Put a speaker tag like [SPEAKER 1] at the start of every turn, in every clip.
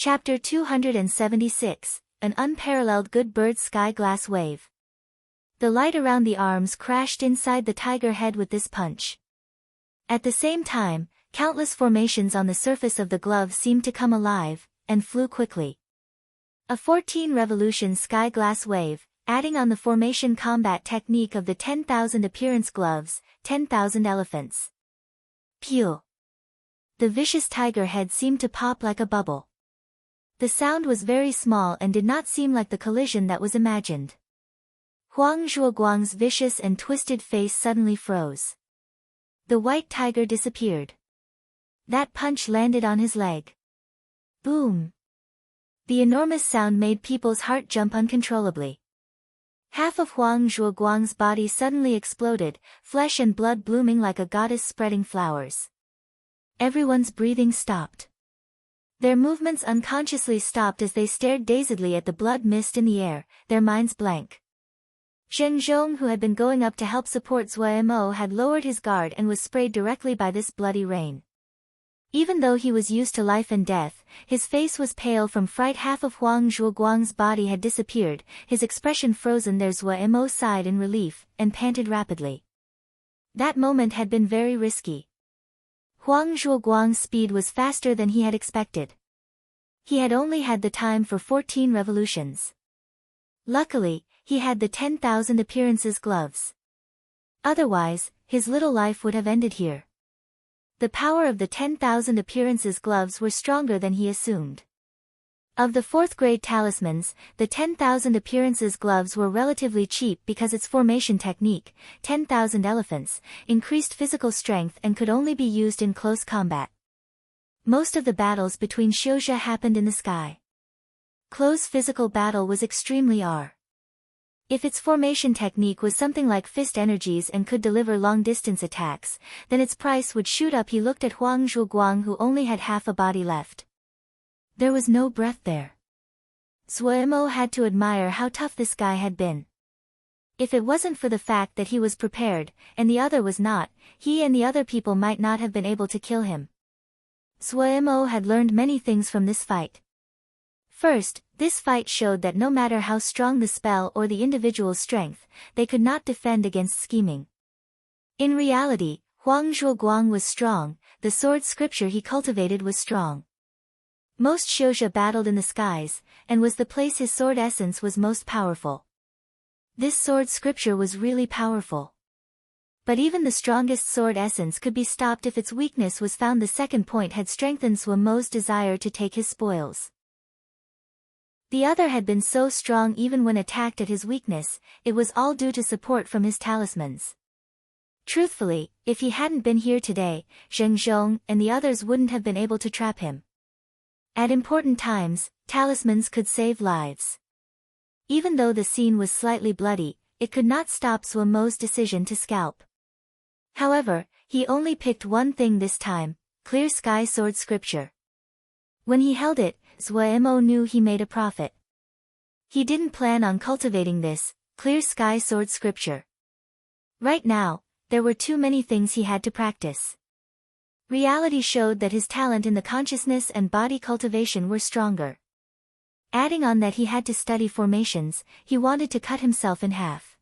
[SPEAKER 1] Chapter 276, An Unparalleled Good Bird Sky Glass Wave. The light around the arms crashed inside the tiger head with this punch. At the same time, countless formations on the surface of the glove seemed to come alive, and flew quickly. A 14-revolution sky glass wave, adding on the formation combat technique of the 10,000 appearance gloves, 10,000 elephants. Pew! The vicious tiger head seemed to pop like a bubble. The sound was very small and did not seem like the collision that was imagined. Huang Zhuoguang's vicious and twisted face suddenly froze. The white tiger disappeared. That punch landed on his leg. Boom! The enormous sound made people's heart jump uncontrollably. Half of Huang Zhuoguang's body suddenly exploded, flesh and blood blooming like a goddess spreading flowers. Everyone's breathing stopped. Their movements unconsciously stopped as they stared dazedly at the blood mist in the air, their minds blank. Zheng Zhong, who had been going up to help support Zuo, had lowered his guard and was sprayed directly by this bloody rain. Even though he was used to life and death, his face was pale from fright. Half of Huang Zhuoguang's body had disappeared, his expression frozen. There Zuo sighed in relief, and panted rapidly. That moment had been very risky. Huang Zhuoguang's speed was faster than he had expected. He had only had the time for 14 revolutions. Luckily, he had the 10,000 appearances gloves. Otherwise, his little life would have ended here. The power of the 10,000 appearances gloves were stronger than he assumed. Of the 4th grade talismans, the 10,000 appearances gloves were relatively cheap because its formation technique, 10,000 elephants, increased physical strength and could only be used in close combat. Most of the battles between Xiuzhe happened in the sky. Close physical battle was extremely rare. If its formation technique was something like fist energies and could deliver long-distance attacks, then its price would shoot up. He looked at Huang Zhuoguang, who only had half a body left. There was no breath there. Zuo had to admire how tough this guy had been. If it wasn't for the fact that he was prepared, and the other was not, he and the other people might not have been able to kill him. Zuo had learned many things from this fight. First, this fight showed that no matter how strong the spell or the individual's strength, they could not defend against scheming. In reality, Huang Zhuoguang was strong, the sword scripture he cultivated was strong. Most Xiuzhe battled in the skies, and was the place his sword essence was most powerful. This sword scripture was really powerful. But even the strongest sword essence could be stopped if its weakness was found. The second point had strengthened Zuo's desire to take his spoils. The other had been so strong even when attacked at his weakness, it was all due to support from his talismans. Truthfully, if he hadn't been here today, Zheng Zhong and the others wouldn't have been able to trap him. At important times, talismans could save lives. Even though the scene was slightly bloody, it could not stop Zuo's decision to scalp. However, he only picked one thing this time, clear sky sword scripture. When he held it, Zuo knew he made a profit. He didn't plan on cultivating this, clear sky sword scripture. Right now, there were too many things he had to practice. Reality showed that his talent in the consciousness and body cultivation were stronger. Adding on that he had to study formations, he wanted to cut himself in half.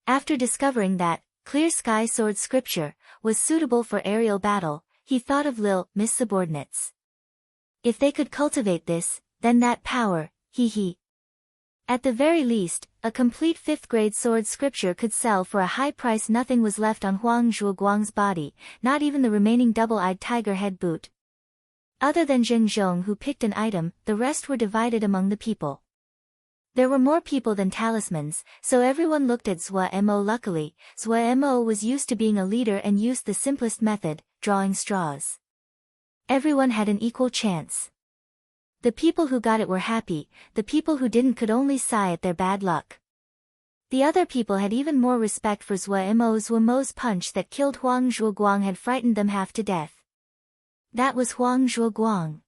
[SPEAKER 1] After discovering that, clear sky sword scripture, was suitable for aerial battle, he thought of Miss subordinates. If they could cultivate this, then that power, At the very least, a complete 5th grade sword scripture could sell for a high price. Nothing was left on Huang Zhuoguang's body, not even the remaining double-eyed tiger head boot. Other than Zheng Zhong, who picked an item, the rest were divided among the people. There were more people than talismans, so everyone looked at Zuo. Luckily, Zuo was used to being a leader and used the simplest method, drawing straws. Everyone had an equal chance. The people who got it were happy, the people who didn't could only sigh at their bad luck. The other people had even more respect for Zuo's punch that killed Huang Zhuoguang had frightened them half to death. That was Huang Zhuoguang.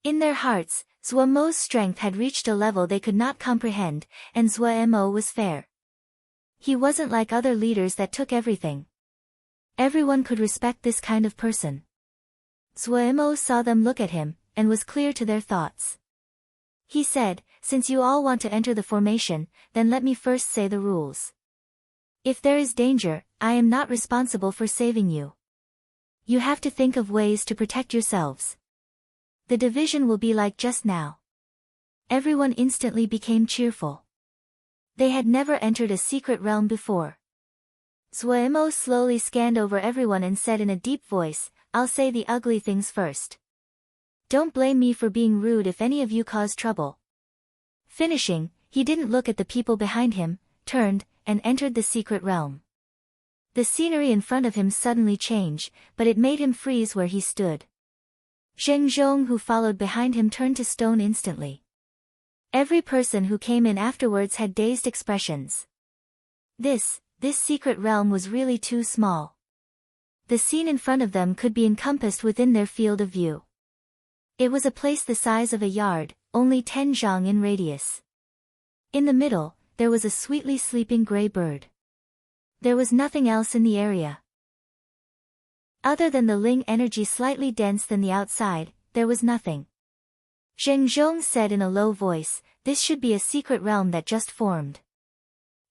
[SPEAKER 1] In their hearts, Zuo's strength had reached a level they could not comprehend, and Zuo was fair. He wasn't like other leaders that took everything. Everyone could respect this kind of person. Zuo saw them look at him, and was clear to their thoughts. He said, "Since you all want to enter the formation, then let me first say the rules. If there is danger, I am not responsible for saving you. You have to think of ways to protect yourselves. The division will be like just now." Everyone instantly became cheerful. They had never entered a secret realm before. Zuemo slowly scanned over everyone and said in a deep voice, "I'll say the ugly things first. Don't blame me for being rude if any of you cause trouble." Finishing, he didn't look at the people behind him, turned, and entered the secret realm. The scenery in front of him suddenly changed, but it made him freeze where he stood. Zheng Zhong, who followed behind him, turned to stone instantly. Every person who came in afterwards had dazed expressions. This secret realm was really too small. The scene in front of them could be encompassed within their field of view. It was a place the size of a yard, only 10 zhang in radius. In the middle, there was a sweetly sleeping gray bird. There was nothing else in the area. Other than the Ling energy slightly dense than the outside, there was nothing. Zheng Zhong said in a low voice, "This should be a secret realm that just formed."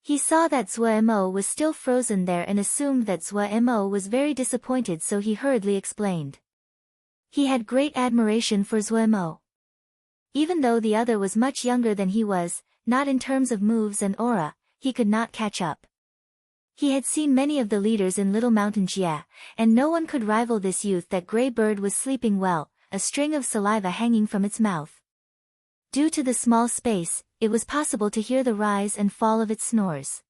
[SPEAKER 1] He saw that Zuemo was still frozen there and assumed that Zuemo was very disappointed, so he hurriedly explained. He had great admiration for Zuemo. Even though the other was much younger than he was, not in terms of moves and aura, he could not catch up. He had seen many of the leaders in Little Mountain Jia, and no one could rival this youth. That gray bird was sleeping well, a string of saliva hanging from its mouth. Due to the small space, it was possible to hear the rise and fall of its snores.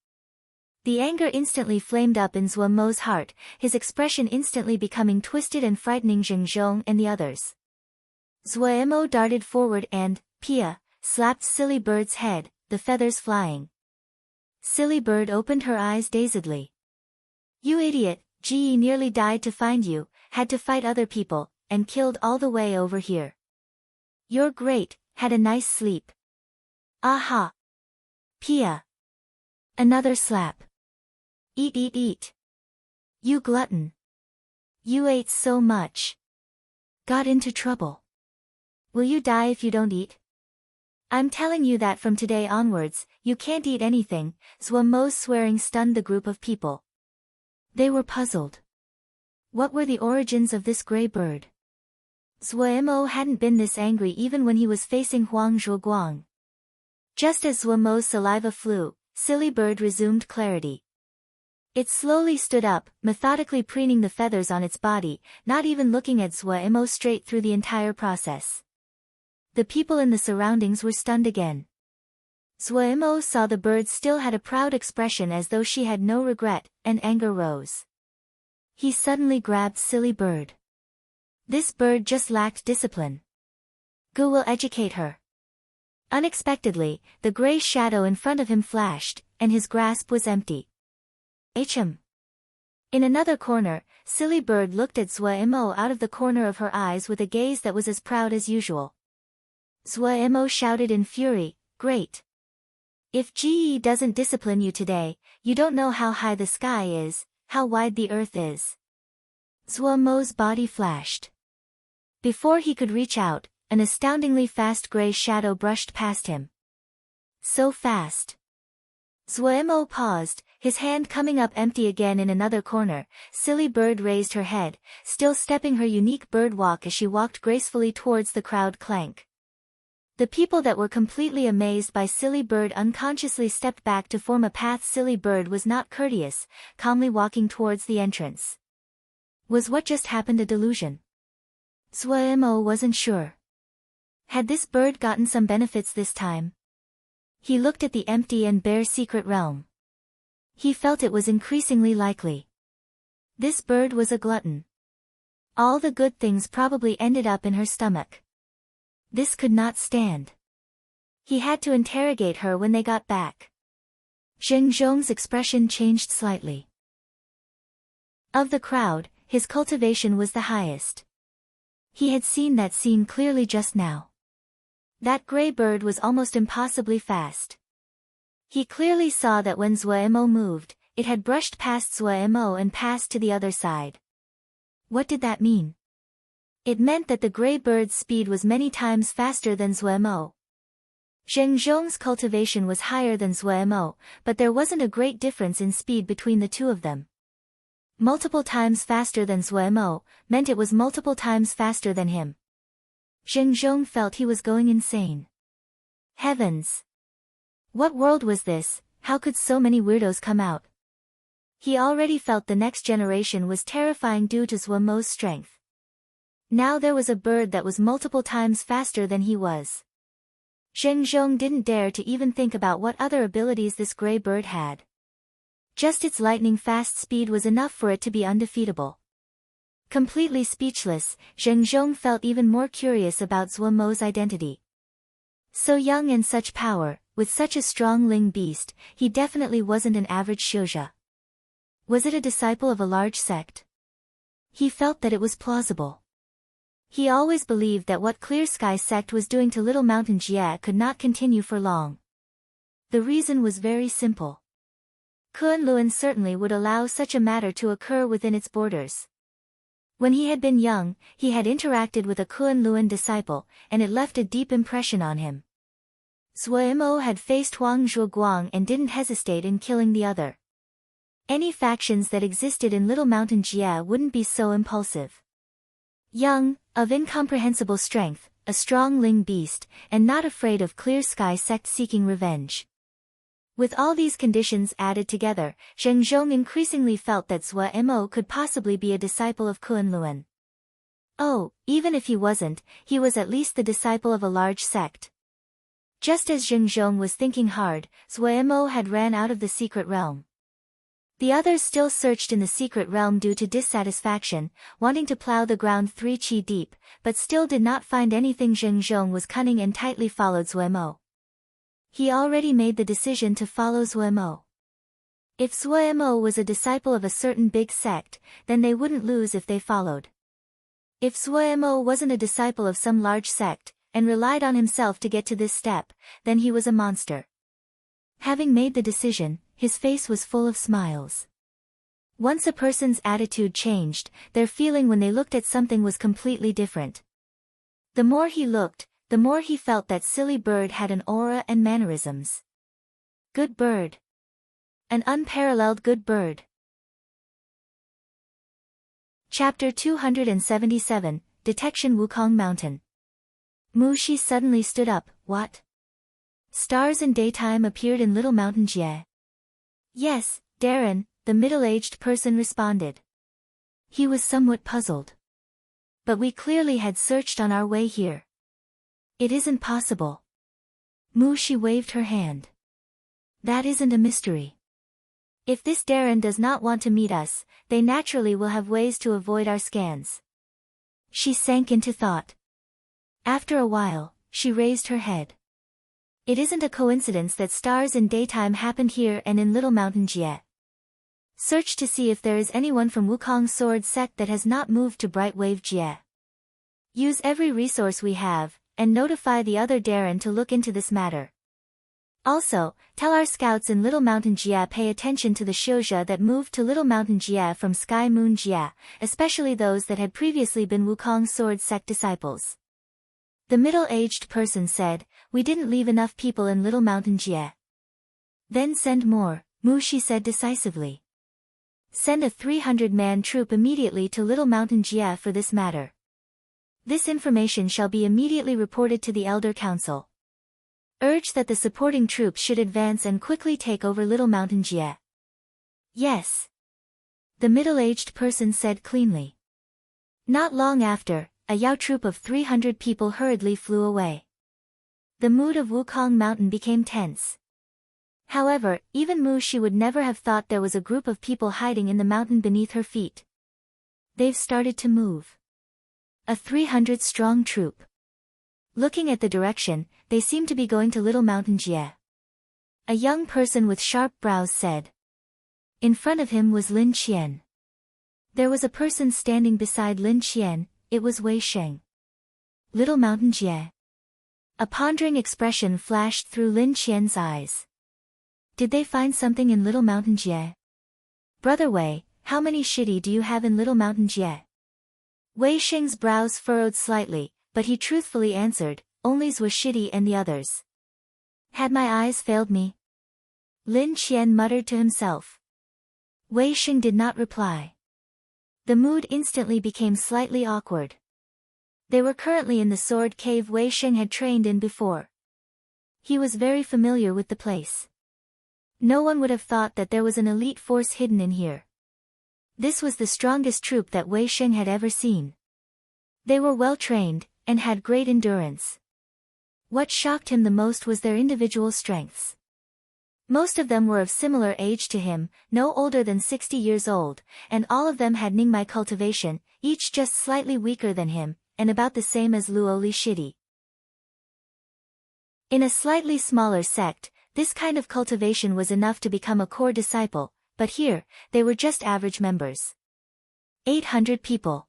[SPEAKER 1] The anger instantly flamed up in Zuemo's heart, his expression instantly becoming twisted and frightening Zheng Zhong and the others. Zuemo darted forward and, Pia, slapped Silly Bird's head, the feathers flying. Silly Bird opened her eyes dazedly. "You idiot, Ji nearly died to find you, had to fight other people, and killed all the way over here. You're great, had a nice sleep." "Aha! Pia." Another slap. "Eat eat eat. You glutton. You ate so much. Got into trouble. Will you die if you don't eat? I'm telling you that from today onwards, you can't eat anything." Zuemo's swearing stunned the group of people. They were puzzled. What were the origins of this gray bird? Zuemo hadn't been this angry even when he was facing Huang Zhuoguang. Just as Zuemo's saliva flew, Silly Bird resumed clarity. It slowly stood up, methodically preening the feathers on its body, not even looking at Zuemo straight through the entire process. The people in the surroundings were stunned again. Zuemo saw the bird still had a proud expression as though she had no regret, and anger rose. He suddenly grabbed Silly Bird. This bird just lacked discipline. Gu will educate her. Unexpectedly, the gray shadow in front of him flashed, and his grasp was empty. "Hm." In another corner, Silly Bird looked at Zuemo out of the corner of her eyes with a gaze that was as proud as usual. Zuemo shouted in fury, "Great! If Ji doesn't discipline you today, you don't know how high the sky is, how wide the earth is." Zuemo's body flashed. Before he could reach out, an astoundingly fast gray shadow brushed past him. So fast. Zuemo paused, his hand coming up empty again. In another corner, Silly Bird raised her head, still stepping her unique bird walk as she walked gracefully towards the crowd. Clank. The people that were completely amazed by Silly Bird unconsciously stepped back to form a path. Silly Bird was not courteous, calmly walking towards the entrance. Was what just happened a delusion? Zuemo wasn't sure. Had this bird gotten some benefits this time? He looked at the empty and bare secret realm. He felt it was increasingly likely. This bird was a glutton. All the good things probably ended up in her stomach. This could not stand. He had to interrogate her when they got back. Zheng Zhong's expression changed slightly. Of the crowd, his cultivation was the highest. He had seen that scene clearly just now. That gray bird was almost impossibly fast. He clearly saw that when Zuemo moved, it had brushed past Zuemo and passed to the other side. What did that mean? It meant that the gray bird's speed was many times faster than Zuemo. Zheng Zhong's cultivation was higher than Zuemo, but there wasn't a great difference in speed between the two of them. Multiple times faster than Zuemo meant it was multiple times faster than him. Zheng Zhong felt he was going insane. Heavens! What world was this? How could so many weirdos come out? He already felt the next generation was terrifying due to Zuemo's strength. Now there was a bird that was multiple times faster than he was. Zheng Zhong didn't dare to even think about what other abilities this gray bird had. Just its lightning-fast speed was enough for it to be undefeatable. Completely speechless, Zheng Zhong felt even more curious about Zuemo's identity. So young and such power, with such a strong Ling beast, he definitely wasn't an average Xiuzha. Was it a disciple of a large sect? He felt that it was plausible. He always believed that what Clear Sky sect was doing to Little Mountain Jie could not continue for long. The reason was very simple. Kunlun certainly would allow such a matter to occur within its borders. When he had been young, he had interacted with a Kunlun disciple, and it left a deep impression on him. Zuemo had faced Huang Zhuoguang and didn't hesitate in killing the other. Any factions that existed in Little Mountain Jie wouldn't be so impulsive. Young, of incomprehensible strength, a strong Ling beast, and not afraid of Clear Sky sect seeking revenge. With all these conditions added together, Zheng Zhong increasingly felt that Zuemo could possibly be a disciple of Kunlun. Oh, even if he wasn't, he was at least the disciple of a large sect. Just as Zheng Zhong was thinking hard, Zuemo had ran out of the secret realm. The others still searched in the secret realm due to dissatisfaction, wanting to plow the ground 3 chi deep, but still did not find anything. Zheng Zhong was cunning and tightly followed Zuemo. He already made the decision to follow Zuemo. If Zuemo was a disciple of a certain big sect, then they wouldn't lose if they followed. If Zuemo wasn't a disciple of some large sect, and relied on himself to get to this step, then he was a monster. Having made the decision, his face was full of smiles. Once a person's attitude changed, their feeling when they looked at something was completely different. The more he looked, the more he felt that silly bird had an aura and mannerisms. Good bird. An unparalleled good bird. Chapter 277, Detection Wukong Mountain. Mu Shi suddenly stood up. What? Stars in daytime appeared in Little Mountain Jie. Yes, Darren, the middle-aged person responded. He was somewhat puzzled. But we clearly had searched on our way here. It isn't possible. Mu Shi waved her hand. That isn't a mystery. If this Darren does not want to meet us, they naturally will have ways to avoid our scans. She sank into thought. After a while, she raised her head. It isn't a coincidence that stars in daytime happened here and in Little Mountain Jie. Search to see if there is anyone from Wukong Sword sect that has not moved to Bright Wave Jie. Use every resource we have, and notify the other Darren to look into this matter. Also, tell our scouts in Little Mountain Jie pay attention to the Xiuzha that moved to Little Mountain Jie from Sky Moon Jie, especially those that had previously been Wukong Sword sect disciples. The middle-aged person said, we didn't leave enough people in Little Mountain Jie. Then send more, Mu Shi said decisively. Send a 300-man troop immediately to Little Mountain Jie for this matter. This information shall be immediately reported to the Elder Council. Urge that the supporting troops should advance and quickly take over Little Mountain Jie. Yes. The middle-aged person said cleanly. Not long after, a Yao troop of 300 people hurriedly flew away. The mood of Wukong Mountain became tense. However, even Mu Shi would never have thought there was a group of people hiding in the mountain beneath her feet. They've started to move. A 300-strong troop. Looking at the direction, they seem to be going to Little Mountain Jie. A young person with sharp brows said. In front of him was Lin Qian. There was a person standing beside Lin Qian, it was Wei Sheng. Little Mountain Jie. A pondering expression flashed through Lin Qian's eyes. Did they find something in Little Mountain Jie? Brother Wei, how many shitty do you have in Little Mountain Jie? Wei Sheng's brows furrowed slightly, but he truthfully answered, only Zhuo Shidi and the others. Had my eyes failed me? Lin Qian muttered to himself. Wei Sheng did not reply. The mood instantly became slightly awkward. They were currently in the sword cave Wei Sheng had trained in before. He was very familiar with the place. No one would have thought that there was an elite force hidden in here. This was the strongest troop that Wei Sheng had ever seen. They were well trained, and had great endurance. What shocked him the most was their individual strengths. Most of them were of similar age to him, no older than 60 years old, and all of them had Ningmai cultivation, each just slightly weaker than him, and about the same as Luo Li Shidi. In a slightly smaller sect, this kind of cultivation was enough to become a core disciple, but here, they were just average members. 800 people.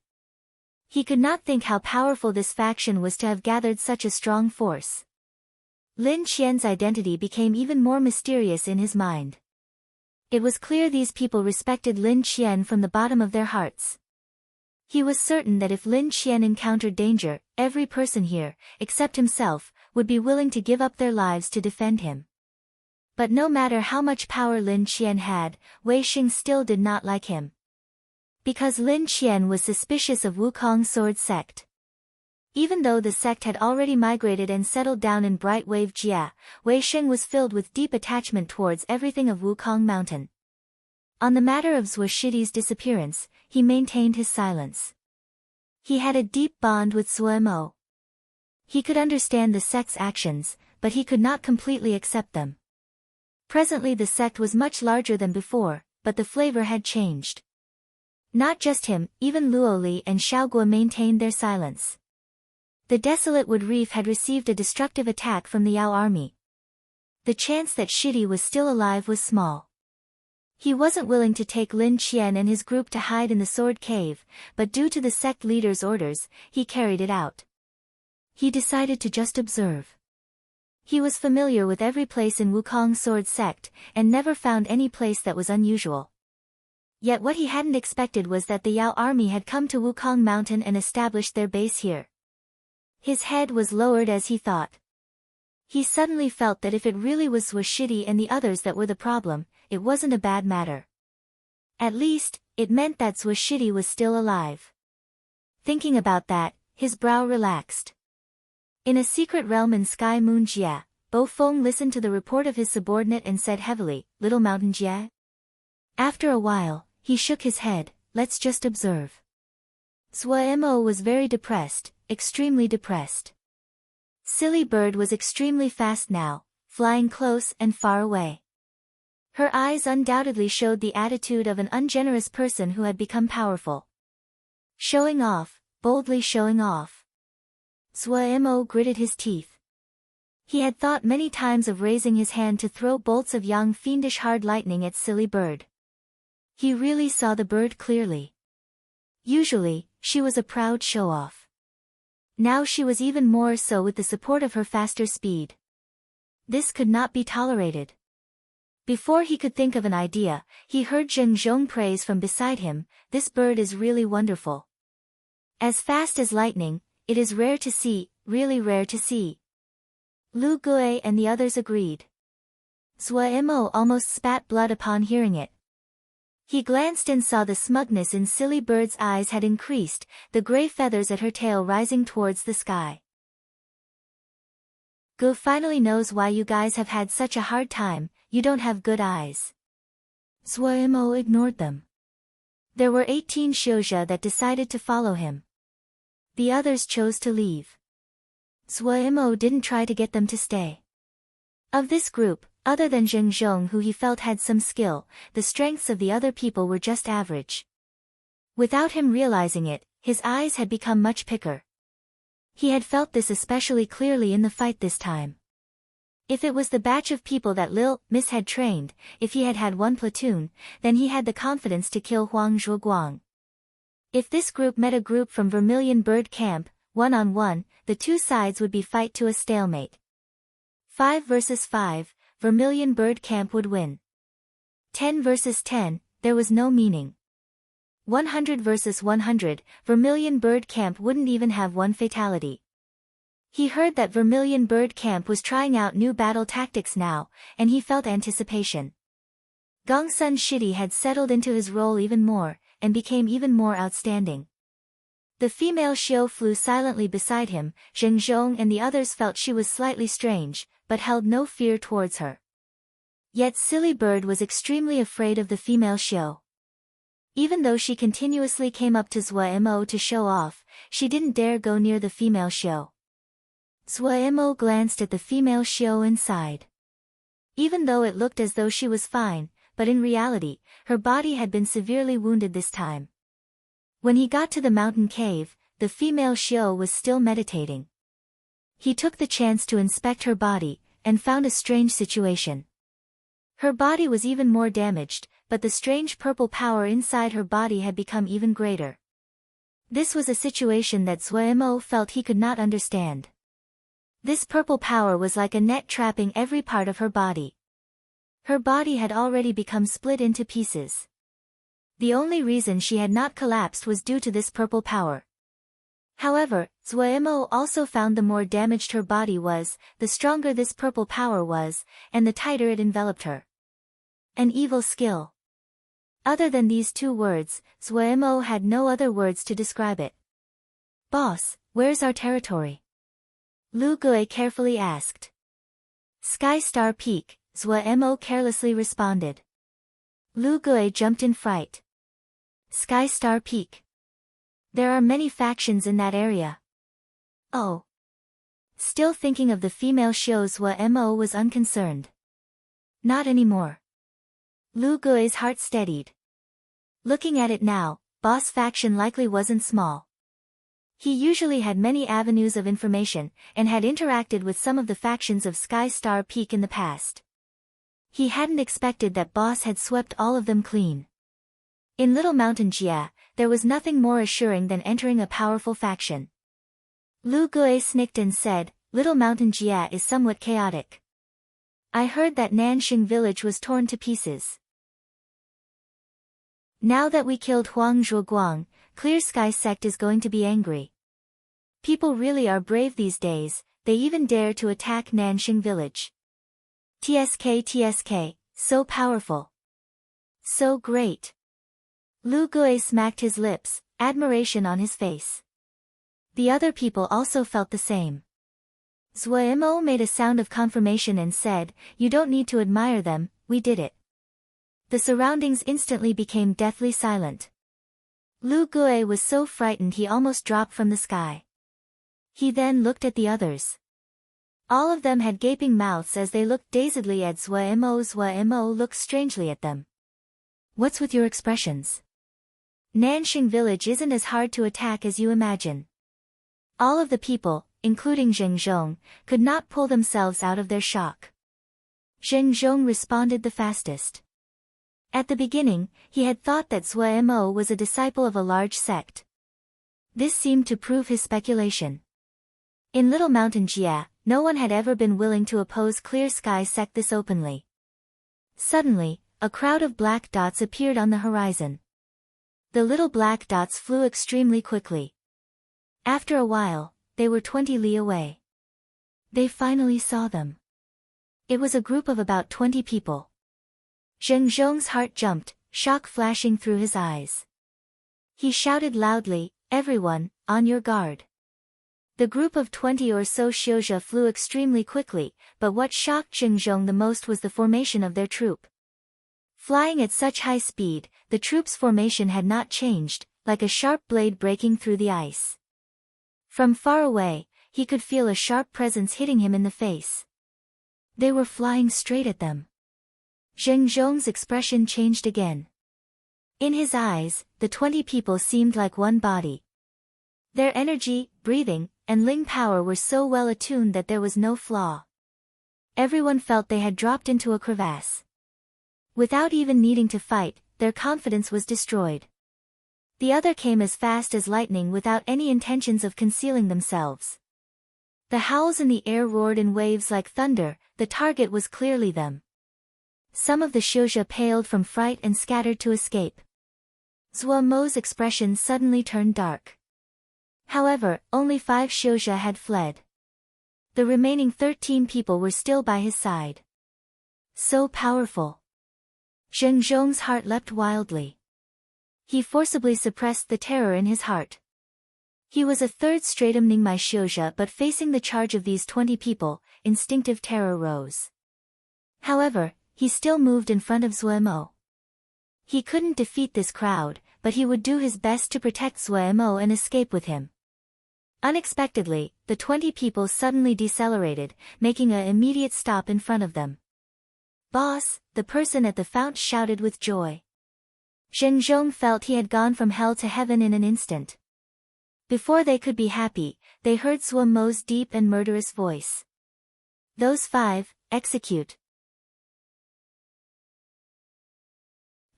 [SPEAKER 1] He could not think how powerful this faction was to have gathered such a strong force. Lin Qian's identity became even more mysterious in his mind. It was clear these people respected Lin Qian from the bottom of their hearts. He was certain that if Lin Qian encountered danger, every person here, except himself, would be willing to give up their lives to defend him. But no matter how much power Lin Qian had, Wei Sheng still did not like him. Because Lin Qian was suspicious of Wukong's sword sect. Even though the sect had already migrated and settled down in Bright Wave Jia, Wei Sheng was filled with deep attachment towards everything of Wukong Mountain. On the matter of Zhuo Shidi's disappearance, he maintained his silence. He had a deep bond with Zhuo Mo. He could understand the sect's actions, but he could not completely accept them. Presently the sect was much larger than before, but the flavor had changed. Not just him, even Luo Li and Xiaoguo maintained their silence. The desolate wood reef had received a destructive attack from the Yao army. The chance that Shidi was still alive was small. He wasn't willing to take Lin Qian and his group to hide in the sword cave, but due to the sect leader's orders, he carried it out. He decided to just observe. He was familiar with every place in Wukong's sword sect, and never found any place that was unusual. Yet what he hadn't expected was that the Yao army had come to Wukong Mountain and established their base here. His head was lowered as he thought. He suddenly felt that if it really was Zhuo Shidi and the others that were the problem, it wasn't a bad matter. At least, it meant that Zhuo Shidi was still alive. Thinking about that, his brow relaxed. In a secret realm in Sky Moon Jia, Bo Feng listened to the report of his subordinate and said heavily, "Little Mountain Jia?" After a while, he shook his head, "Let's just observe." Zhuo Mo was very depressed, extremely depressed. Silly Bird was extremely fast now, flying close and far away. Her eyes undoubtedly showed the attitude of an ungenerous person who had become powerful. Showing off, boldly showing off. Zhuo Mo gritted his teeth. He had thought many times of raising his hand to throw bolts of yang fiendish hard lightning at Silly Bird. He really saw the bird clearly. Usually, she was a proud show-off. Now she was even more so with the support of her faster speed. This could not be tolerated. Before he could think of an idea, he heard Zheng Zhong praise from beside him, "This bird is really wonderful. As fast as lightning, it is rare to see, really rare to see." Lu Gui and the others agreed. Zhuo Mo almost spat blood upon hearing it. He glanced and saw the smugness in Silly Bird's eyes had increased, the gray feathers at her tail rising towards the sky. Gu finally knows why you guys have had such a hard time, you don't have good eyes. Zhuo Mo ignored them. There were 18 Xiuzhe that decided to follow him. The others chose to leave. Zhuo Mo didn't try to get them to stay. Of this group, other than Zheng Zhong who he felt had some skill, the strengths of the other people were just average. Without him realizing it, his eyes had become much picker. He had felt this especially clearly in the fight this time. If it was the batch of people that Lil Miss had trained, if he had had one platoon, then he had the confidence to kill Huang Zhuoguang. If this group met a group from Vermilion Bird Camp, one-on-one, the two sides would be fight to a stalemate. 5 versus 5, Vermilion Bird Camp would win. 10 versus 10, there was no meaning. 100 versus 100, Vermilion Bird Camp wouldn't even have one fatality. He heard that Vermilion Bird Camp was trying out new battle tactics now, and he felt anticipation. Gongsun Shidi had settled into his role even more, and became even more outstanding. The female Xiao flew silently beside him. Zheng Zhong and the others felt she was slightly strange, but held no fear towards her. Yet Silly Bird was extremely afraid of the female Xiao. Even though she continuously came up to Zhua Mo to show off, she didn't dare go near the female Xiao. Zhua Mo glanced at the female Xiao and sighed. Even though it looked as though she was fine, but in reality, her body had been severely wounded this time. When he got to the mountain cave, the female Xiao was still meditating. He took the chance to inspect her body, and found a strange situation. Her body was even more damaged, but the strange purple power inside her body had become even greater. This was a situation that Zhua Mo felt he could not understand. This purple power was like a net trapping every part of her body. Her body had already become split into pieces. The only reason she had not collapsed was due to this purple power. However, Zhua Mo also found the more damaged her body was, the stronger this purple power was, and the tighter it enveloped her. An evil skill. Other than these two words, Zhua Mo had no other words to describe it. "Boss, where's our territory?" Lu Gui carefully asked. "Sky Star Peak," Zhua Mo carelessly responded. Lu Gui jumped in fright. Sky Star Peak. There are many factions in that area. Oh. Still thinking of the female Xiao, Zhua Mo was unconcerned. Not anymore. Lu Gui's heart steadied. Looking at it now, boss faction likely wasn't small. He usually had many avenues of information, and had interacted with some of the factions of Sky Star Peak in the past. He hadn't expected that boss had swept all of them clean. In Little Mountain Jia, there was nothing more assuring than entering a powerful faction. Lu Gui snicked and said, "Little Mountain Jia is somewhat chaotic. I heard that Nanxing village was torn to pieces. Now that we killed Huang Zhuoguang, Clear Sky sect is going to be angry. People really are brave these days, they even dare to attack Nanxing village. TSK, so powerful. So great." Lu Gui smacked his lips, admiration on his face. The other people also felt the same. Zhua Mo made a sound of confirmation and said, "You don't need to admire them, we did it." The surroundings instantly became deathly silent. Lu Gui was so frightened he almost dropped from the sky. He then looked at the others. All of them had gaping mouths as they looked dazedly at Zhua Mo. Zhua Mo looked strangely at them. "What's with your expressions? Nanxing village isn't as hard to attack as you imagine." All of the people, including Zheng Zhong, could not pull themselves out of their shock. Zheng Zhong responded the fastest. At the beginning, he had thought that Zhua Mo was a disciple of a large sect. This seemed to prove his speculation. In Little Mountain Jia, no one had ever been willing to oppose Clear Sky sect this openly. Suddenly, a crowd of black dots appeared on the horizon. The little black dots flew extremely quickly. After a while, they were 20 li away. They finally saw them. It was a group of about 20 people. Zheng Zhong's heart jumped, shock flashing through his eyes. He shouted loudly, "Everyone, on your guard." The group of 20 or so Xiuzha flew extremely quickly, but what shocked Zheng Zhong the most was the formation of their troop. Flying at such high speed, the troop's formation had not changed, like a sharp blade breaking through the ice. From far away, he could feel a sharp presence hitting him in the face. They were flying straight at them. Zheng Zhong's expression changed again. In his eyes, the 20 people seemed like one body. Their energy, breathing, and Ling power were so well attuned that there was no flaw. Everyone felt they had dropped into a crevasse. Without even needing to fight, their confidence was destroyed. The other came as fast as lightning without any intentions of concealing themselves. The howls in the air roared in waves like thunder, the target was clearly them. Some of the Xiuzha paled from fright and scattered to escape. Zhuo Mo's expression suddenly turned dark. However, only 5 Xiuzhe had fled. The remaining 13 people were still by his side. So powerful. Zheng Zhong's heart leapt wildly. He forcibly suppressed the terror in his heart. He was a third stratum Ningmai Xiuzhe, but facing the charge of these 20 people, instinctive terror rose. However, he still moved in front of Zhuo Mo. He couldn't defeat this crowd, but he would do his best to protect Zhuo Mo and escape with him. Unexpectedly, the 20 people suddenly decelerated, making an immediate stop in front of them. "Boss," the person at the fount shouted with joy. Zheng Zhong felt he had gone from hell to heaven in an instant. Before they could be happy, they heard Zhuo Mo's deep and murderous voice. "Those 5, execute."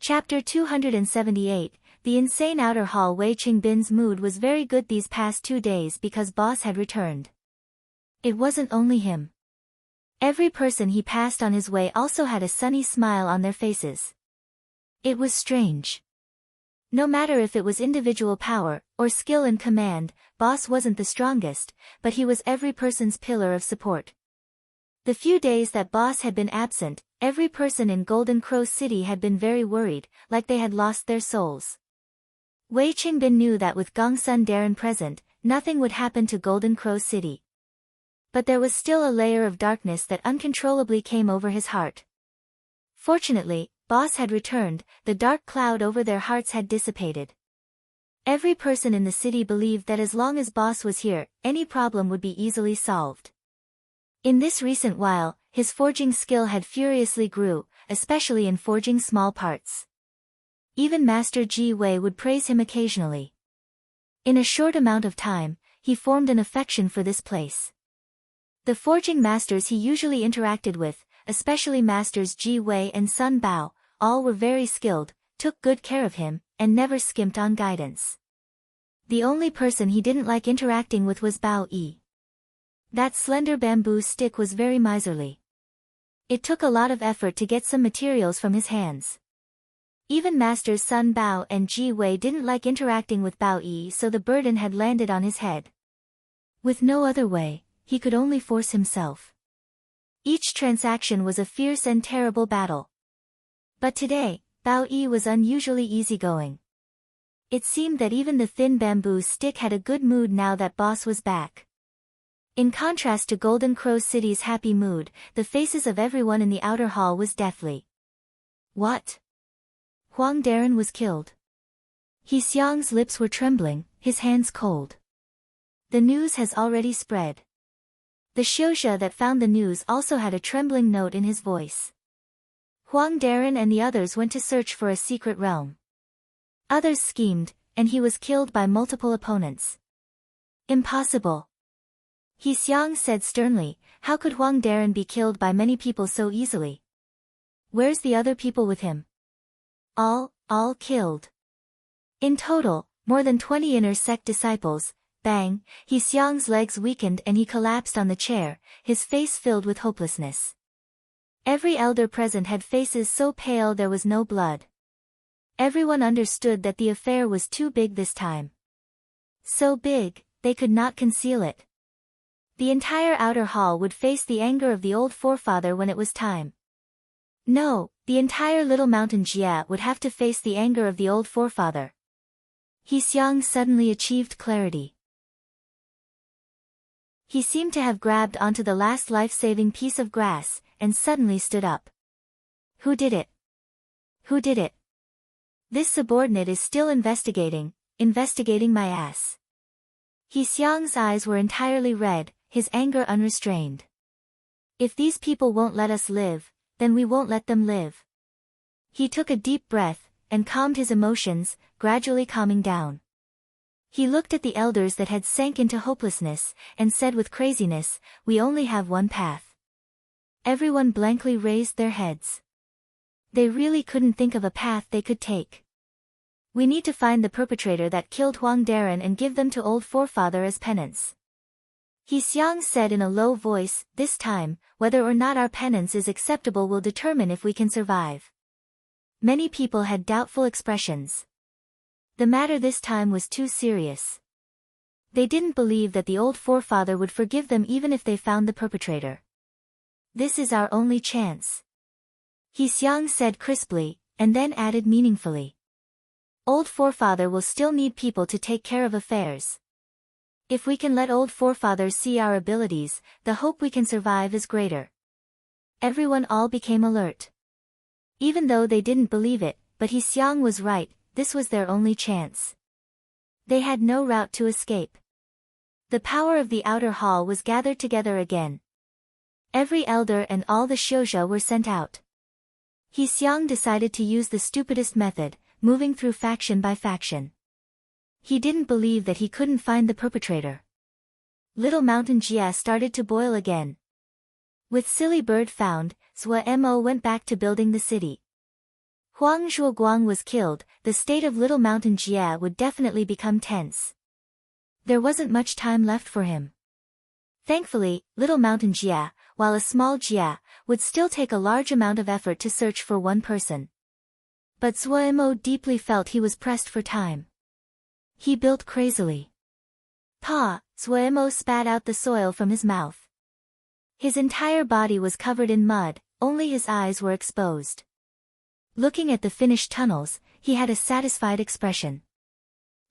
[SPEAKER 1] Chapter 278, The insane outer hall. Wei Qingbin's mood was very good these past 2 days because boss had returned. It wasn't only him. Every person he passed on his way also had a sunny smile on their faces. It was strange. No matter if it was individual power, or skill in command, boss wasn't the strongest, but he was every person's pillar of support. The few days that boss had been absent, every person in Golden Crow City had been very worried, like they had lost their souls. Wei Qingbin knew that with Gongsun Darren present, nothing would happen to Golden Crow City. But there was still a layer of darkness that uncontrollably came over his heart. Fortunately, boss had returned, the dark cloud over their hearts had dissipated. Every person in the city believed that as long as boss was here, any problem would be easily solved. In this recent while, his forging skill had furiously grew, especially in forging small parts. Even Master Ji Wei would praise him occasionally. In a short amount of time, he formed an affection for this place. The forging masters he usually interacted with, especially Masters Ji Wei and Sun Bao, all were very skilled, took good care of him, and never skimped on guidance. The only person he didn't like interacting with was Bao Yi. That slender bamboo stick was very miserly. It took a lot of effort to get some materials from his hands. Even Masters Sun Bao and Ji Wei didn't like interacting with Bao Yi, so the burden had landed on his head. With no other way, he could only force himself. Each transaction was a fierce and terrible battle. But today, Bao Yi was unusually easygoing. It seemed that even the thin bamboo stick had a good mood now that boss was back. In contrast to Golden Crow City's happy mood, the faces of everyone in the outer hall was deathly. What? Huang Darren was killed. He Xiang's lips were trembling, his hands cold. The news has already spread. The Xiuzhe that found the news also had a trembling note in his voice. Huang Darren and the others went to search for a secret realm. Others schemed, and he was killed by multiple opponents. Impossible. He Xiang said sternly, how could Huang Darren be killed by many people so easily? Where's the other people with him? All killed. In total, more than 20 inner sect disciples. Bang, He Xiang's legs weakened and he collapsed on the chair, his face filled with hopelessness. Every elder present had faces so pale there was no blood. Everyone understood that the affair was too big this time. So big, they could not conceal it. The entire outer hall would face the anger of the old forefather when it was time. No, the entire Little Mountain Jia would have to face the anger of the old forefather. He Xiang suddenly achieved clarity. He seemed to have grabbed onto the last life-saving piece of grass, and suddenly stood up. Who did it? Who did it? This subordinate is still investigating my ass. He Xiang's eyes were entirely red, his anger unrestrained. If these people won't let us live, then we won't let them live. He took a deep breath, and calmed his emotions, gradually calming down. He looked at the elders that had sank into hopelessness, and said with craziness, we only have one path. Everyone blankly raised their heads. They really couldn't think of a path they could take. We need to find the perpetrator that killed Huang Darren and give them to old forefather as penance. He Xiang said in a low voice, this time, whether or not our penance is acceptable will determine if we can survive. Many people had doubtful expressions. The matter this time was too serious. They didn't believe that the old forefather would forgive them even if they found the perpetrator. This is our only chance. He Xiang said crisply, and then added meaningfully. Old forefather will still need people to take care of affairs. If we can let old forefathers see our abilities, the hope we can survive is greater. Everyone all became alert. Even though they didn't believe it, but He Xiang was right, this was their only chance. They had no route to escape. The power of the outer hall was gathered together again. Every elder and all the Xiuzhou were sent out. He Xiang decided to use the stupidest method, moving through faction by faction. He didn't believe that he couldn't find the perpetrator. Little Mountain Jia started to boil again. With Silly Bird found, Zhua Mo went back to building the city. Huang Zhuoguang was killed, the state of Little Mountain Jia would definitely become tense. There wasn't much time left for him. Thankfully, Little Mountain Jia, while a small Jia, would still take a large amount of effort to search for one person. But Zhua Mo deeply felt he was pressed for time. He built crazily. Pa, Zhua Mo spat out the soil from his mouth. His entire body was covered in mud, only his eyes were exposed. Looking at the finished tunnels, he had a satisfied expression.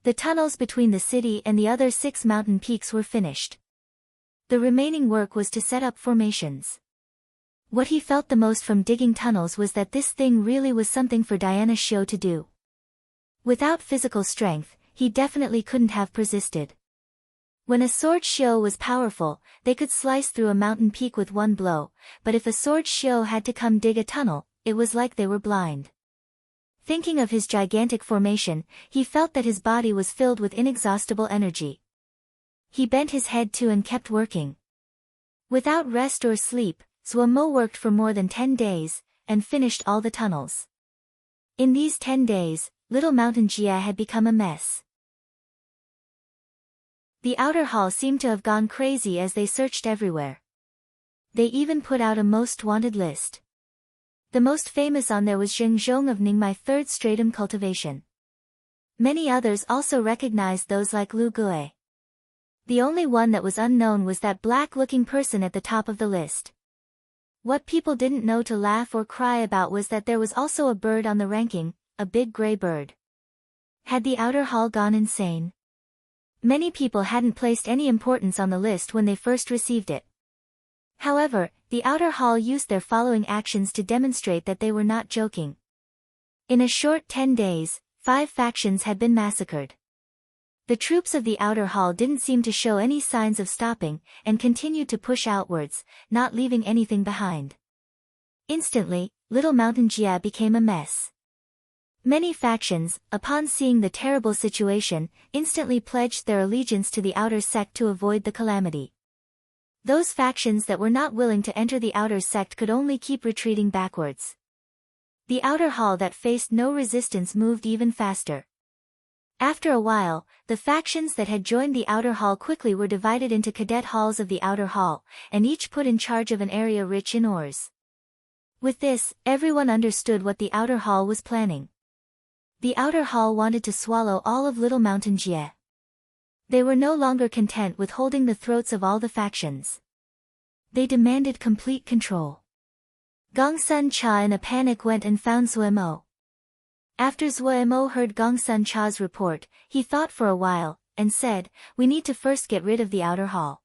[SPEAKER 1] The tunnels between the city and the other 6 mountain peaks were finished. The remaining work was to set up formations. What he felt the most from digging tunnels was that this thing really was something for Diana Xiu to do. Without physical strength, he definitely couldn't have persisted. When a sword Xiu was powerful, they could slice through a mountain peak with one blow, but if a sword Xiu had to come dig a tunnel, it was like they were blind. Thinking of his gigantic formation, he felt that his body was filled with inexhaustible energy. He bent his head too and kept working. Without rest or sleep, Zhua Mo worked for more than 10 days, and finished all the tunnels. In these 10 days, Little Mountain Jia had become a mess. The outer hall seemed to have gone crazy as they searched everywhere. They even put out a most wanted list. The most famous on there was Zheng Zhong of Ningmai 3rd Stratum Cultivation. Many others also recognized those like Lu Gui. The only one that was unknown was that black-looking person at the top of the list. What people didn't know to laugh or cry about was that there was also a bird on the ranking, a big gray bird. Had the outer hall gone insane? Many people hadn't placed any importance on the list when they first received it. However, the outer hall used their following actions to demonstrate that they were not joking. In a short 10 days, 5 factions had been massacred. The troops of the outer hall didn't seem to show any signs of stopping, and continued to push outwards, not leaving anything behind. Instantly, Little Mountain Jia became a mess. Many factions, upon seeing the terrible situation, instantly pledged their allegiance to the outer sect to avoid the calamity. Those factions that were not willing to enter the outer sect could only keep retreating backwards. The outer hall that faced no resistance moved even faster. After a while, the factions that had joined the outer hall quickly were divided into cadet halls of the outer hall, and each put in charge of an area rich in ores. With this, everyone understood what the outer hall was planning. The outer hall wanted to swallow all of Little Mountain Jie. They were no longer content with holding the throats of all the factions. They demanded complete control. Gongsun Cha in a panic went and found Zhua Mo. After Zhua Mo heard Gongsun Cha's report, he thought for a while, and said, "We need to first get rid of the outer hall."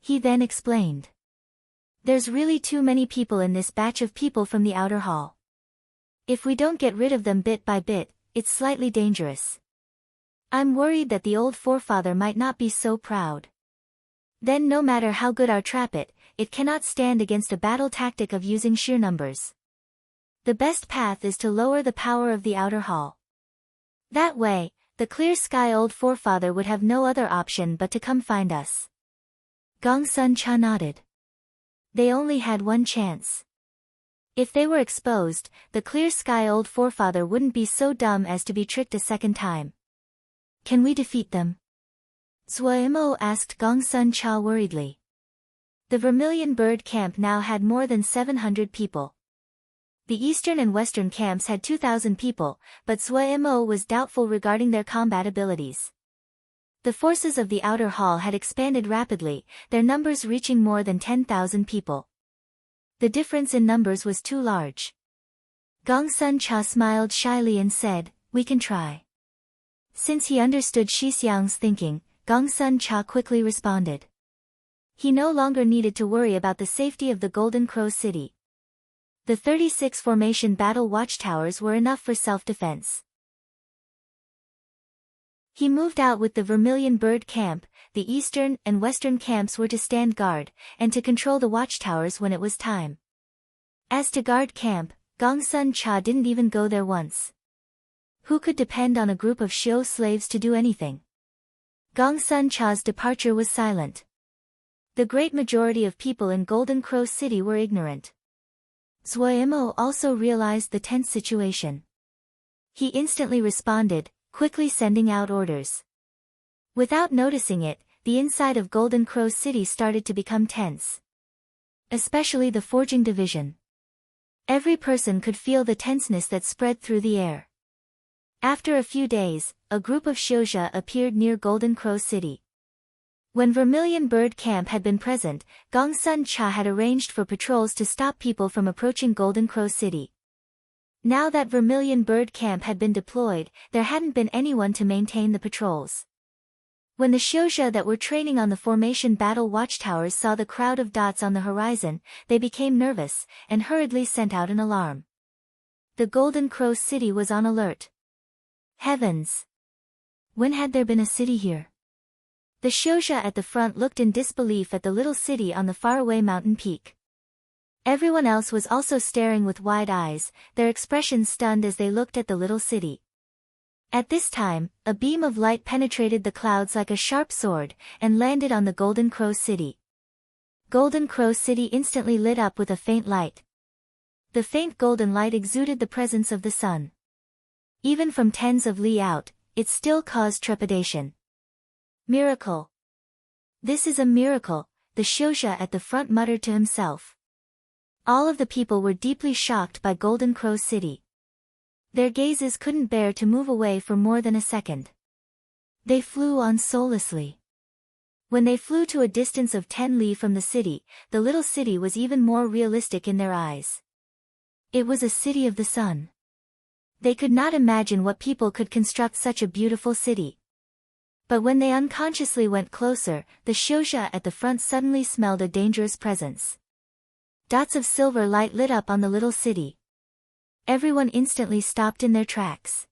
[SPEAKER 1] He then explained. "There's really too many people in this batch of people from the outer hall. If we don't get rid of them bit by bit, it's slightly dangerous. I'm worried that the old forefather might not be so proud. Then no matter how good our trap it cannot stand against a battle tactic of using sheer numbers. The best path is to lower the power of the outer hall. That way, the clear sky old forefather would have no other option but to come find us." Gongsun Cha nodded. They only had one chance. If they were exposed, the clear sky old forefather wouldn't be so dumb as to be tricked a second time. "Can we defeat them?" Zhua Mo asked Gongsun Cha worriedly. The Vermilion Bird camp now had more than 700 people. The eastern and western camps had 2,000 people, but Suemo was doubtful regarding their combat abilities. The forces of the outer hall had expanded rapidly, their numbers reaching more than 10,000 people. The difference in numbers was too large. Gongsun Cha smiled shyly and said, "We can try." Since he understood Shixiang's thinking, Gongsun Cha quickly responded. He no longer needed to worry about the safety of the Golden Crow City. The 36 formation battle watchtowers were enough for self-defense. He moved out with the Vermilion Bird Camp. The eastern and western camps were to stand guard, and to control the watchtowers when it was time. As to guard camp, Gongsun Cha didn't even go there once. Who could depend on a group of Xiu slaves to do anything? Gongsun Cha's departure was silent. The great majority of people in Golden Crow City were ignorant. Zuoimo also realized the tense situation. He instantly responded, quickly sending out orders. Without noticing it, the inside of Golden Crow City started to become tense. Especially the forging division. Every person could feel the tenseness that spread through the air. After a few days, a group of Xiuzha appeared near Golden Crow City. When Vermilion Bird Camp had been present, Gongsun Cha had arranged for patrols to stop people from approaching Golden Crow City. Now that Vermilion Bird Camp had been deployed, there hadn't been anyone to maintain the patrols. When the Xiuzha that were training on the formation battle watchtowers saw the crowd of dots on the horizon, they became nervous, and hurriedly sent out an alarm. The Golden Crow City was on alert. Heavens! When had there been a city here? The Xiuzha at the front looked in disbelief at the little city on the faraway mountain peak. Everyone else was also staring with wide eyes, their expressions stunned as they looked at the little city. At this time, a beam of light penetrated the clouds like a sharp sword, and landed on the Golden Crow City. Golden Crow City instantly lit up with a faint light. The faint golden light exuded the presence of the sun. Even from tens of li out, it still caused trepidation. Miracle! This is a miracle, the Xiuzha at the front muttered to himself. All of the people were deeply shocked by Golden Crow City. Their gazes couldn't bear to move away for more than a second. They flew on soullessly. When they flew to a distance of 10 li from the city, the little city was even more realistic in their eyes. It was a city of the sun. They could not imagine what people could construct such a beautiful city. But when they unconsciously went closer, the Xiuzha at the front suddenly smelled a dangerous presence. Dots of silver light lit up on the little city. Everyone instantly stopped in their tracks.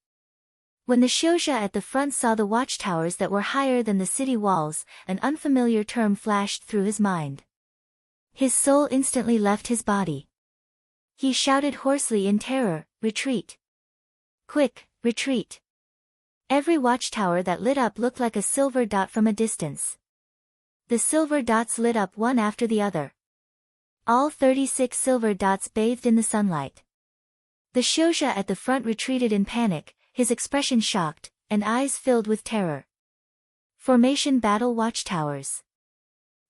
[SPEAKER 1] When the Xiuzha at the front saw the watchtowers that were higher than the city walls, an unfamiliar term flashed through his mind. His soul instantly left his body. He shouted hoarsely in terror, "Retreat! Quick, retreat!" Every watchtower that lit up looked like a silver dot from a distance. The silver dots lit up one after the other. All 36 silver dots bathed in the sunlight. The Xiuzha at the front retreated in panic, his expression shocked, and eyes filled with terror. Formation battle watchtowers.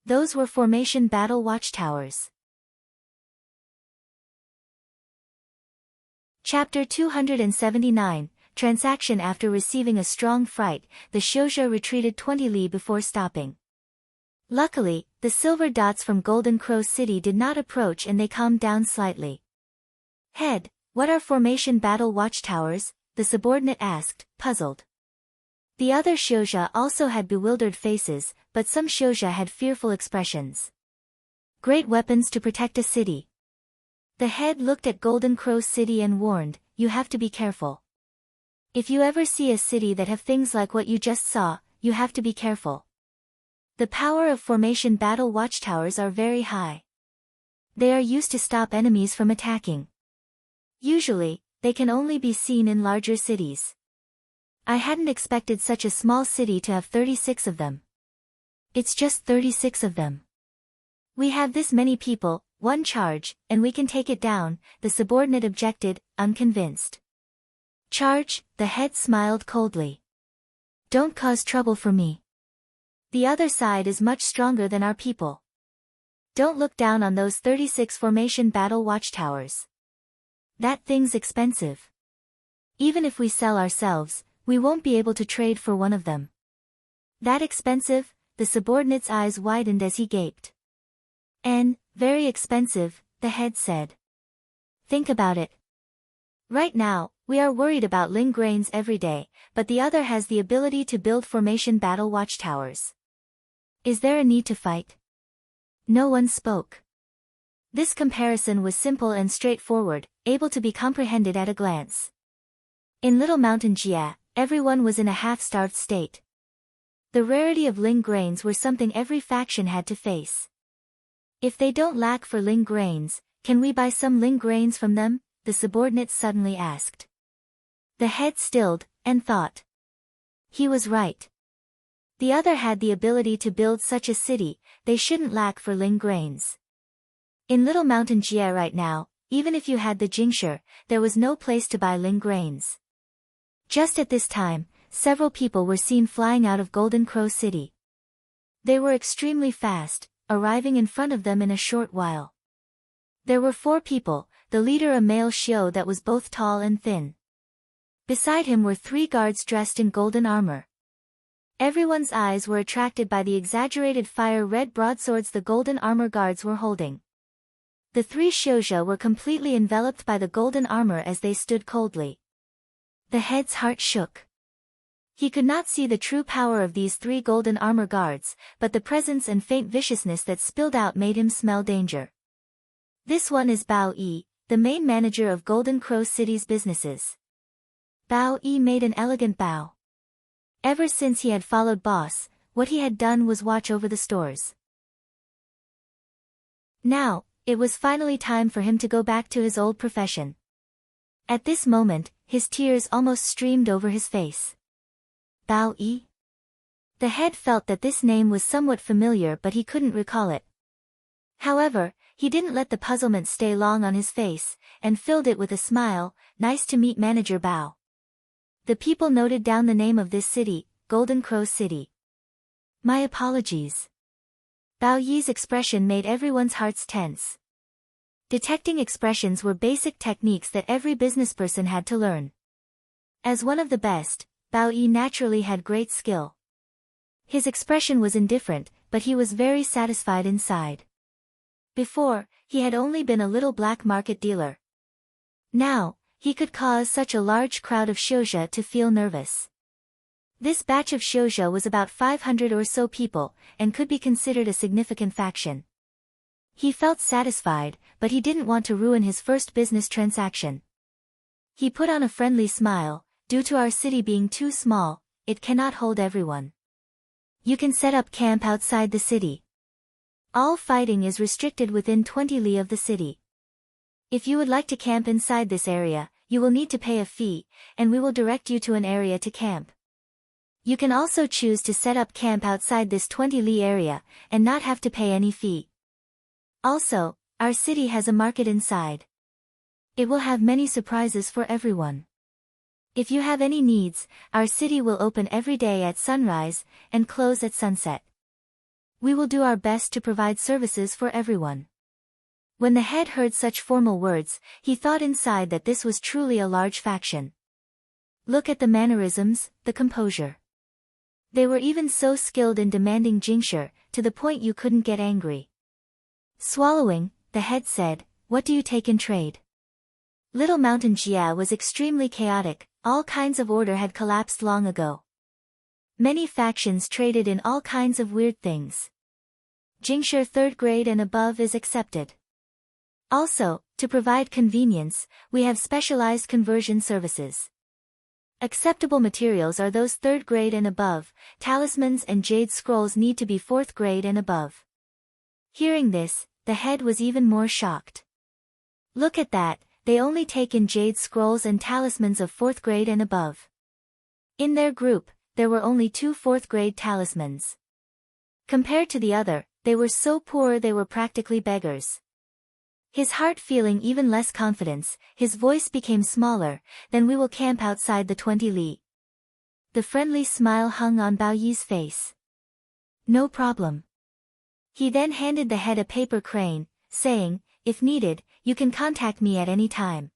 [SPEAKER 1] Those were formation battle watchtowers. Chapter 279, Transaction. After receiving a strong fright, the Xiuzha retreated 20 li before stopping. Luckily, the silver dots from Golden Crow City did not approach and they calmed down slightly. "Head, what are formation battle watchtowers?" the subordinate asked, puzzled. The other Xiuzha also had bewildered faces, but some Xiuzha had fearful expressions. "Great weapons to protect a city." The head looked at Golden Crow City and warned, "You have to be careful. If you ever see a city that have things like what you just saw, you have to be careful. The power of formation battle watchtowers are very high. They are used to stop enemies from attacking. Usually, they can only be seen in larger cities. I hadn't expected such a small city to have 36 of them. It's just 36 of them. We have this many people, one charge, and we can take it down," the subordinate objected, unconvinced. "Charge?" the head smiled coldly. "Don't cause trouble for me. The other side is much stronger than our people. Don't look down on those 36 formation battle watchtowers. That thing's expensive. Even if we sell ourselves, we won't be able to trade for one of them. That expensive? The subordinate's eyes widened as he gaped. Very expensive, the head said. Think about it. Right now, we are worried about Ling grains every day, but the other has the ability to build formation battle watchtowers. Is there a need to fight? No one spoke. This comparison was simple and straightforward, able to be comprehended at a glance. In Little Mountain Jia, everyone was in a half-starved state. The rarity of Ling grains were something every faction had to face. If they don't lack for Ling grains, can we buy some Ling grains from them? The subordinate suddenly asked. The head stilled, and thought. He was right. The other had the ability to build such a city, they shouldn't lack for Ling grains. In Little Mountain Jia right now, even if you had the Jingshi, there was no place to buy Ling grains. Just at this time, several people were seen flying out of Golden Crow City. They were extremely fast, arriving in front of them in a short while. There were 4 people, the leader a male Xiao that was both tall and thin. Beside him were 3 guards dressed in golden armor. Everyone's eyes were attracted by the exaggerated fire-red broadswords the golden armor guards were holding. The 3 Xiaozhe were completely enveloped by the golden armor as they stood coldly. The head's heart shook. He could not see the true power of these 3 golden armor guards, but the presence and faint viciousness that spilled out made him smell danger. This one is Bao Yi, the main manager of Golden Crow City's businesses. Bao Yi made an elegant bow. Ever since he had followed boss, what he had done was watch over the stores. Now, it was finally time for him to go back to his old profession. At this moment, his tears almost streamed over his face. Bao Yi? The head felt that this name was somewhat familiar but he couldn't recall it. However, he didn't let the puzzlement stay long on his face, and filled it with a smile. Nice to meet Manager Bao. The people noted down the name of this city, Golden Crow City. My apologies. Bao Yi's expression made everyone's hearts tense. Detecting expressions were basic techniques that every businessperson had to learn. As one of the best, Bao Yi naturally had great skill. His expression was indifferent, but he was very satisfied inside. Before, he had only been a little black market dealer. Now, he could cause such a large crowd of Xiaozhe to feel nervous. This batch of Xiaozhe was about 500 or so people, and could be considered a significant faction. He felt satisfied, but he didn't want to ruin his first business transaction. He put on a friendly smile. Due to our city being too small, it cannot hold everyone. You can set up camp outside the city. All fighting is restricted within 20 li of the city. If you would like to camp inside this area, you will need to pay a fee, and we will direct you to an area to camp. You can also choose to set up camp outside this 20 li area, and not have to pay any fee. Also, our city has a market inside. It will have many surprises for everyone. If you have any needs, our city will open every day at sunrise, and close at sunset. We will do our best to provide services for everyone. When the head heard such formal words, he thought inside that this was truly a large faction. Look at the mannerisms, the composure. They were even so skilled in demanding Jingshi, to the point you couldn't get angry. Swallowing, the head said, "What do you take in trade?" Little Mountain Jia was extremely chaotic. All kinds of order had collapsed long ago. Many factions traded in all kinds of weird things. Jingshi 3rd grade and above is accepted. Also, to provide convenience, we have specialized conversion services. Acceptable materials are those 3rd grade and above. Talismans and jade scrolls need to be 4th grade and above. Hearing this, the head was even more shocked. Look at that. They only take in jade scrolls and talismans of 4th grade and above. In their group, there were only 2 4th grade talismans. Compared to the other, they were so poor they were practically beggars. His heart feeling even less confidence, his voice became smaller. Then we will camp outside the 20 li. The friendly smile hung on Bao Yi's face. No problem. He then handed the head a paper crane, saying, "If needed, you can contact me at any time."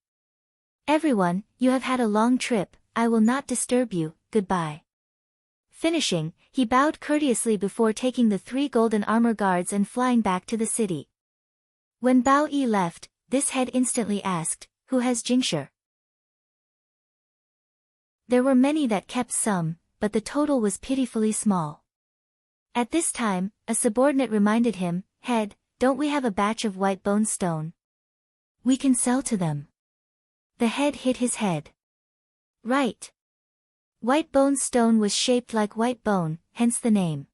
[SPEAKER 1] Everyone, you have had a long trip, I will not disturb you, goodbye. Finishing, he bowed courteously before taking the 3 golden armor guards and flying back to the city. When Bao Yi left, this head instantly asked, who has Jingshi? There were many that kept some, but the total was pitifully small. At this time, a subordinate reminded him, Head, don't we have a batch of white bone stone? We can sell to them. The head hit his head. Right. White bone stone was shaped like white bone, hence the name.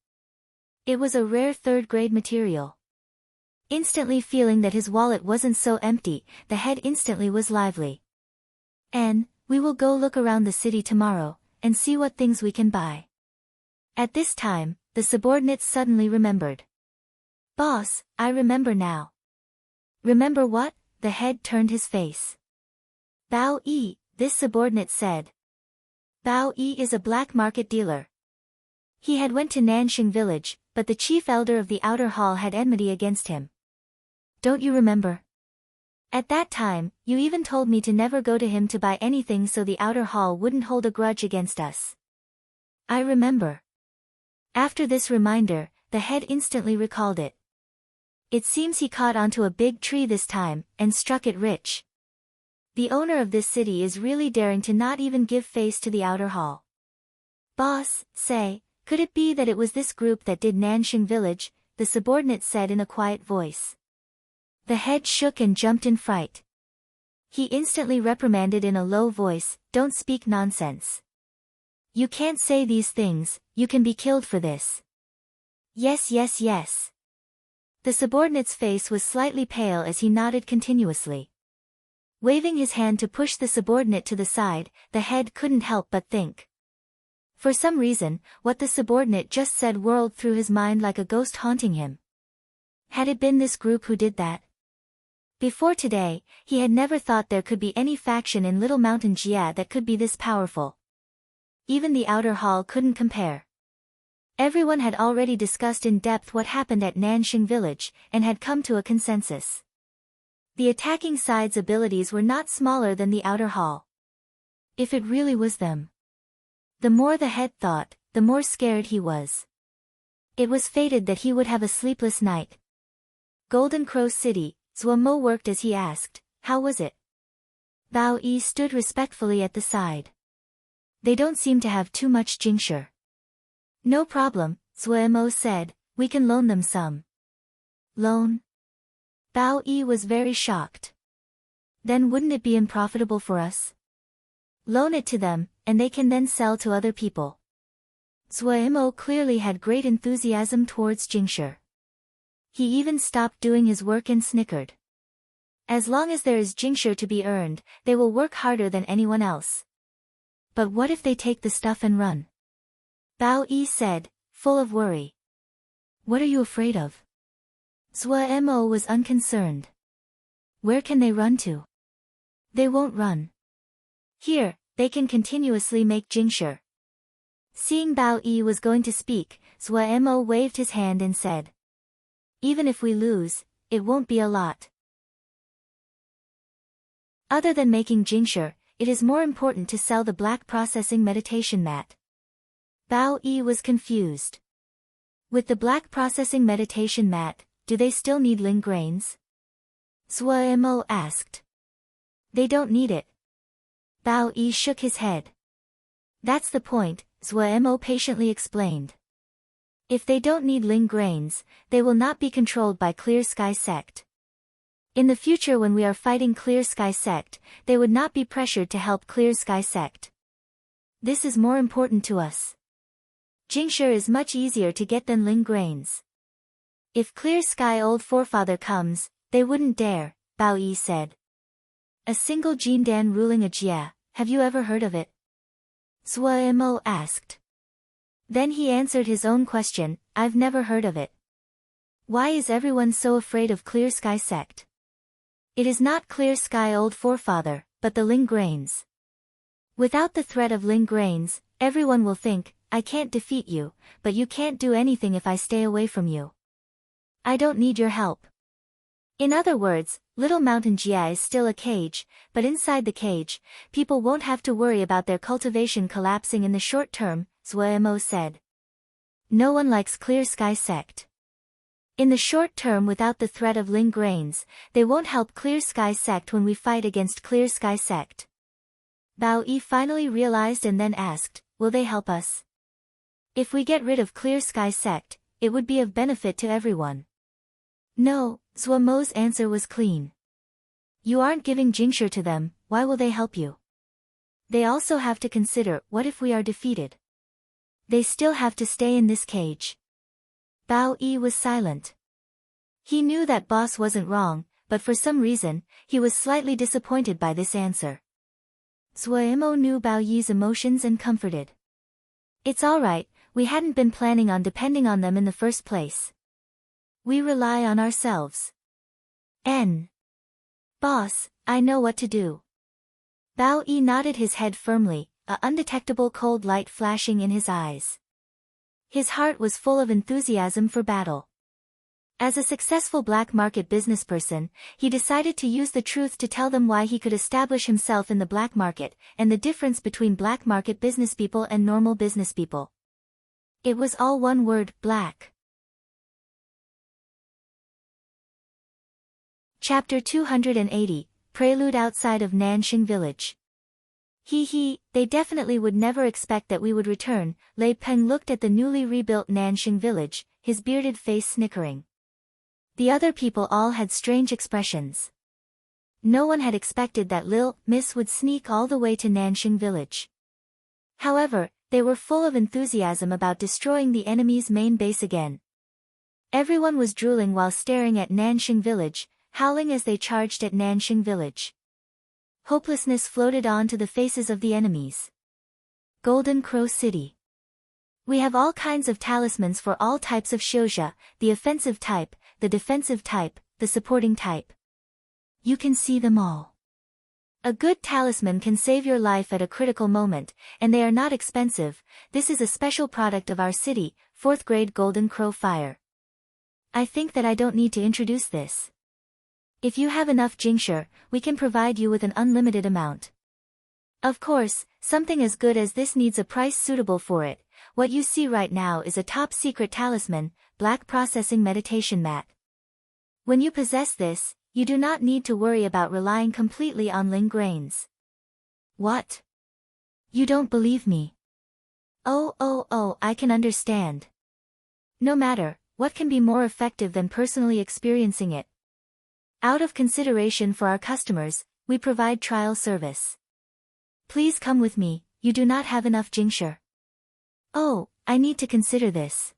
[SPEAKER 1] It was a rare 3rd-grade material. Instantly feeling that his wallet wasn't so empty, the head instantly was lively. And, we will go look around the city tomorrow, and see what things we can buy. At this time, the subordinates suddenly remembered. Boss, I remember now. Remember what? The head turned his face. Bao Yi, this subordinate said. Bao Yi is a black market dealer. He had went to Nanxing village, but the chief elder of the outer hall had enmity against him. Don't you remember? At that time, you even told me to never go to him to buy anything so the outer hall wouldn't hold a grudge against us. I remember. After this reminder, the head instantly recalled it. It seems he caught onto a big tree this time, and struck it rich. The owner of this city is really daring to not even give face to the outer hall. Boss, say, could it be that it was this group that did Nanxing village? The subordinate said in a quiet voice. The head shook and jumped in fright. He instantly reprimanded in a low voice, don't speak nonsense. You can't say these things, you can be killed for this. Yes, yes, yes. The subordinate's face was slightly pale as he nodded continuously. Waving his hand to push the subordinate to the side, the head couldn't help but think. For some reason, what the subordinate just said whirled through his mind like a ghost haunting him. Had it been this group who did that? Before today, he had never thought there could be any faction in Little Mountain Jia that could be this powerful. Even the outer hall couldn't compare. Everyone had already discussed in depth what happened at Nanxing village, and had come to a consensus. The attacking side's abilities were not smaller than the outer hall. If it really was them. The more the head thought, the more scared he was. It was fated that he would have a sleepless night. Golden Crow City, Zuo worked as he asked, how was it? Bao Yi stood respectfully at the side. They don't seem to have too much Jingshi. No problem, Zuo said, we can loan them some. Loan? Bao Yi was very shocked. Then wouldn't it be unprofitable for us? Loan it to them, and they can then sell to other people. Zuo clearly had great enthusiasm towards Jingshi. He even stopped doing his work and snickered. As long as there is Jingshi to be earned, they will work harder than anyone else. But what if they take the stuff and run? Bao Yi said, full of worry. What are you afraid of? Zuo was unconcerned. Where can they run to? They won't run. Here, they can continuously make Jingshi. Seeing Bao Yi was going to speak, Zuo waved his hand and said. Even if we lose, it won't be a lot. Other than making Jingshi, it is more important to sell the black processing meditation mat. Bao Yi was confused. With the black processing meditation mat, do they still need ling grains? Zuo asked. They don't need it. Bao Yi shook his head. That's the point, Zuo patiently explained. If they don't need ling grains, they will not be controlled by Clear Sky Sect. In the future when we are fighting Clear Sky Sect, they would not be pressured to help Clear Sky Sect. This is more important to us. Jingshi is much easier to get than ling grains. If Clear Sky Old Forefather comes, they wouldn't dare, Bao Yi said. A single Jindan ruling a Jia, have you ever heard of it? Zuo asked. Then he answered his own question, I've never heard of it. Why is everyone so afraid of Clear Sky Sect? It is not Clear Sky Old Forefather, but the ling grains. Without the threat of ling grains, everyone will think, I can't defeat you, but you can't do anything if I stay away from you. I don't need your help. In other words, Little Mountain Jia is still a cage, but inside the cage, people won't have to worry about their cultivation collapsing in the short term, Zhuemo said. No one likes Clear Sky Sect. In the short term, without the threat of Ling grains, they won't help Clear Sky Sect when we fight against Clear Sky Sect. Bao Yi finally realized and then asked, will they help us? If we get rid of Clear Sky Sect, it would be of benefit to everyone. No, Zhuemo's answer was clean. You aren't giving Jingshi to them, why will they help you? They also have to consider, what if we are defeated? They still have to stay in this cage. Bao Yi was silent. He knew that boss wasn't wrong, but for some reason, he was slightly disappointed by this answer. Zhuemo knew Bao Yi's emotions and comforted. It's alright, we hadn't been planning on depending on them in the first place. We rely on ourselves. Boss, I know what to do. Bao Yi nodded his head firmly, a undetectable cold light flashing in his eyes. His heart was full of enthusiasm for battle. As a successful black market businessperson, he decided to use the truth to tell them why he could establish himself in the black market, and the difference between black market businesspeople and normal businesspeople. It was all one word, black. Chapter 280, Prelude Outside of Nanxing Village. They definitely would never expect that we would return. Lei Peng looked at the newly rebuilt Nanxing village, his bearded face snickering. The other people all had strange expressions. No one had expected that Lil Miss would sneak all the way to Nanxing village. However, they were full of enthusiasm about destroying the enemy's main base again. Everyone was drooling while staring at Nanxing village, howling as they charged at Nanxing village. Hopelessness floated onto the faces of the enemies. Golden Crow City. We have all kinds of talismans for all types of shouja, the offensive type, the defensive type, the supporting type. You can see them all. A good talisman can save your life at a critical moment, and they are not expensive. This is a special product of our city, 4th grade Golden Crow Fire. I think that I don't need to introduce this. If you have enough Jingshi, we can provide you with an unlimited amount. Of course, something as good as this needs a price suitable for it. What you see right now is a top-secret talisman, Black Processing Meditation Mat. When you possess this, you do not need to worry about relying completely on Ling grains. What? You don't believe me? Oh, I can understand. No matter, what can be more effective than personally experiencing it? Out of consideration for our customers, we provide trial service. Please come with me, you do not have enough Jingshi. Oh, I need to consider this.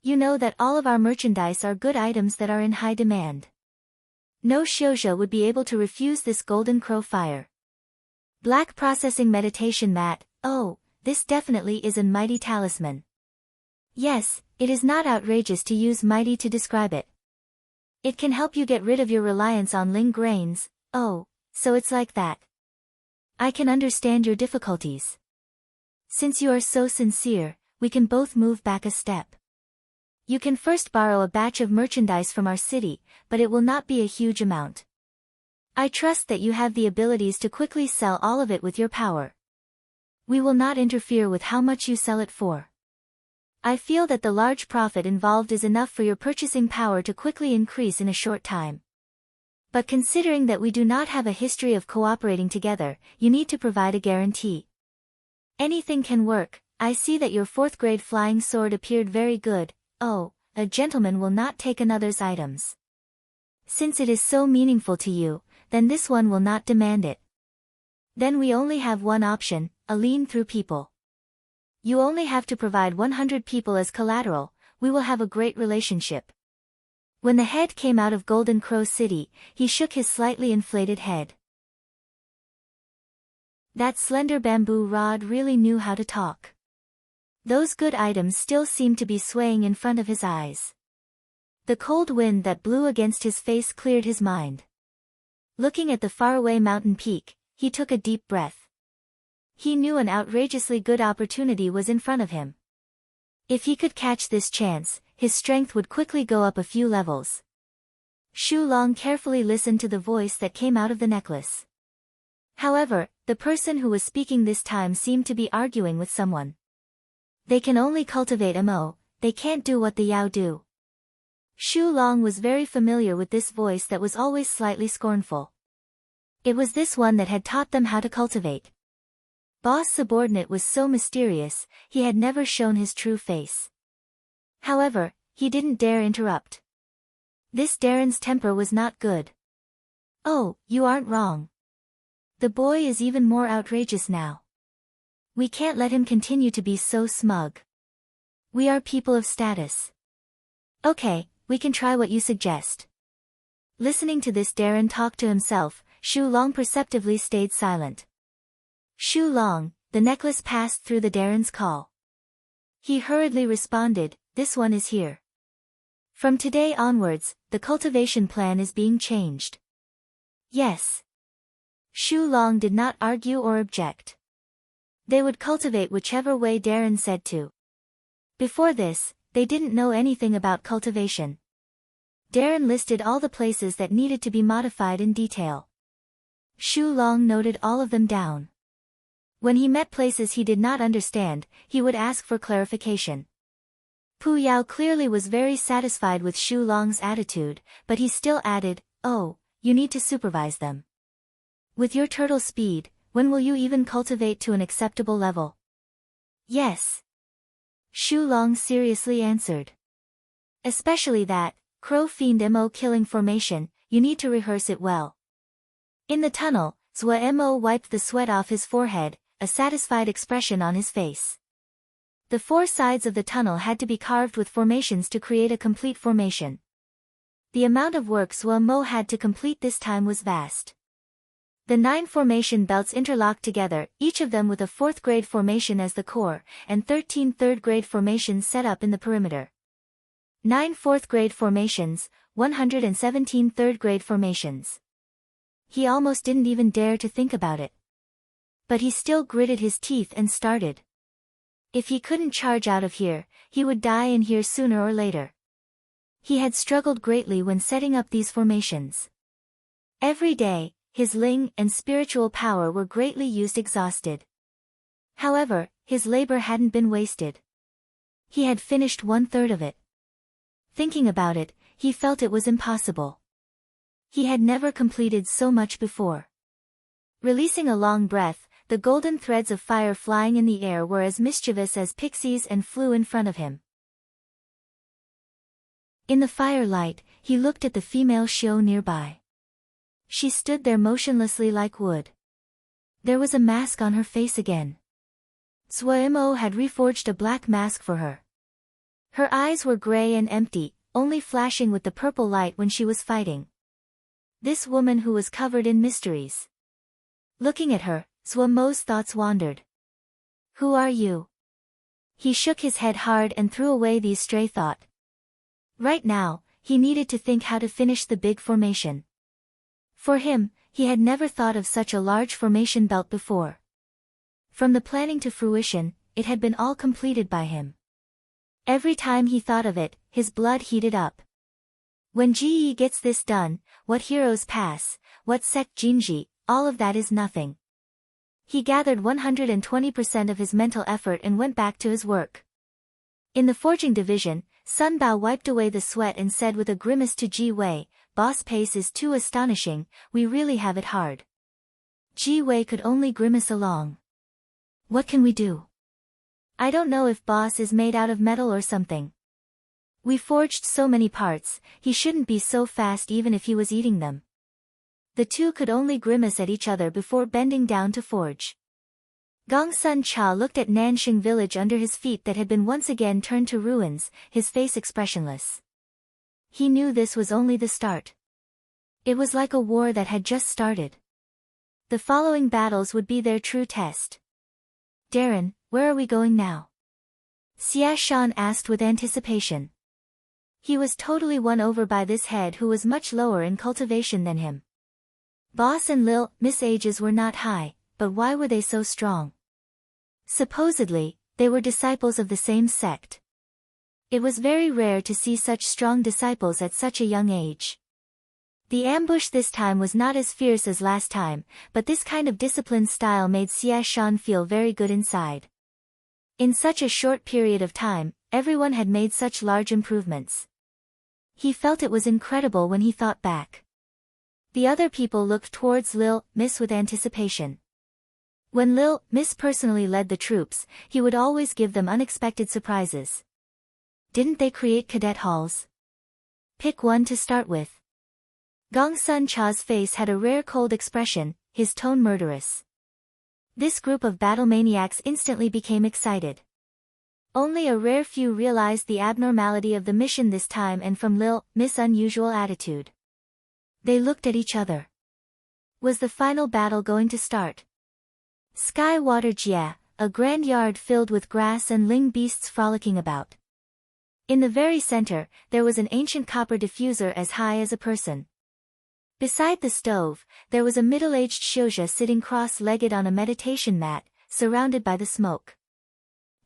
[SPEAKER 1] You know that all of our merchandise are good items that are in high demand. No shoujo would be able to refuse this Golden Crow Fire. Black Processing Meditation Mat, oh, this definitely is a mighty talisman. Yes, it is not outrageous to use mighty to describe it. It can help you get rid of your reliance on Ling grains. Oh, so it's like that. I can understand your difficulties. Since you are so sincere, we can both move back a step. You can first borrow a batch of merchandise from our city, but it will not be a huge amount. I trust that you have the abilities to quickly sell all of it with your power. We will not interfere with how much you sell it for. I feel that the large profit involved is enough for your purchasing power to quickly increase in a short time. But considering that we do not have a history of cooperating together, you need to provide a guarantee. Anything can work. I see that your 4th grade flying sword appeared very good. Oh, a gentleman will not take another's items. Since it is so meaningful to you, then this one will not demand it. Then we only have one option, a lean through people. You only have to provide 100 people as collateral, we will have a great relationship. When the head came out of Golden Crow City, he shook his slightly inflated head. That slender bamboo rod really knew how to talk. Those good items still seemed to be swaying in front of his eyes. The cold wind that blew against his face cleared his mind. Looking at the faraway mountain peak, he took a deep breath. He knew an outrageously good opportunity was in front of him. If he could catch this chance, his strength would quickly go up a few levels. Shu Long carefully listened to the voice that came out of the necklace. However, the person who was speaking this time seemed to be arguing with someone. They can only cultivate Mo, they can't do what the Yao do. Shu Long was very familiar with this voice that was always slightly scornful. It was this one that had taught them how to cultivate. Boss subordinate was so mysterious, he had never shown his true face. However, he didn't dare interrupt. This Darren's temper was not good. Oh, you aren't wrong. The boy is even more outrageous now. We can't let him continue to be so smug. We are people of status. Okay, we can try what you suggest. Listening to this Darren talk to himself, Shu Long perceptively stayed silent. Shu Long, the necklace passed through the Darren's call. He hurriedly responded, this one is here. From today onwards, the cultivation plan is being changed. Yes. Shu Long did not argue or object. They would cultivate whichever way Darren said to. Before this, they didn't know anything about cultivation. Darren listed all the places that needed to be modified in detail. Shu Long noted all of them down. When he met places he did not understand, he would ask for clarification. Pu Yao clearly was very satisfied with Shu Long's attitude, but he still added, oh, you need to supervise them. With your turtle speed, when will you even cultivate to an acceptable level? Yes. Shu Long seriously answered. Especially that, Crow Fiend Mo killing formation, you need to rehearse it well. In the tunnel, Zua Mo wiped the sweat off his forehead, a satisfied expression on his face. The four sides of the tunnel had to be carved with formations to create a complete formation. The amount of work Zua Mo had to complete this time was vast. The 9 formation belts interlocked together, each of them with a 4th grade formation as the core, and 13 3rd grade formations set up in the perimeter. 9 4th grade formations, 117 3rd grade formations. He almost didn't even dare to think about it. But he still gritted his teeth and started. If he couldn't charge out of here, he would die in here sooner or later. He had struggled greatly when setting up these formations. Every day, his ling and spiritual power were greatly used exhausted. However, his labor hadn't been wasted. He had finished 1/3 of it. Thinking about it, he felt it was impossible. He had never completed so much before. Releasing a long breath, the golden threads of fire flying in the air were as mischievous as pixies and flew in front of him. In the firelight, he looked at the female Shio nearby. She stood there motionlessly like wood. There was a mask on her face again. Zua had reforged a black mask for her. Her eyes were gray and empty, only flashing with the purple light when she was fighting. This woman who was covered in mysteries. Looking at her, Zua thoughts wandered. Who are you? He shook his head hard and threw away these stray thoughts. Right now, he needed to think how to finish the big formation. For him, he had never thought of such a large formation belt before. From the planning to fruition, it had been all completed by him. Every time he thought of it, his blood heated up. When Ji gets this done, what heroes pass, what sect Jinji, all of that is nothing. He gathered 120% of his mental effort and went back to his work. In the forging division, Sun Bao wiped away the sweat and said with a grimace to Ji Wei, boss pace is too astonishing, we really have it hard. Ji Wei could only grimace along. What can we do? I don't know if boss is made out of metal or something. We forged so many parts, he shouldn't be so fast even if he was eating them. The two could only grimace at each other before bending down to forge. Gong Sun Cha looked at Nanxing village under his feet that had been once again turned to ruins, his face expressionless. He knew this was only the start. It was like a war that had just started. The following battles would be their true test. Darren, where are we going now? Xia Shan asked with anticipation. He was totally won over by this head who was much lower in cultivation than him. Boss and Lil Miss ages were not high, but why were they so strong? Supposedly, they were disciples of the same sect. It was very rare to see such strong disciples at such a young age. The ambush this time was not as fierce as last time, but this kind of disciplined style made Xie Shan feel very good inside. In such a short period of time, everyone had made such large improvements. He felt it was incredible when he thought back. The other people looked towards Lil Miss with anticipation. When Lil Miss personally led the troops, he would always give them unexpected surprises. Didn't they create cadet halls? Pick one to start with. Gong Sun Cha's face had a rare cold expression, his tone murderous. This group of battle maniacs instantly became excited. Only a rare few realized the abnormality of the mission this time and from Lil Miss' unusual attitude. They looked at each other. Was the final battle going to start? Sky Water Jia, a grand yard filled with grass and ling beasts frolicking about. In the very center, there was an ancient copper diffuser as high as a person. Beside the stove, there was a middle-aged shouja sitting cross-legged on a meditation mat, surrounded by the smoke.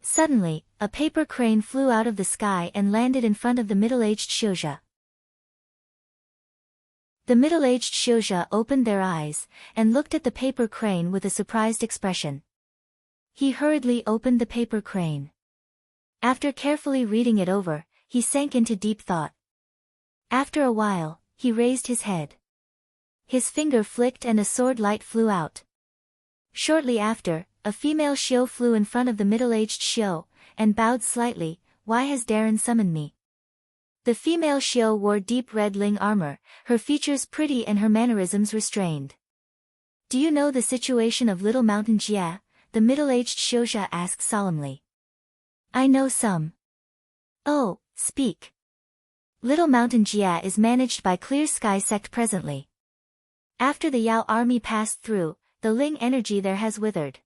[SPEAKER 1] Suddenly, a paper crane flew out of the sky and landed in front of the middle-aged shouja. The middle-aged shouja opened their eyes, and looked at the paper crane with a surprised expression. He hurriedly opened the paper crane. After carefully reading it over, he sank into deep thought. After a while, he raised his head. His finger flicked and a sword light flew out. Shortly after, a female shou flew in front of the middle-aged shou, and bowed slightly. "Why has Darren summoned me?" The female shou wore deep red ling armor, her features pretty and her mannerisms restrained. "Do you know the situation of Little Mountain Jia?" the middle-aged shouja asked solemnly. "I know some." "Oh, speak." Little Mountain Jia is managed by Clear Sky Sect presently. After the Yao army passed through, the Ling energy there has withered.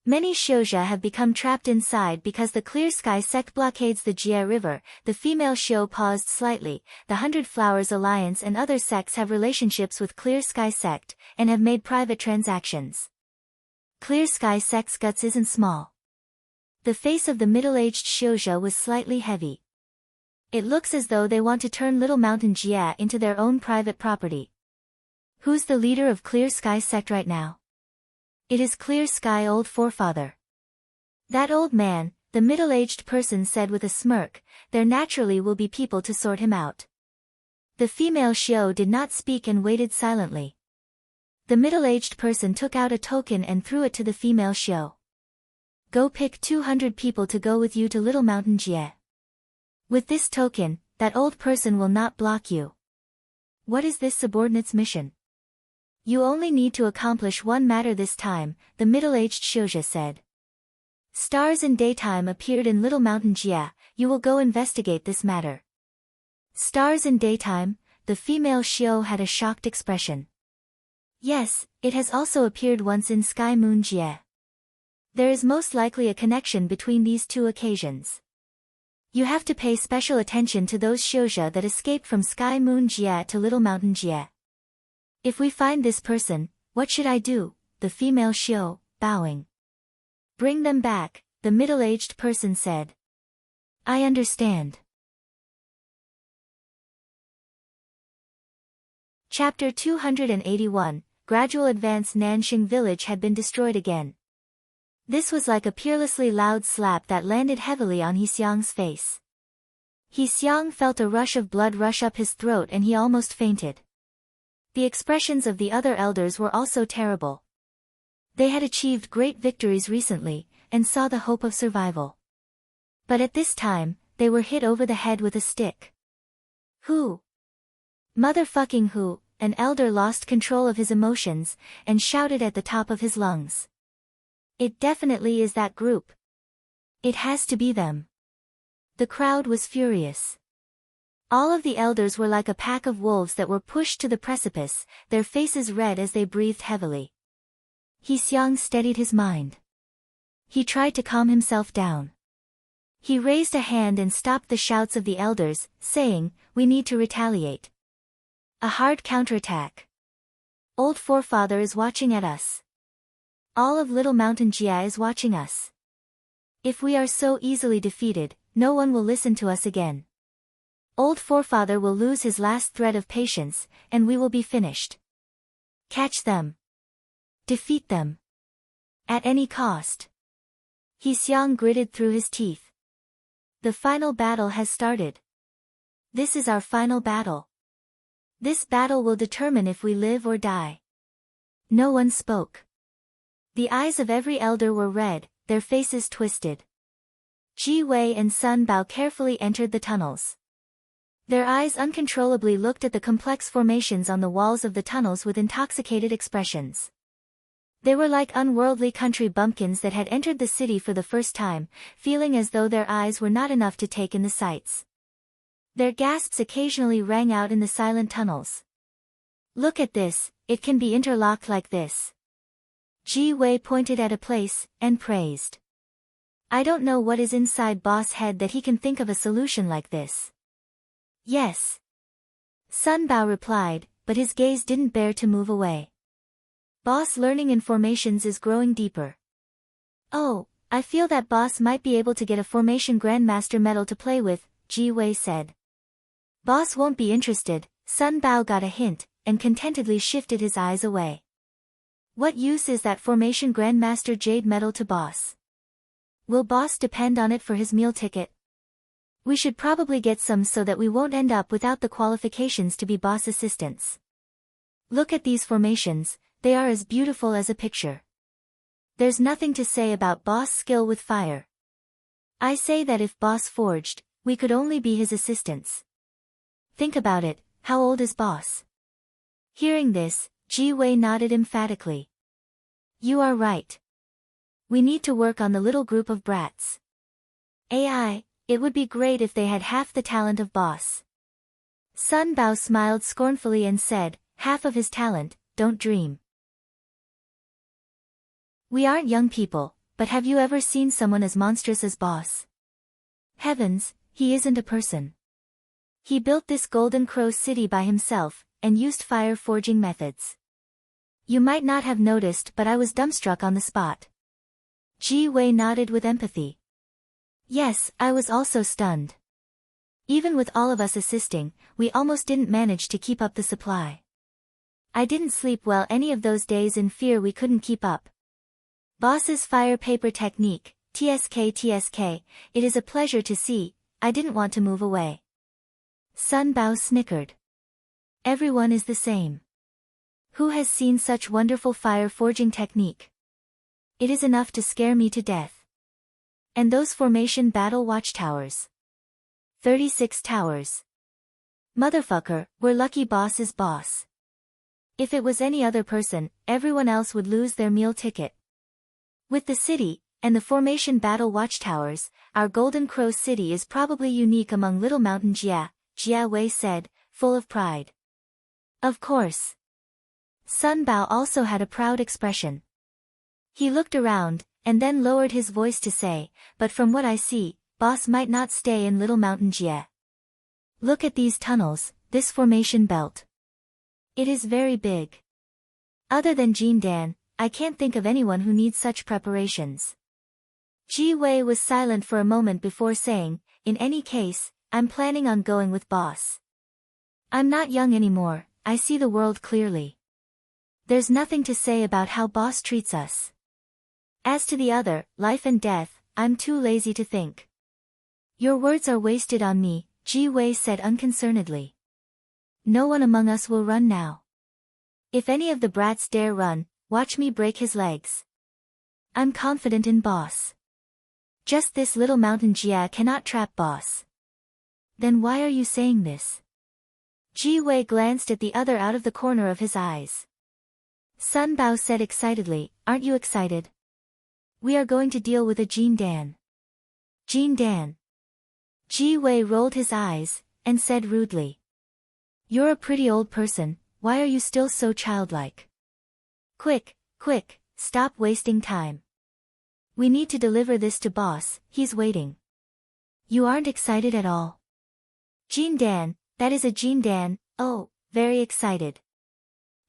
[SPEAKER 1] Many shouja have become trapped inside because the Clear Sky Sect blockades the Jia River. The female shou paused slightly. The Hundred Flowers Alliance and other sects have relationships with Clear Sky Sect, and have made private transactions. Clear Sky Sect's guts isn't small. The face of the middle-aged shouja was slightly heavy. It looks as though they want to turn Little Mountain Jia into their own private property. Who's the leader of Clear Sky Sect right now? It is Clear Sky Old Forefather. That old man, the middle-aged person said with a smirk. There naturally will be people to sort him out. The female shou did not speak and waited silently. The middle-aged person took out a token and threw it to the female shou. "Go pick 200 people to go with you to Little Mountain Jia. With this token, that old person will not block you." "What is this subordinate's mission?" "You only need to accomplish one matter this time," the middle-aged shouja said. "Stars in daytime appeared in Little Mountain Jia, you will go investigate this matter." Stars in daytime? The female shou had a shocked expression. "Yes, it has also appeared once in Sky Moon Jia. There is most likely a connection between these two occasions. You have to pay special attention to those shouja that escaped from Sky Moon Jia to Little Mountain Jia. If we find this person, what should I do?" the female shou, bowing. "Bring them back," the middle-aged person said. "I understand." Chapter 281, Gradual Advance. Nanxing Village had been destroyed again. This was like a peerlessly loud slap that landed heavily on He Xiang's face. He Xiang felt a rush of blood rush up his throat and he almost fainted. The expressions of the other elders were also terrible. They had achieved great victories recently, and saw the hope of survival. But at this time, they were hit over the head with a stick. "Who? Motherfucking who?" An elder lost control of his emotions, and shouted at the top of his lungs. "It definitely is that group. It has to be them." The crowd was furious. All of the elders were like a pack of wolves that were pushed to the precipice, their faces red as they breathed heavily. He Xiang steadied his mind. He tried to calm himself down. He raised a hand and stopped the shouts of the elders, saying, "We need to retaliate. A hard counterattack. Old Forefather is watching at us. All of Little Mountain Jia is watching us. If we are so easily defeated, no one will listen to us again. Old forefather will lose his last thread of patience, and we will be finished. Catch them. Defeat them. At any cost. He Xiang gritted through his teeth. The final battle has started. This is our final battle. This battle will determine if we live or die. No one spoke. The eyes of every elder were red, their faces twisted. Ji Wei and Sun Bao carefully entered the tunnels. Their eyes uncontrollably looked at the complex formations on the walls of the tunnels with intoxicated expressions. They were like unworldly country bumpkins that had entered the city for the first time, feeling as though their eyes were not enough to take in the sights. Their gasps occasionally rang out in the silent tunnels. Look at this, it can be interlocked like this. Ji Wei pointed at a place, and praised. I don't know what is inside Boss' head that he can think of a solution like this. Yes. Sun Bao replied, but his gaze didn't bear to move away. Boss learning in formations is growing deeper. Oh, I feel that Boss might be able to get a formation grandmaster medal to play with, Ji Wei said. Boss won't be interested, Sun Bao got a hint, and contentedly shifted his eyes away. What use is that formation grandmaster jade medal to Boss? Will Boss depend on it for his meal ticket? We should probably get some so that we won't end up without the qualifications to be Boss assistants. Look at these formations, they are as beautiful as a picture. There's nothing to say about Boss' skill with fire. I say that if Boss forged, we could only be his assistants. Think about it, how old is Boss? Hearing this, Ji Wei nodded emphatically. You are right. We need to work on the little group of brats. AI, it would be great if they had half the talent of Boss. Sun Bao smiled scornfully and said, half of his talent, don't dream. We aren't young people, but have you ever seen someone as monstrous as Boss? Heavens, he isn't a person. He built this Golden Crow city by himself, and used fire forging methods. You might not have noticed, but I was dumbstruck on the spot. Ji Wei nodded with empathy. Yes, I was also stunned. Even with all of us assisting, we almost didn't manage to keep up the supply. I didn't sleep well any of those days in fear we couldn't keep up. Boss's fire paper technique, TSK, it is a pleasure to see, I didn't want to move away. Sun Bao snickered. Everyone is the same. Who has seen such wonderful fire forging technique? It is enough to scare me to death. And those formation battle watchtowers. 36 towers. Motherfucker, we're lucky Boss is Boss. If it was any other person, everyone else would lose their meal ticket. With the city, and the formation battle watchtowers, our Golden Crow city is probably unique among Little Mountain Jia, Jia Wei said, full of pride. Of course. Sun Bao also had a proud expression. He looked around, and then lowered his voice to say, but from what I see, Boss might not stay in Little Mountain Jia. Look at these tunnels, this formation belt. It is very big. Other than Jin Dan, I can't think of anyone who needs such preparations. Ji Wei was silent for a moment before saying, in any case, I'm planning on going with Boss. I'm not young anymore, I see the world clearly. There's nothing to say about how Boss treats us. As to the other, life and death, I'm too lazy to think. Your words are wasted on me, Ji Wei said unconcernedly. No one among us will run now. If any of the brats dare run, watch me break his legs. I'm confident in Boss. Just this Little Mountain Jia cannot trap Boss. Then why are you saying this? Ji Wei glanced at the other out of the corner of his eyes. Sun Bao said excitedly, aren't you excited? We are going to deal with a Jin Dan. Jin Dan. Ji Wei rolled his eyes, and said rudely. You're a pretty old person, why are you still so childlike? Quick, stop wasting time. We need to deliver this to Boss, he's waiting. You aren't excited at all. Jin Dan, that is a Jin Dan, oh, very excited.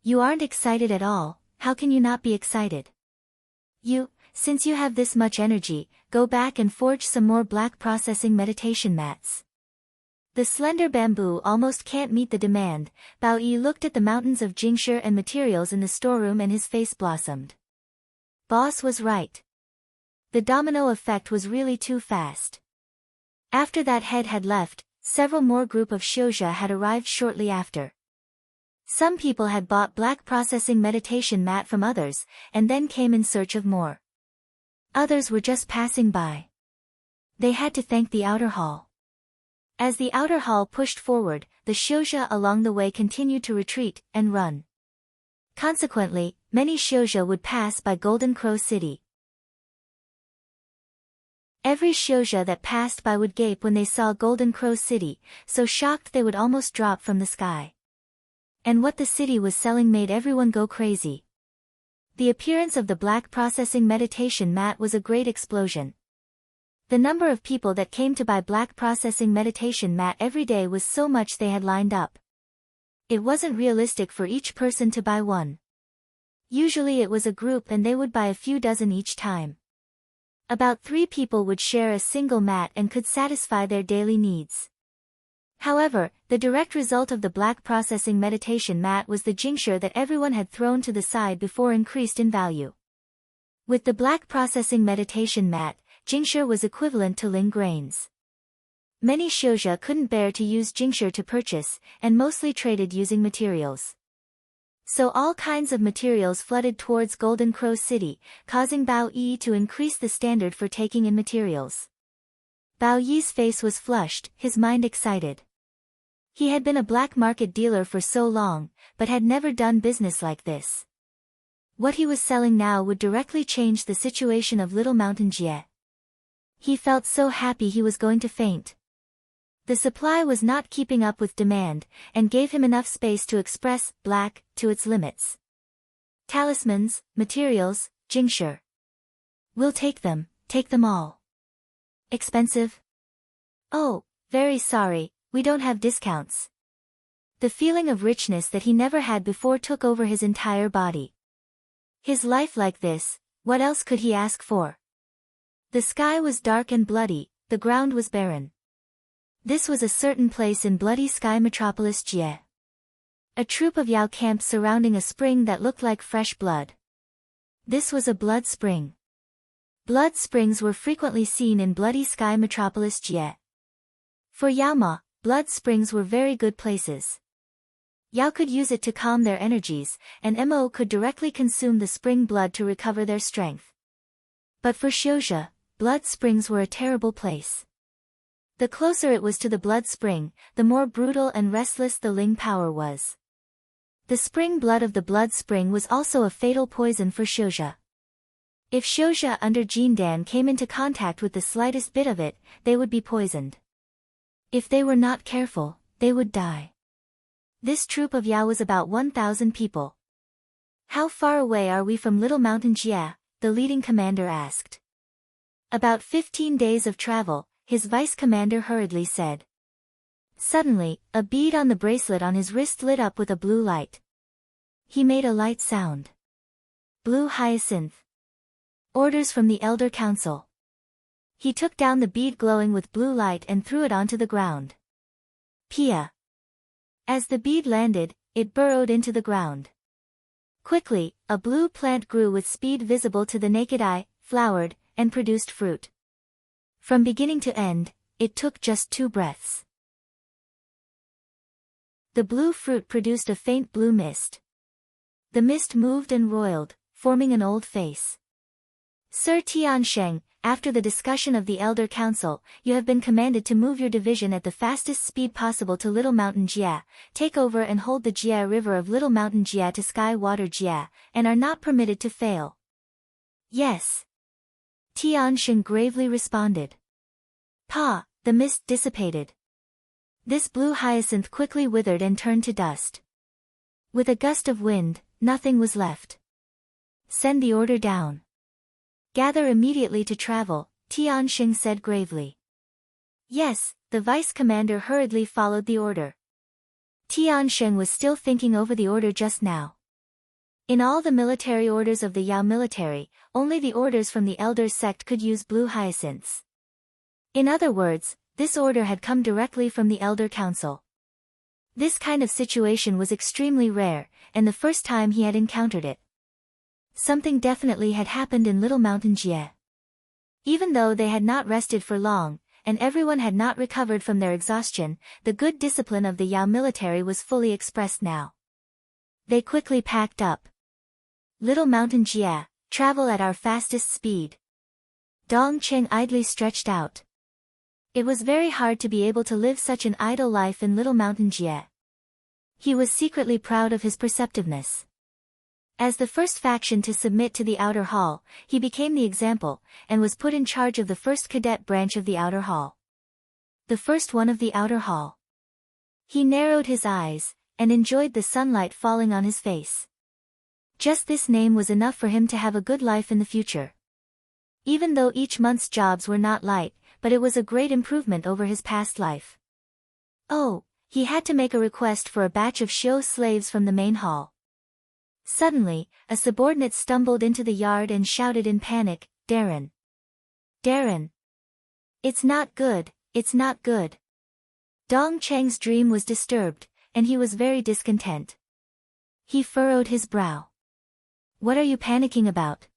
[SPEAKER 1] You aren't excited at all, how can you not be excited? Since you have this much energy, go back and forge some more black processing meditation mats. The slender bamboo almost can't meet the demand. Bao Yi looked at the mountains of jingshe and materials in the storeroom and his face blossomed. Boss was right. The domino effect was really too fast. After that head had left, several more group of shouja had arrived shortly after. Some people had bought black processing meditation mat from others, and then came in search of more. Others were just passing by. They had to thank the outer hall. As the outer hall pushed forward, the shouja along the way continued to retreat and run. Consequently, many shouja would pass by Golden Crow City. Every shouja that passed by would gape when they saw Golden Crow City, so shocked they would almost drop from the sky. And what the city was selling made everyone go crazy. The appearance of the black processing meditation mat was a great explosion. The number of people that came to buy black processing meditation mat every day was so much they had lined up. It wasn't realistic for each person to buy one. Usually it was a group and they would buy a few dozen each time. About 3 people would share a single mat and could satisfy their daily needs. However, the direct result of the black processing meditation mat was the jingshe that everyone had thrown to the side before increased in value. With the black processing meditation mat, jingshe was equivalent to ling grains. Many shouja couldn't bear to use jingshe to purchase, and mostly traded using materials. So all kinds of materials flooded towards Golden Crow City, causing Bao Yi to increase the standard for taking in materials. Bao Yi's face was flushed, his mind excited. He had been a black market dealer for so long, but had never done business like this. What he was selling now would directly change the situation of Little Mountain Jie. He felt so happy he was going to faint. The supply was not keeping up with demand, and gave him enough space to express black to its limits. Talismans, materials, jingshe. We'll take them all. Expensive? Oh, very sorry, we don't have discounts. The feeling of richness that he never had before took over his entire body. His life like this, what else could he ask for? The sky was dark and bloody, the ground was barren. This was a certain place in Bloody Sky Metropolis Jie. A troop of Yao camped surrounding a spring that looked like fresh blood. This was a blood spring. Blood springs were frequently seen in Bloody Sky Metropolis Jie. For Yao Ma, blood springs were very good places. Yao could use it to calm their energies, and Mo could directly consume the spring blood to recover their strength. But for shouja, blood springs were a terrible place. The closer it was to the blood spring, the more brutal and restless the ling power was. The spring blood of the blood spring was also a fatal poison for shouja. If shouja under Jindan came into contact with the slightest bit of it, they would be poisoned. If they were not careful, they would die. This troop of Yao was about 1,000 people. How far away are we from Little Mountain Jie? The leading commander asked. About 15 days of travel, his vice commander hurriedly said. Suddenly, a bead on the bracelet on his wrist lit up with a blue light. He made a light sound. Blue hyacinth. Orders from the Elder Council. He took down the bead glowing with blue light and threw it onto the ground. Pia. As the bead landed, it burrowed into the ground. Quickly, a blue plant grew with speed visible to the naked eye, flowered, and produced fruit. From beginning to end, it took just 2 breaths. The blue fruit produced a faint blue mist. The mist moved and roiled, forming an old face. Sir Tiansheng, after the discussion of the Elder Council, you have been commanded to move your division at the fastest speed possible to Little Mountain Jie, take over and hold the Jie River of Little Mountain Jie to Sky Water Jie, and are not permitted to fail. Yes. Tiansheng gravely responded. Pa, the mist dissipated. This blue hyacinth quickly withered and turned to dust. With a gust of wind, nothing was left. Send the order down. Gather immediately to travel, Tiansheng said gravely. Yes, the vice commander hurriedly followed the order. Tiansheng was still thinking over the order just now. In all the military orders of the Yao military, only the orders from the Elder sect could use blue hyacinths. In other words, this order had come directly from the Elder Council. This kind of situation was extremely rare, and the first time he had encountered it. Something definitely had happened in Little Mountain Jie. Even though they had not rested for long, and everyone had not recovered from their exhaustion, the good discipline of the Yao military was fully expressed now. They quickly packed up. Little Mountain Jie, travel at our fastest speed. Dong Cheng idly stretched out. It was very hard to be able to live such an idle life in Little Mountain Jie. He was secretly proud of his perceptiveness. As the first faction to submit to the Outer Hall, he became the example, and was put in charge of the first cadet branch of the Outer Hall. The first one of the Outer Hall. He narrowed his eyes, and enjoyed the sunlight falling on his face. Just this name was enough for him to have a good life in the future. Even though each month's jobs were not light, but it was a great improvement over his past life. Oh, he had to make a request for a batch of Shio slaves from the main hall. Suddenly, a subordinate stumbled into the yard and shouted in panic, "Darren! Darren! It's not good, it's not good." Dong Cheng's dream was disturbed, and he was very discontent. He furrowed his brow. "What are you panicking about?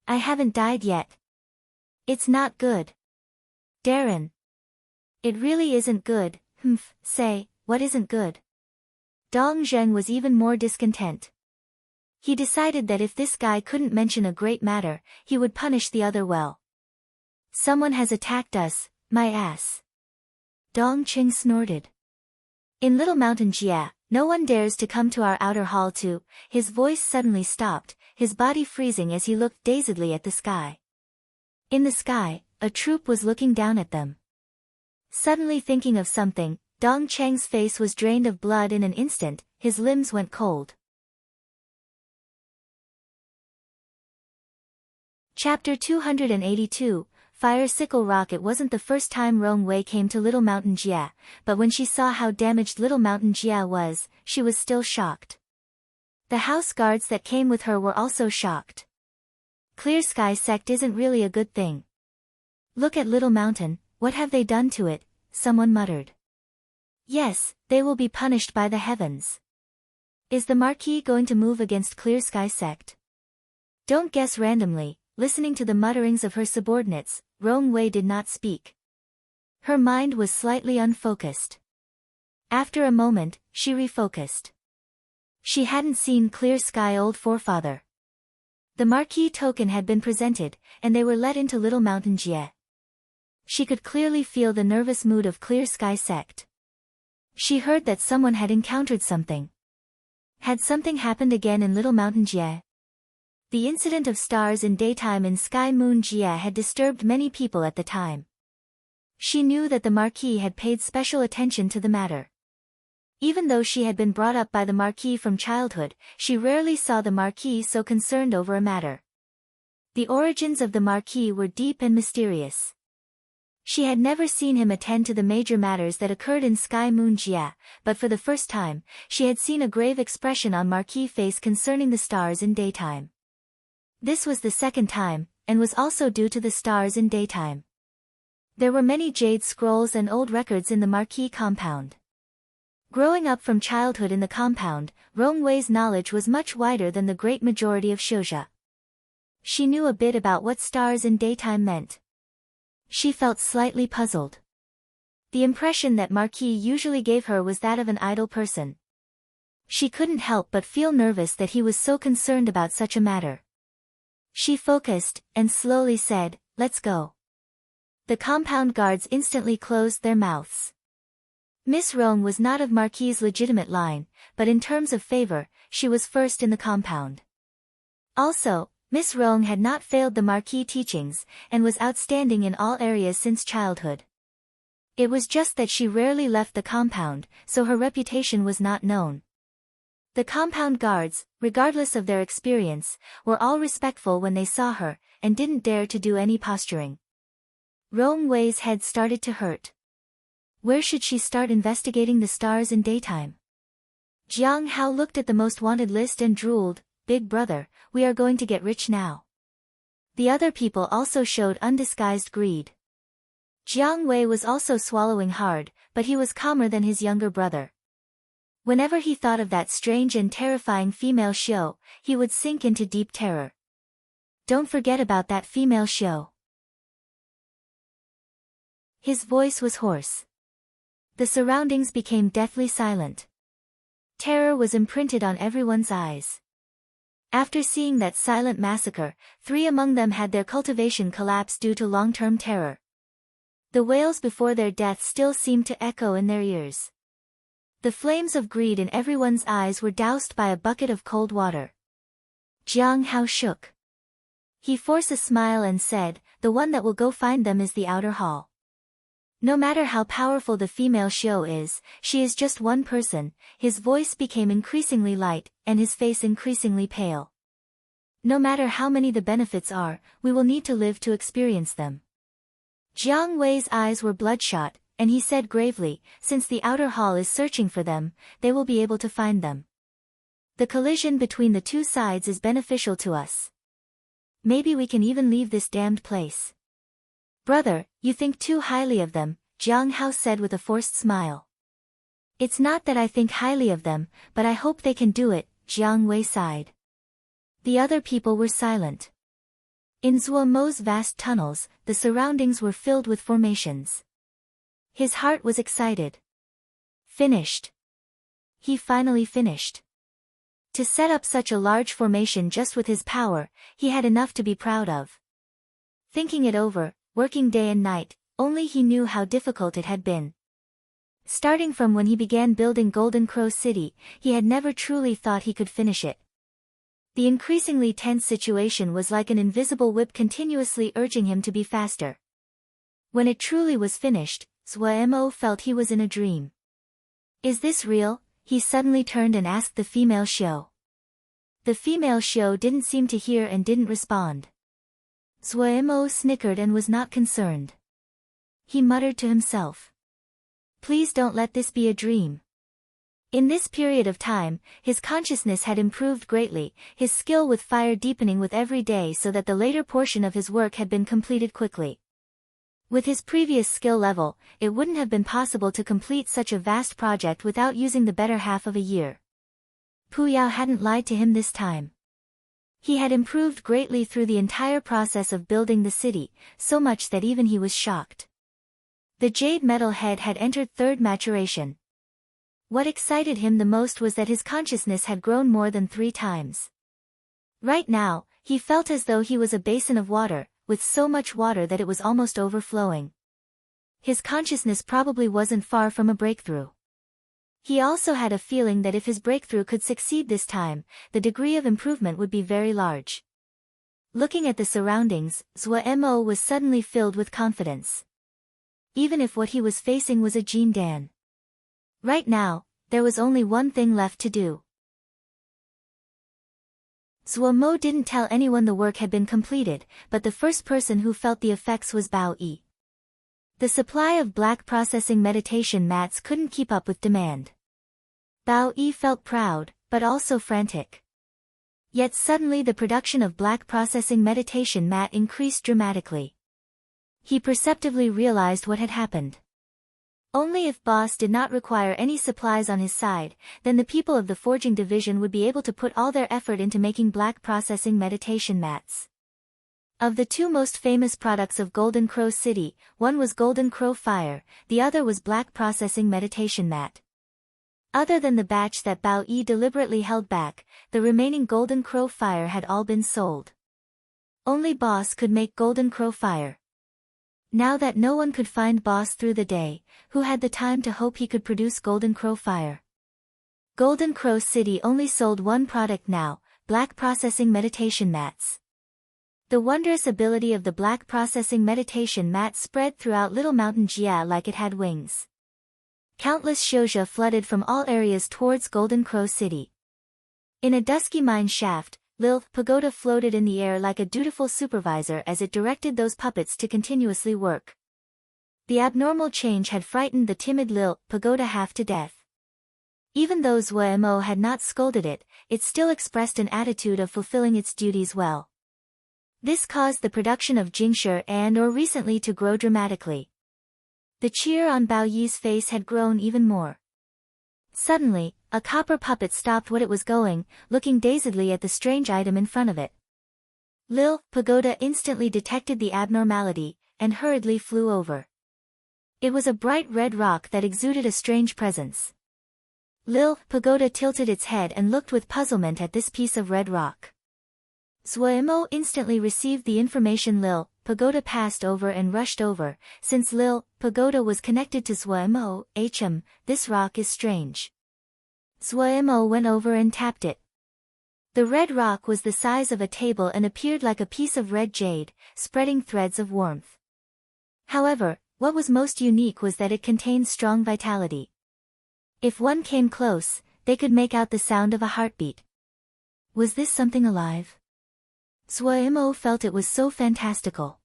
[SPEAKER 1] I haven't died yet. It's not good. Darren. It really isn't good." Say, what isn't good? Dong Zheng was even more discontent. He decided that if this guy couldn't mention a great matter, he would punish the other well. "Someone has attacked us, my ass." Dong Cheng snorted. "In Little Mountain Jie, no one dares to come to our outer hall too." His voice suddenly stopped, his body freezing as he looked dazedly at the sky. In the sky, a troop was looking down at them. Suddenly thinking of something, Dong Cheng's face was drained of blood in an instant, his limbs went cold. Chapter 282, Fire Sickle Rock. It wasn't the first time Rong Wei came to Little Mountain Jie, but when she saw how damaged Little Mountain Jie was, she was still shocked. The house guards that came with her were also shocked. Clear Sky sect isn't really a good thing. "Look at Little Mountain, what have they done to it?" someone muttered. "Yes, they will be punished by the heavens. Is the Marquis going to move against Clear Sky sect?" Don't guess randomly. Listening to the mutterings of her subordinates, Rong Wei did not speak. Her mind was slightly unfocused. After a moment, she refocused. She hadn't seen Clear Sky Old Forefather. The Marquis token had been presented, and they were led into Little Mountain Jie. She could clearly feel the nervous mood of Clear Sky sect. She heard that someone had encountered something. Had something happened again in Little Mountain Jie? The incident of stars in daytime in Sky Moon Jie had disturbed many people at the time. She knew that the Marquis had paid special attention to the matter. Even though she had been brought up by the Marquis from childhood, she rarely saw the Marquis so concerned over a matter. The origins of the Marquis were deep and mysterious. She had never seen him attend to the major matters that occurred in Sky Moon Jie, but for the first time, she had seen a grave expression on Marquis' face concerning the stars in daytime. This was the second time, and was also due to the stars in daytime. There were many jade scrolls and old records in the Marquis compound. Growing up from childhood in the compound, Rong Wei's knowledge was much wider than the great majority of Shouja. She knew a bit about what stars in daytime meant. She felt slightly puzzled. The impression that Marquis usually gave her was that of an idle person. She couldn't help but feel nervous that he was so concerned about such a matter. She focused, and slowly said, "Let's go." The compound guards instantly closed their mouths. Miss Rong was not of Marquis' legitimate line, but in terms of favor, she was first in the compound. Also, Miss Rong had not failed the Marquis teachings, and was outstanding in all areas since childhood. It was just that she rarely left the compound, so her reputation was not known. The compound guards, regardless of their experience, were all respectful when they saw her, and didn't dare to do any posturing. Rong Wei's head started to hurt. Where should she start investigating the stars in daytime? Jiang Hao looked at the most wanted list and drooled, "Big brother, we are going to get rich now." The other people also showed undisguised greed. Jiang Wei was also swallowing hard, but he was calmer than his younger brother. Whenever he thought of that strange and terrifying female Xiao, he would sink into deep terror. Don't forget about that female Xiao. His voice was hoarse. The surroundings became deathly silent. Terror was imprinted on everyone's eyes. After seeing that silent massacre, 3 among them had their cultivation collapse due to long-term terror. The wails before their death still seemed to echo in their ears. The flames of greed in everyone's eyes were doused by a bucket of cold water. Jiang Hao shook. He forced a smile and said, "The one that will go find them is the outer hall. No matter how powerful the female Xiao is, she is just one person." His voice became increasingly light, and his face increasingly pale. "No matter how many the benefits are, we will need to live to experience them." Jiang Wei's eyes were bloodshot, and he said gravely, "Since the outer hall is searching for them, they will be able to find them. The collision between the 2 sides is beneficial to us. Maybe we can even leave this damned place." "Brother, you think too highly of them," Jiang Hao said with a forced smile. "It's not that I think highly of them, but I hope they can do it," Jiang Wei sighed. The other people were silent. In Zuo Mo's vast tunnels, the surroundings were filled with formations. His heart was excited. Finished. He finally finished. To set up such a large formation just with his power, he had enough to be proud of. Thinking it over, working day and night, only he knew how difficult it had been. Starting from when he began building Golden Crow City, he had never truly thought he could finish it. The increasingly tense situation was like an invisible whip continuously urging him to be faster. When it truly was finished, Zuo Mo felt he was in a dream. "Is this real?" he suddenly turned and asked the female Xiao. The female Xiao didn't seem to hear and didn't respond. Zuo Mo snickered and was not concerned. He muttered to himself, "Please don't let this be a dream." In this period of time, his consciousness had improved greatly, his skill with fire deepening with every day so that the later portion of his work had been completed quickly. With his previous skill level, it wouldn't have been possible to complete such a vast project without using the better half of a year. Pu Yao hadn't lied to him this time. He had improved greatly through the entire process of building the city, so much that even he was shocked. The jade metal head had entered 3rd maturation. What excited him the most was that his consciousness had grown more than 3 times. Right now, he felt as though he was a basin of water, with so much water that it was almost overflowing. His consciousness probably wasn't far from a breakthrough. He also had a feeling that if his breakthrough could succeed this time, the degree of improvement would be very large. Looking at the surroundings, Zuo Mo was suddenly filled with confidence. Even if what he was facing was a Jin Dan. Right now, there was only one thing left to do. Zuo Mo didn't tell anyone the work had been completed, but the first person who felt the effects was Bao Yi. The supply of black processing meditation mats couldn't keep up with demand. Bao Yi felt proud, but also frantic. Yet suddenly the production of black processing meditation mat increased dramatically. He perceptively realized what had happened. Only if Boss did not require any supplies on his side, then the people of the forging division would be able to put all their effort into making black processing meditation mats. Of the 2 most famous products of Golden Crow City, one was Golden Crow Fire, the other was black processing meditation mat. Other than the batch that Bao Yi deliberately held back, the remaining Golden Crow Fire had all been sold. Only Boss could make Golden Crow Fire. Now that no one could find Boss through the day, who had the time to hope he could produce Golden Crow Fire? Golden Crow City only sold one product now, black processing meditation mats. The wondrous ability of the black processing meditation mat spread throughout Little Mountain Jia like it had wings. Countless shouja flooded from all areas towards Golden Crow City. In a dusky mine shaft, Lil Pagoda floated in the air like a dutiful supervisor as it directed those puppets to continuously work. The abnormal change had frightened the timid Lil Pagoda half to death. Even though Zuo Mo had not scolded it, it still expressed an attitude of fulfilling its duties well. This caused the production of Jingshi and or recently to grow dramatically. The cheer on Bao Yi's face had grown even more. Suddenly, a copper puppet stopped what it was going, looking dazedly at the strange item in front of it. Lil Pagoda instantly detected the abnormality, and hurriedly flew over. It was a bright red rock that exuded a strange presence. Lil Pagoda tilted its head and looked with puzzlement at this piece of red rock. Zhuemo instantly received the information Lil Pagoda passed over and rushed over. Since Lil Pagoda was connected to Zhuemo, this rock is strange. Zhuemo went over and tapped it. The red rock was the size of a table and appeared like a piece of red jade, spreading threads of warmth. However, what was most unique was that it contained strong vitality. If one came close, they could make out the sound of a heartbeat. Was this something alive? Zhuemo felt it was so fantastical.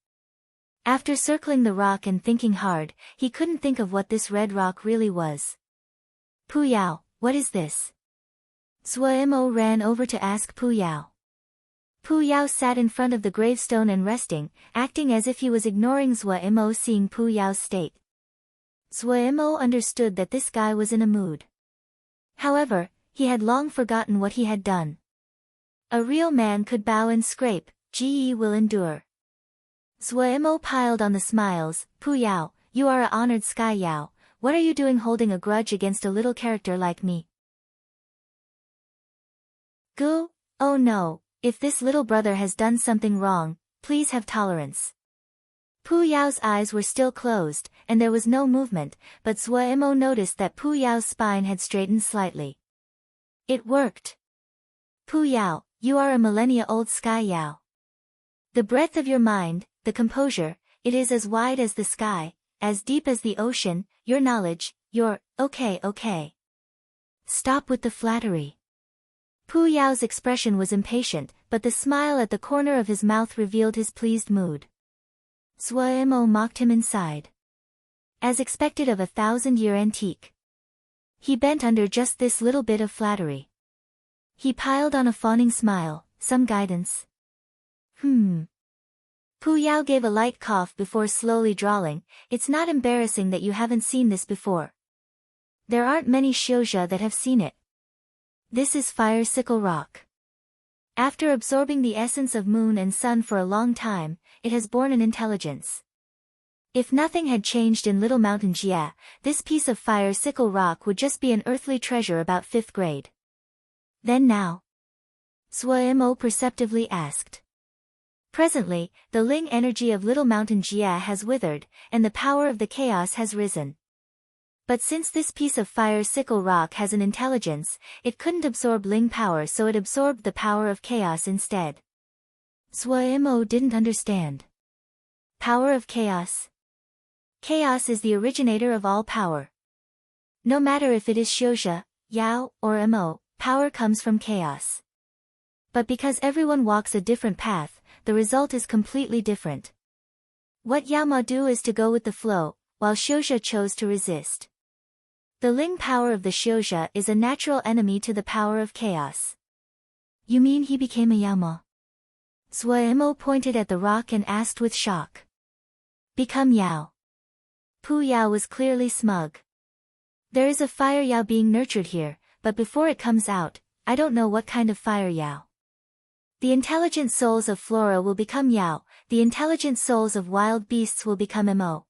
[SPEAKER 1] After circling the rock and thinking hard, he couldn't think of what this red rock really was. Pu Yao, what is this? Zhuemo ran over to ask Pu Yao. Pu Yao sat in front of the gravestone and resting, acting as if he was ignoring Zhuemo seeing Pu Yao's state. Zhuemo understood that this guy was in a mood. However, he had long forgotten what he had done. A real man could bow and scrape, Ge will endure. Zhuemo piled on the smiles. Pu Yao, you are a honored Sky Yao, what are you doing holding a grudge against a little character like me? Gu, oh no, if this little brother has done something wrong, please have tolerance. Pu Yao's eyes were still closed, and there was no movement, but Zhuemo noticed that Pu Yao's spine had straightened slightly. It worked. Pu Yao, you are a millennia-old Sky Yao. The breadth of your mind, the composure, it is as wide as the sky, as deep as the ocean, your knowledge, okay. Stop with the flattery. Pu Yao's expression was impatient, but the smile at the corner of his mouth revealed his pleased mood. Zhuemo mocked him inside. As expected of a 1,000-year antique. He bent under just this little bit of flattery. He piled on a fawning smile, some guidance. Pu Yao gave a light cough before slowly drawling, it's not embarrassing that you haven't seen this before. There aren't many Xiuzha that have seen it. This is fire sickle rock. After absorbing the essence of moon and sun for a long time, it has borne an intelligence. If nothing had changed in Little Mountain Jia, this piece of fire sickle rock would just be an earthly treasure about 5th grade. Then now? Zhuemo perceptively asked. Presently, the Ling energy of Little Mountain Jia has withered, and the power of the chaos has risen. But since this piece of fire sickle rock has an intelligence, it couldn't absorb Ling power, so it absorbed the power of chaos instead. Zhuemo didn't understand. Power of chaos? Chaos is the originator of all power. No matter if it is Xiuzha, Yao, or Mo, power comes from chaos. But because everyone walks a different path, the result is completely different. What Yao Ma do is to go with the flow, while Xiuzha chose to resist. The Ling power of the Xiuzha is a natural enemy to the power of chaos. You mean he became a Yao Ma? Zhuemo pointed at the rock and asked with shock. Become Yao. Pu Yao was clearly smug. There is a fire Yao being nurtured here, but before it comes out, I don't know what kind of fire Yao. The intelligent souls of flora will become Yao, the intelligent souls of wild beasts will become Mo.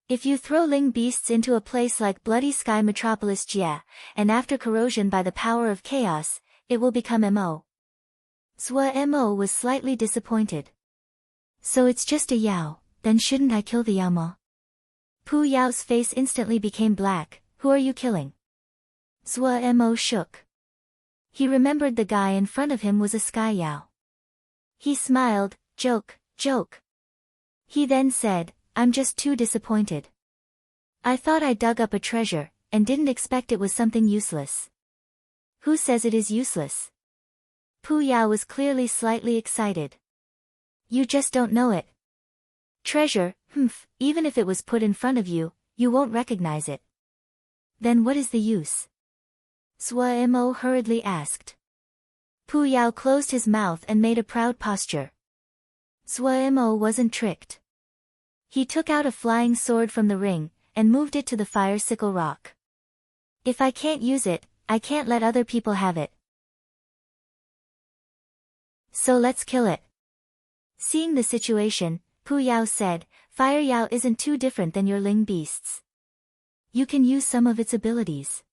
[SPEAKER 1] If you throw Ling beasts into a place like Bloody Sky Metropolis Jia, and after corrosion by the power of chaos, it will become Mo. Zhuemo was slightly disappointed. So it's just a Yao, then shouldn't I kill the Yao Ma? Pu Yao's face instantly became black. Who are you killing? Zhuemo shook. He remembered the guy in front of him was a Sky Yao. He smiled, joke. He then said, I'm just too disappointed. I thought I dug up a treasure, and didn't expect it was something useless. Who says it is useless? Pu Yao was clearly slightly excited. You just don't know it. Treasure, even if it was put in front of you, you won't recognize it. Then what is the use? Zhuemo hurriedly asked. Pu Yao closed his mouth and made a proud posture. Zhuemo wasn't tricked. He took out a flying sword from the ring, and moved it to the fire sickle rock. If I can't use it, I can't let other people have it. So let's kill it. Seeing the situation, Pu Yao said, Fire Yao isn't too different than your Ling beasts. You can use some of its abilities.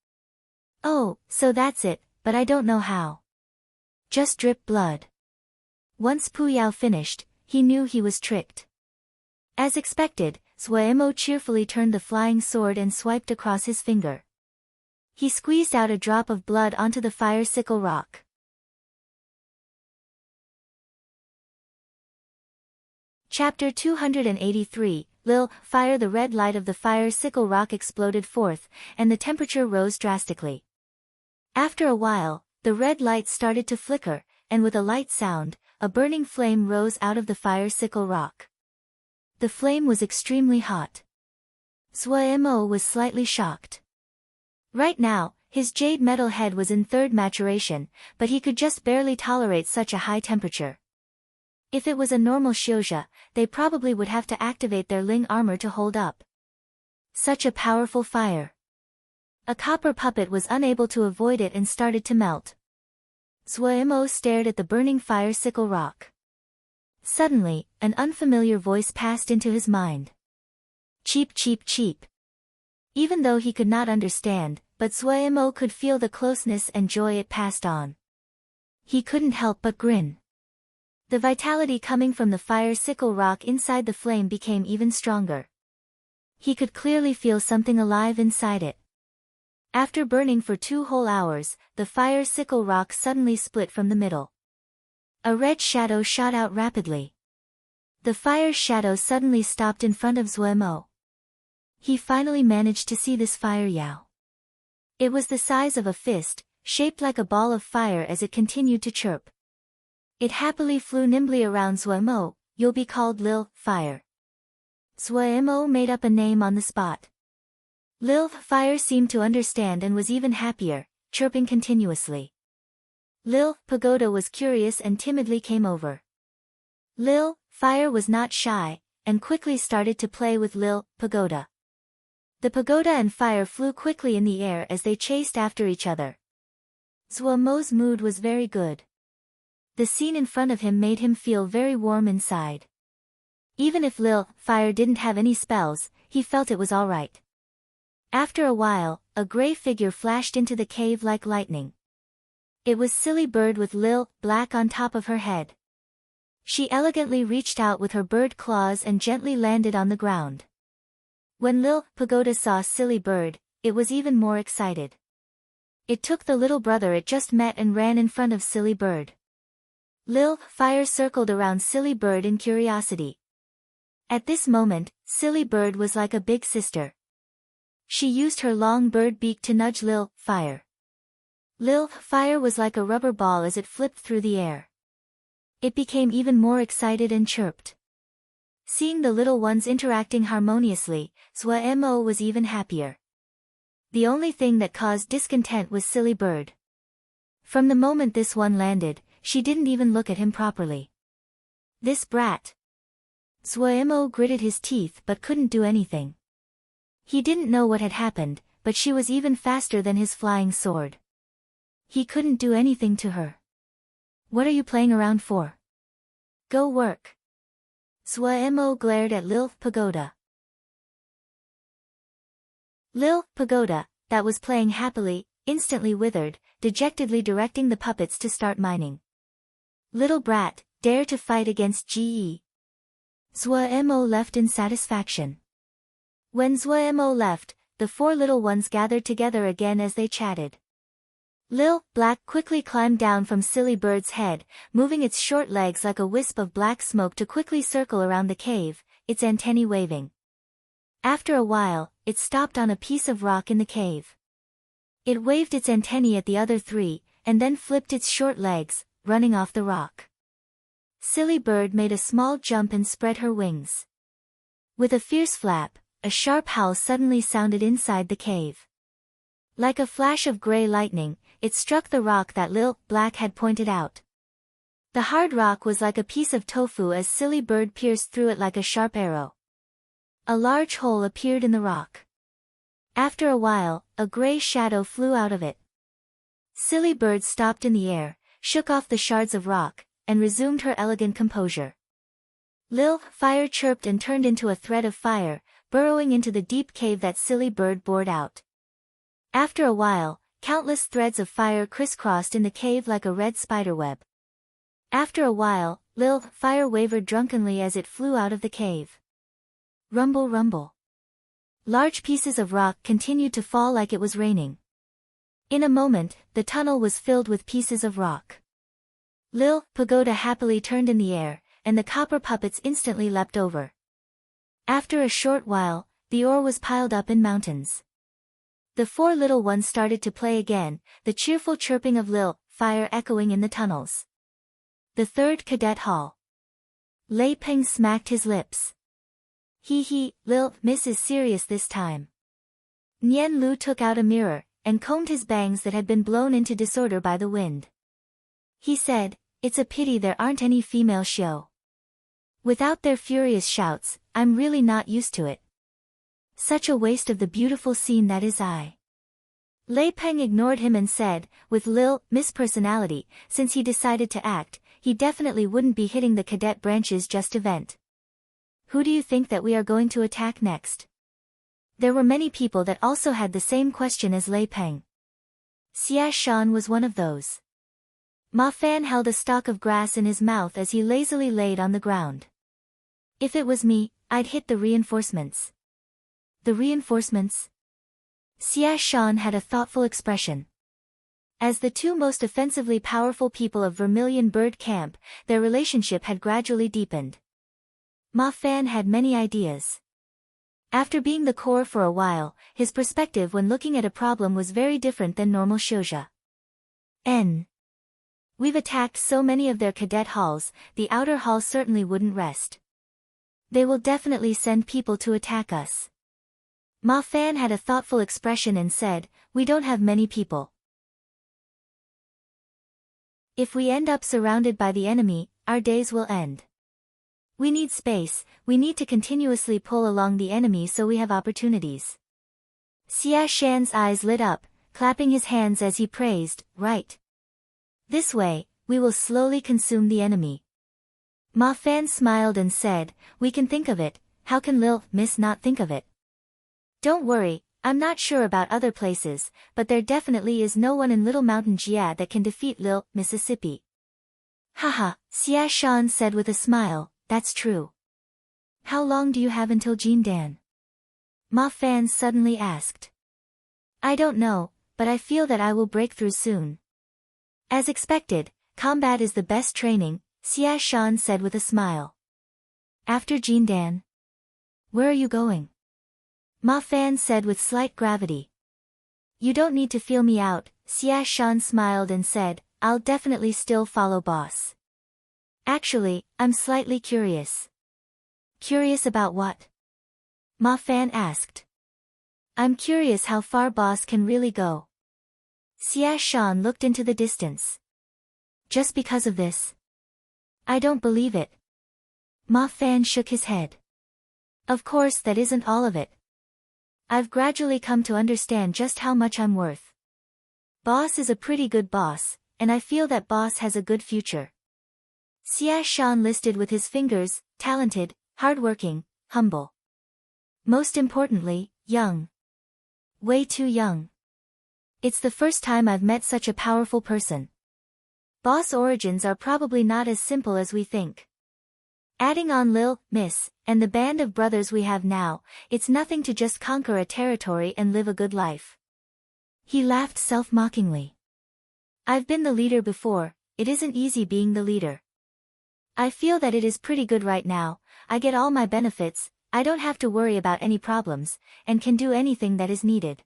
[SPEAKER 1] Oh, so that's it, but I don't know how. Just drip blood. Once Pu Yao finished, he knew he was tricked. As expected, Zuemo cheerfully turned the flying sword and swiped across his finger. He squeezed out a drop of blood onto the fire sickle rock. Chapter 283, Lil, Fire. The red light of the fire sickle rock exploded forth, and the temperature rose drastically. After a while, the red light started to flicker, and with a light sound, a burning flame rose out of the fire sickle rock. The flame was extremely hot. Zuemo was slightly shocked. Right now, his jade metal head was in third maturation, but he could just barely tolerate such a high temperature. If it was a normal Xiuzha, they probably would have to activate their Ling armor to hold up. Such a powerful fire. A copper puppet was unable to avoid it and started to melt. Zuemo stared at the burning fire sickle rock. Suddenly, an unfamiliar voice passed into his mind. Cheep cheep cheep. Even though he could not understand, but Zuemo could feel the closeness and joy it passed on. He couldn't help but grin. The vitality coming from the fire sickle rock inside the flame became even stronger. He could clearly feel something alive inside it. After burning for 2 whole hours, the fire sickle rock suddenly split from the middle. A red shadow shot out rapidly. The fire's shadow suddenly stopped in front of Zuemo. He finally managed to see this Fire Yao. It was the size of a fist, shaped like a ball of fire as it continued to chirp. It happily flew nimbly around Zuemo. You'll be called Lil, Fire. Zuemo made up a name on the spot. Lil, Fire seemed to understand and was even happier, chirping continuously. Lil, Pagoda was curious and timidly came over. Lil, Fire was not shy, and quickly started to play with Lil, Pagoda. The Pagoda and Fire flew quickly in the air as they chased after each other. Zuemo's mood was very good. The scene in front of him made him feel very warm inside. Even if Lil, Fire didn't have any spells, he felt it was alright. After a while, a gray figure flashed into the cave like lightning. It was Silly Bird with Lil, Black on top of her head. She elegantly reached out with her bird claws and gently landed on the ground. When Lil, Pagoda saw Silly Bird, it was even more excited. It took the little brother it just met and ran in front of Silly Bird. Lil, Fire circled around Silly Bird in curiosity. At this moment, Silly Bird was like a big sister. She used her long bird beak to nudge Lil, Fire. Lil, Fire was like a rubber ball as it flipped through the air. It became even more excited and chirped. Seeing the little ones interacting harmoniously, Zuemo was even happier. The only thing that caused discontent was Silly Bird. From the moment this one landed, she didn't even look at him properly. This brat. Zuemo gritted his teeth but couldn't do anything. He didn't know what had happened, but she was even faster than his flying sword. He couldn't do anything to her. What are you playing around for? Go work. Zuemo glared at Lil, Pagoda. Lil, Pagoda, that was playing happily, instantly withered, dejectedly directing the puppets to start mining. Little brat, dare to fight against GE. Zuemo left in satisfaction. When Zuemo left, the 4 little ones gathered together again as they chatted. Lil, Black quickly climbed down from Silly Bird's head, moving its short legs like a wisp of black smoke to quickly circle around the cave, its antennae waving. After a while, it stopped on a piece of rock in the cave. It waved its antennae at the other 3, and then flipped its short legs, running off the rock. Silly Bird made a small jump and spread her wings. With a fierce flap, a sharp howl suddenly sounded inside the cave. Like a flash of gray lightning, it struck the rock that Lil, Black had pointed out. The hard rock was like a piece of tofu as Silly Bird pierced through it like a sharp arrow. A large hole appeared in the rock. After a while, a gray shadow flew out of it. Silly Bird stopped in the air, shook off the shards of rock, and resumed her elegant composure. Lil, Fire chirped and turned into a thread of fire, burrowing into the deep cave that Silly Bird bored out. After a while, countless threads of fire crisscrossed in the cave like a red spiderweb. After a while, Lil, Fire wavered drunkenly as it flew out of the cave. Rumble, rumble. Large pieces of rock continued to fall like it was raining. In a moment, the tunnel was filled with pieces of rock. Lil, Pagoda happily turned in the air, and the copper puppets instantly leapt over. After a short while, the ore was piled up in mountains. The four little ones started to play again, the cheerful chirping of Lil, Fire echoing in the tunnels. The third cadet hall. Lei Peng smacked his lips. Hee, Lil, Miss is serious this time. Nian Lu took out a mirror, and combed his bangs that had been blown into disorder by the wind. He said, it's a pity there aren't any female show. Without their furious shouts, I'm really not used to it. Such a waste of the beautiful scene that is I. Lei Peng ignored him and said, with Lil, Miss personality, since he decided to act, he definitely wouldn't be hitting the cadet branches just to vent. Who do you think that we are going to attack next? There were many people that also had the same question as Lei Peng. Xia Shan was one of those. Ma Fan held a stalk of grass in his mouth as he lazily laid on the ground. If it was me, I'd hit the reinforcements. The reinforcements? Xia Shan had a thoughtful expression. As the two most offensively powerful people of Vermilion Bird Camp, their relationship had gradually deepened. Ma Fan had many ideas. After being the core for a while, his perspective when looking at a problem was very different than normal shoujo. We've attacked so many of their cadet halls, the outer hall certainly wouldn't rest. They will definitely send people to attack us. Ma Fan had a thoughtful expression and said, we don't have many people. If we end up surrounded by the enemy, our days will end. We need space, we need to continuously pull along the enemy so we have opportunities. Xia Shan's eyes lit up, clapping his hands as he praised, right. This way, we will slowly consume the enemy. Ma Fan smiled and said, we can think of it, how can Lil, Miss not think of it? Don't worry, I'm not sure about other places, but there definitely is no one in Little Mountain Jia that can defeat Lil, Mississippi. Haha, Xia Shan said with a smile, that's true. How long do you have until Jindan? Ma Fan suddenly asked. I don't know, but I feel that I will break through soon. As expected, combat is the best training, Xia Shan said with a smile. After Jindan? Where are you going? Ma Fan said with slight gravity. You don't need to feel me out, Xia Shan smiled and said, I'll definitely still follow boss. Actually, I'm slightly curious. Curious about what? Ma Fan asked. I'm curious how far boss can really go. Xia Shan looked into the distance. Just because of this? I don't believe it. Ma Fan shook his head. Of course that isn't all of it. I've gradually come to understand just how much I'm worth. Boss is a pretty good boss, and I feel that boss has a good future. Xia Shan listed with his fingers, talented, hardworking, humble. Most importantly, young. Way too young. It's the first time I've met such a powerful person. Boss origins are probably not as simple as we think. Adding on Lil, Miss, and the band of brothers we have now, it's nothing to just conquer a territory and live a good life. He laughed self-mockingly. I've been the leader before, it isn't easy being the leader. I feel that it is pretty good right now, I get all my benefits, I don't have to worry about any problems, and can do anything that is needed.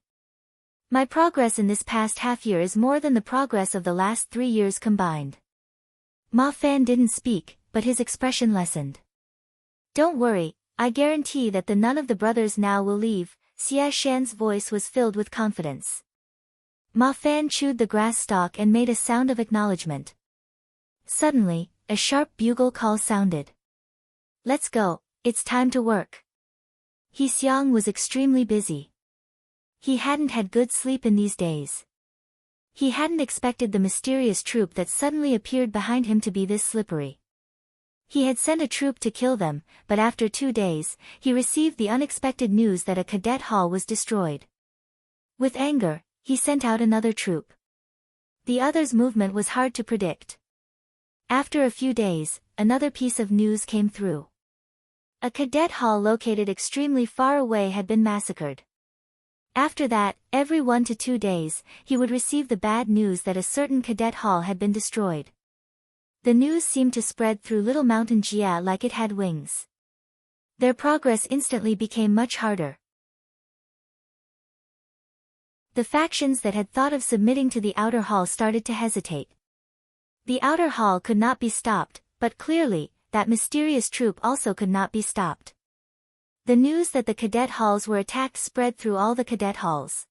[SPEAKER 1] My progress in this past half year is more than the progress of the last 3 years combined. Ma Fan didn't speak, but his expression lessened. Don't worry, I guarantee that none of the brothers now will leave, Xia Shan's voice was filled with confidence. Ma Fan chewed the grass stalk and made a sound of acknowledgement. Suddenly, a sharp bugle call sounded. Let's go, it's time to work. He Xiang was extremely busy. He hadn't had good sleep in these days. He hadn't expected the mysterious troop that suddenly appeared behind him to be this slippery. He had sent a troop to kill them, but after 2 days, he received the unexpected news that a cadet hall was destroyed. With anger, he sent out another troop. The other's movement was hard to predict. After a few days, another piece of news came through. A cadet hall located extremely far away had been massacred. After that, every 1 to 2 days, he would receive the bad news that a certain cadet hall had been destroyed. The news seemed to spread through Little Mountain Jia like it had wings. Their progress instantly became much harder. The factions that had thought of submitting to the outer hall started to hesitate. The outer hall could not be stopped, but clearly, that mysterious troop also could not be stopped. The news that the cadet halls were attacked spread through all the cadet halls.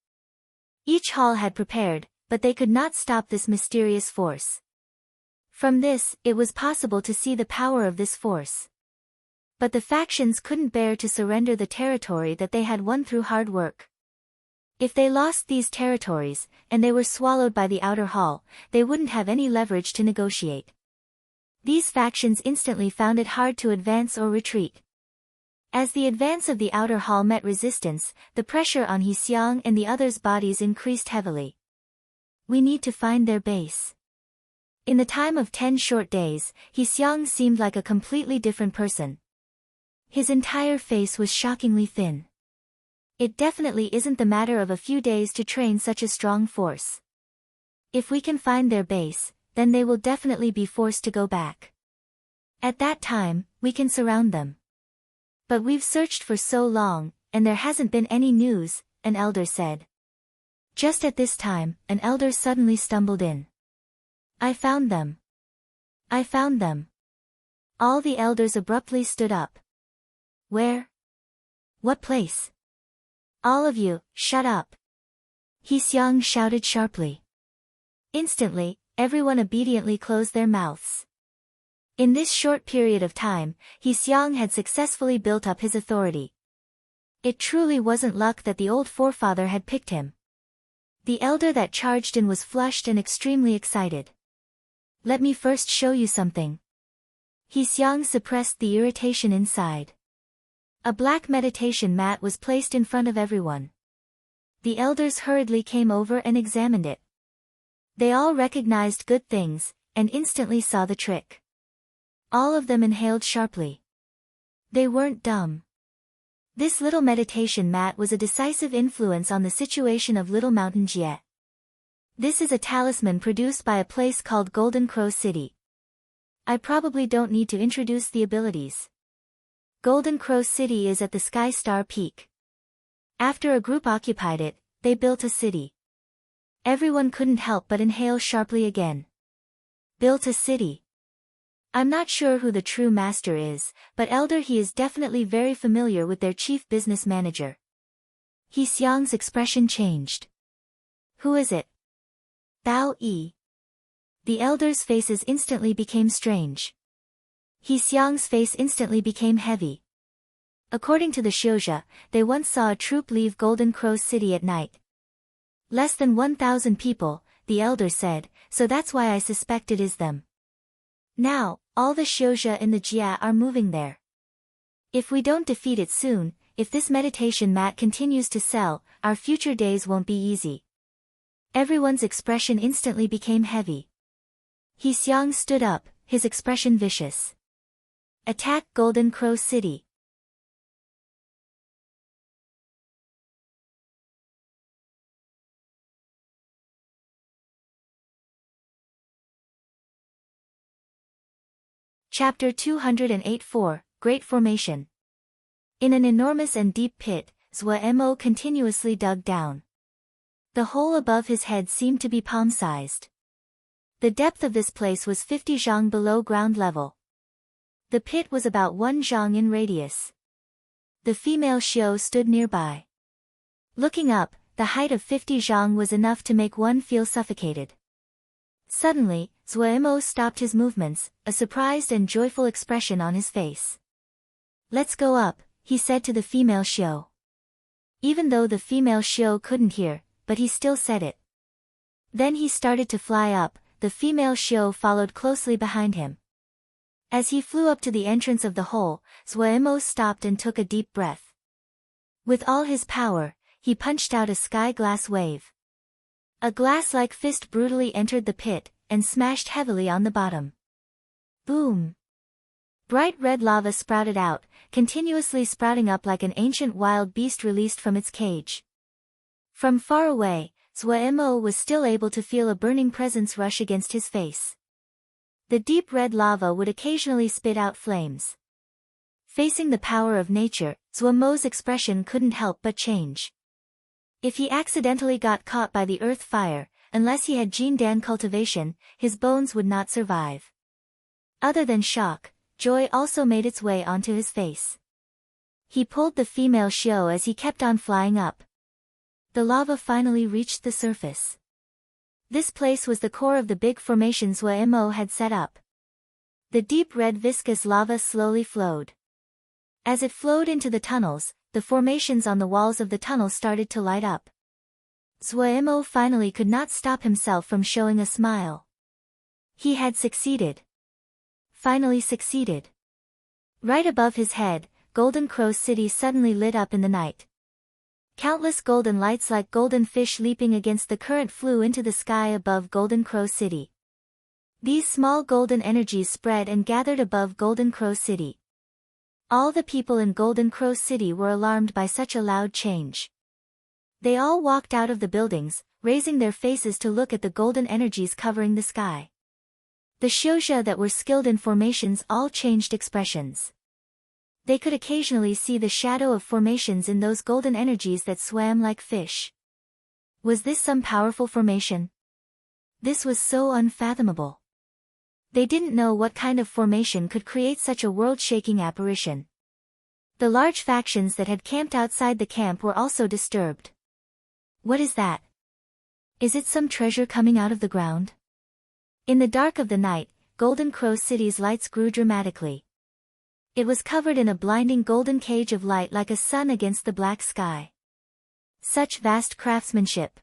[SPEAKER 1] Each hall had prepared, but they could not stop this mysterious force. From this, it was possible to see the power of this force. But the factions couldn't bear to surrender the territory that they had won through hard work. If they lost these territories, and they were swallowed by the outer hall, they wouldn't have any leverage to negotiate. These factions instantly found it hard to advance or retreat. As the advance of the outer hall met resistance, the pressure on He Xiang and the others' bodies increased heavily. We need to find their base. In the time of 10 short days, He Xiang seemed like a completely different person. His entire face was shockingly thin. It definitely isn't the matter of a few days to train such a strong force. If we can find their base, then they will definitely be forced to go back. At that time, we can surround them. But we've searched for so long, and there hasn't been any news, an elder said. Just at this time, an elder suddenly stumbled in. I found them. I found them. All the elders abruptly stood up. Where? What place? All of you, shut up. He Xiang shouted sharply. Instantly, everyone obediently closed their mouths. In this short period of time, He Xiang had successfully built up his authority. It truly wasn't luck that the old forefather had picked him. The elder that charged in was flushed and extremely excited. Let me first show you something. He Xiang suppressed the irritation inside. A black meditation mat was placed in front of everyone. The elders hurriedly came over and examined it. They all recognized good things, and instantly saw the trick. All of them inhaled sharply. They weren't dumb. This little meditation mat was a decisive influence on the situation of Little Mountain Jie. This is a talisman produced by a place called Golden Crow City. I probably don't need to introduce the abilities. Golden Crow City is at the Sky Star Peak. After a group occupied it, they built a city. Everyone couldn't help but inhale sharply again. Built a city. I'm not sure who the true master is, but elder he is definitely very familiar with their chief business manager. He Xiang's expression changed. Who is it? Bao Yi. The elders' faces instantly became strange. He Xiang's face instantly became heavy. According to the Xiuzha, they once saw a troop leave Golden Crow City at night. Less than 1,000 people, the elder said, so that's why I suspect it is them. Now, all the Xiuzha in the Jia are moving there. If we don't defeat it soon, if this meditation mat continues to sell, our future days won't be easy. Everyone's expression instantly became heavy. He Xiang stood up, his expression vicious. Attack Golden Crow City. Chapter 208-4, Great Formation. In an enormous and deep pit, Zhou Mo continuously dug down. The hole above his head seemed to be palm-sized. The depth of this place was 50 zhang below ground level. The pit was about 1 zhang in radius. The female Xiu stood nearby. Looking up, the height of 50 zhang was enough to make one feel suffocated. Suddenly, Zhou Mo stopped his movements, a surprised and joyful expression on his face. Let's go up, he said to the female Xiu. even though the female Shio couldn't hear, but he still said it. Then he started to fly up, the female Shio followed closely behind him. As he flew up to the entrance of the hole, Zuemo stopped and took a deep breath. With all his power, he punched out a sky glass wave. A glass-like fist brutally entered the pit, and smashed heavily on the bottom. Boom! Bright red lava sprouted out, continuously sprouting up like an ancient wild beast released from its cage. From far away, Zuemo was still able to feel a burning presence rush against his face. The deep red lava would occasionally spit out flames. Facing the power of nature, Zuemo's expression couldn't help but change. If he accidentally got caught by the earth fire, unless he had Jindan cultivation, his bones would not survive. Other than shock, joy also made its way onto his face. He pulled the female Shio as he kept on flying up. The lava finally reached the surface. This place was the core of the big formation Zuemo had set up. The deep red viscous lava slowly flowed. As it flowed into the tunnels, the formations on the walls of the tunnel started to light up. Zuemo finally could not stop himself from showing a smile. He had succeeded. Finally succeeded. Right above his head, Golden Crow City suddenly lit up in the night. Countless golden lights like golden fish leaping against the current flew into the sky above Golden Crow City. These small golden energies spread and gathered above Golden Crow City. All the people in Golden Crow City were alarmed by such a loud change. They all walked out of the buildings, raising their faces to look at the golden energies covering the sky. The Shouja that were skilled in formations all changed expressions. They could occasionally see the shadow of formations in those golden energies that swam like fish. Was this some powerful formation? This was so unfathomable. They didn't know what kind of formation could create such a world-shaking apparition. The large factions that had camped outside the camp were also disturbed. What is that? Is it some treasure coming out of the ground? In the dark of the night, Golden Crow City's lights grew dramatically. It was covered in a blinding golden cage of light like a sun against the black sky. Such vast craftsmanship.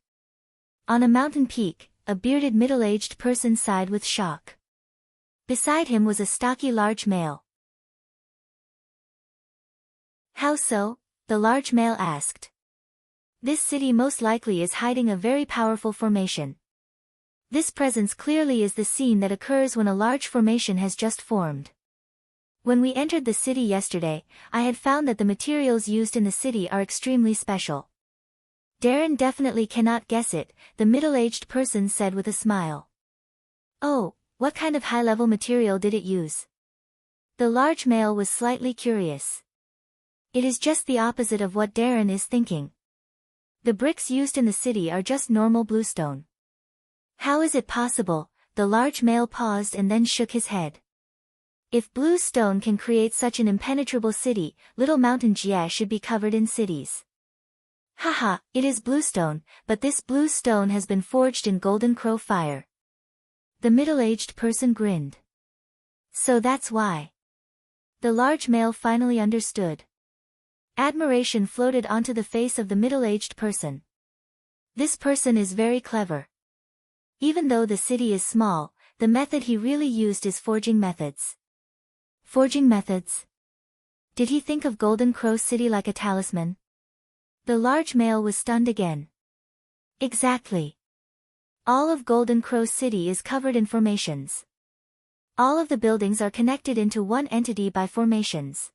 [SPEAKER 1] On a mountain peak, a bearded middle-aged person sighed with shock. Beside him was a stocky large male. How so? The large male asked. This city most likely is hiding a very powerful formation. This presence clearly is the scene that occurs when a large formation has just formed. When we entered the city yesterday, I had found that the materials used in the city are extremely special. Darren definitely cannot guess it, the middle-aged person said with a smile. Oh, what kind of high-level material did it use? The large male was slightly curious. It is just the opposite of what Darren is thinking. The bricks used in the city are just normal bluestone. How is it possible? The large male paused and then shook his head. If blue stone can create such an impenetrable city, Little Mountain Jie should be covered in cities. Haha, it is bluestone, but this blue stone has been forged in Golden Crow fire. The middle-aged person grinned. So that's why. The large male finally understood. Admiration floated onto the face of the middle-aged person. This person is very clever. Even though the city is small, the method he really used is forging methods. Forging methods? Did he think of Golden Crow City like a talisman? The large male was stunned again. Exactly. All of Golden Crow City is covered in formations. All of the buildings are connected into one entity by formations.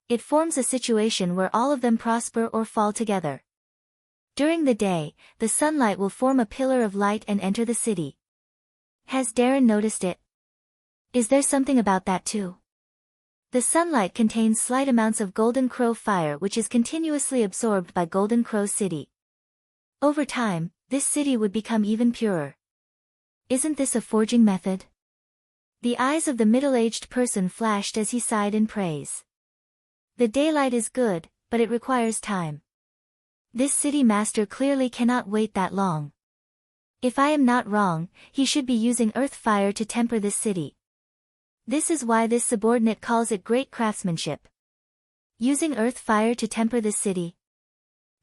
[SPEAKER 1] It forms a situation where all of them prosper or fall together. During the day, the sunlight will form a pillar of light and enter the city. Has Darren noticed it? Is there something about that too? The sunlight contains slight amounts of Golden Crow fire which is continuously absorbed by Golden Crow City. Over time, this city would become even purer. Isn't this a forging method? The eyes of the middle-aged person flashed as he sighed in praise. The daylight is good, but it requires time. This city master clearly cannot wait that long. If I am not wrong, he should be using earth fire to temper this city. This is why this subordinate calls it great craftsmanship. Using earth fire to temper this city.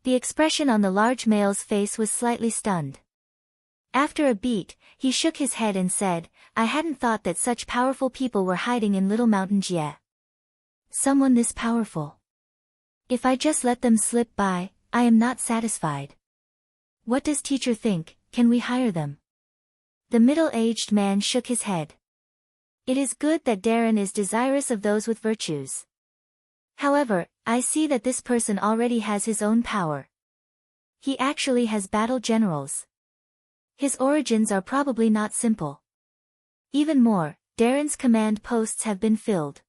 [SPEAKER 1] The expression on the large male's face was slightly stunned. After a beat, he shook his head and said, I hadn't thought that such powerful people were hiding in Little Mountain Jie. Someone this powerful. If I just let them slip by, I am not satisfied. What does teacher think, can we hire them? The middle-aged man shook his head. It is good that Darren is desirous of those with virtues. However, I see that this person already has his own power. He actually has battle generals. His origins are probably not simple. Even more, Darren's command posts have been filled.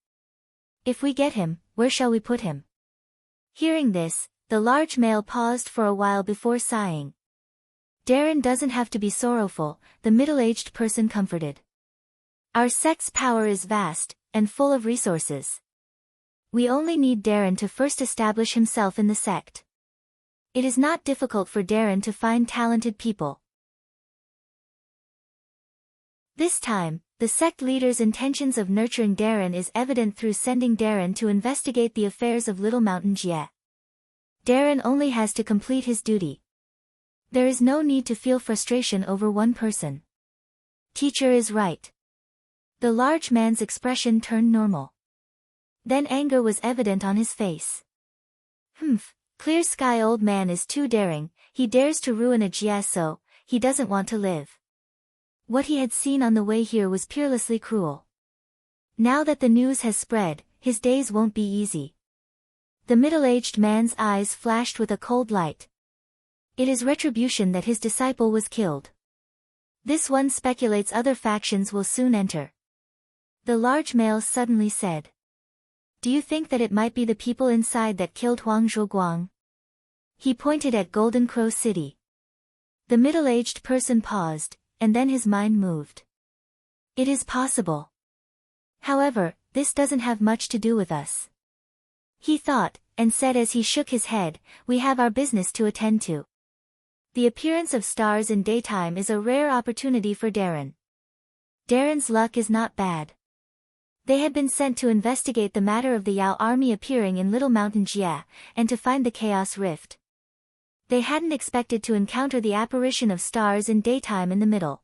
[SPEAKER 1] If we get him, where shall we put him? Hearing this, the large male paused for a while before sighing. Darren doesn't have to be sorrowful, the middle-aged person comforted. Our sect's power is vast, and full of resources. We only need Darren to first establish himself in the sect. It is not difficult for Darren to find talented people. This time, the sect leader's intentions of nurturing Darren is evident through sending Darren to investigate the affairs of Little Mountain Jie. Darren only has to complete his duty. There is no need to feel frustration over one person. Teacher is right. The large man's expression turned normal. Then anger was evident on his face. Clear sky old man is too daring, he dares to ruin a Jie so, he doesn't want to live. What he had seen on the way here was peerlessly cruel. Now that the news has spread, his days won't be easy. The middle-aged man's eyes flashed with a cold light. It is retribution that his disciple was killed. This one speculates other factions will soon enter. The large male suddenly said. Do you think that it might be the people inside that killed Huang Zhuoguang? He pointed at Golden Crow City. The middle-aged person paused, and then his mind moved. It is possible. However, this doesn't have much to do with us. He thought, and said as he shook his head, we have our business to attend to. The appearance of stars in daytime is a rare opportunity for Darren. Darren's luck is not bad. They had been sent to investigate the matter of the Yao army appearing in Little Mountain Jie, and to find the Chaos Rift. They hadn't expected to encounter the apparition of stars in daytime in the middle.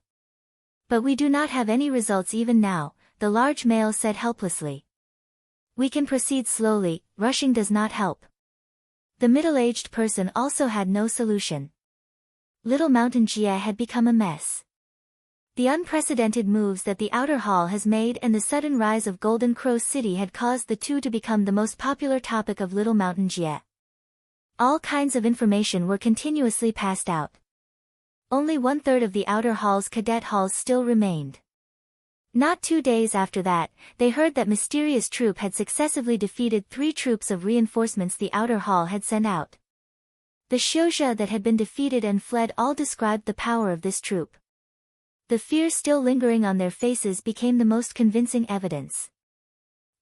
[SPEAKER 1] But we do not have any results even now, the large male said helplessly. We can proceed slowly, rushing does not help. The middle-aged person also had no solution. Little Mountain Jie had become a mess. The unprecedented moves that the Outer Hall has made and the sudden rise of Golden Crow City had caused the two to become the most popular topic of Little Mountain Jie. All kinds of information were continuously passed out. Only 1/3 of the Outer Hall's cadet halls still remained. Not 2 days after that, they heard that mysterious troop had successively defeated 3 troops of reinforcements the Outer Hall had sent out. The Xiuzhe that had been defeated and fled all described the power of this troop. The fear still lingering on their faces became the most convincing evidence.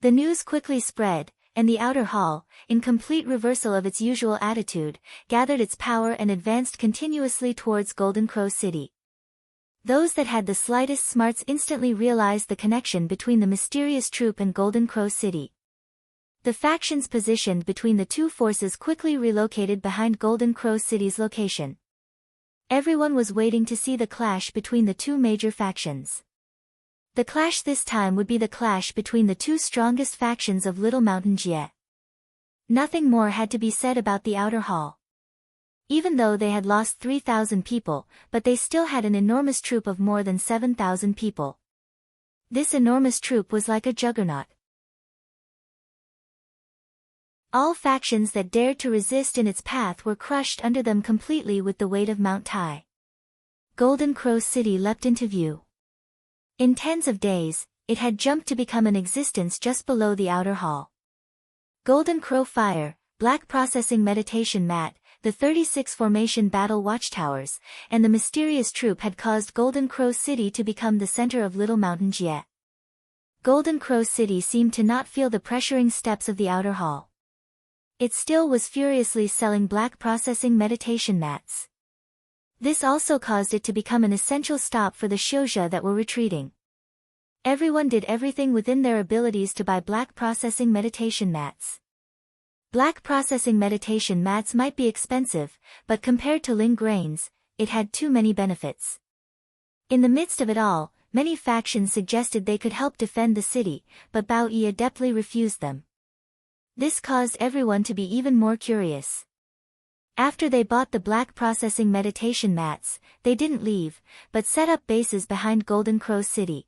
[SPEAKER 1] The news quickly spread, and the Outer Hall, in complete reversal of its usual attitude, gathered its power and advanced continuously towards Golden Crow City. Those that had the slightest smarts instantly realized the connection between the mysterious troop and Golden Crow City. The factions positioned between the two forces quickly relocated behind Golden Crow City's location. Everyone was waiting to see the clash between the two major factions. The clash this time would be the clash between the two strongest factions of Little Mountain Jie. Nothing more had to be said about the Outer Hall. Even though they had lost 3,000 people, but they still had an enormous troop of more than 7,000 people. This enormous troop was like a juggernaut. All factions that dared to resist in its path were crushed under them completely with the weight of Mount Tai. Golden Crow City leapt into view. In tens of days, it had jumped to become an existence just below the Outer Hall. Golden Crow Fire, Black Processing Meditation Mat, the 36 Formation Battle Watchtowers, and the mysterious troop had caused Golden Crow City to become the center of Little Mountain Jie. Golden Crow City seemed to not feel the pressuring steps of the Outer Hall. It still was furiously selling black processing meditation mats. This also caused it to become an essential stop for the Xiuzhe that were retreating. Everyone did everything within their abilities to buy black processing meditation mats. Black processing meditation mats might be expensive, but compared to Ling grains, it had too many benefits. In the midst of it all, many factions suggested they could help defend the city, but Bao Yi adeptly refused them. This caused everyone to be even more curious. After they bought the black processing meditation mats, they didn't leave, but set up bases behind Golden Crow City.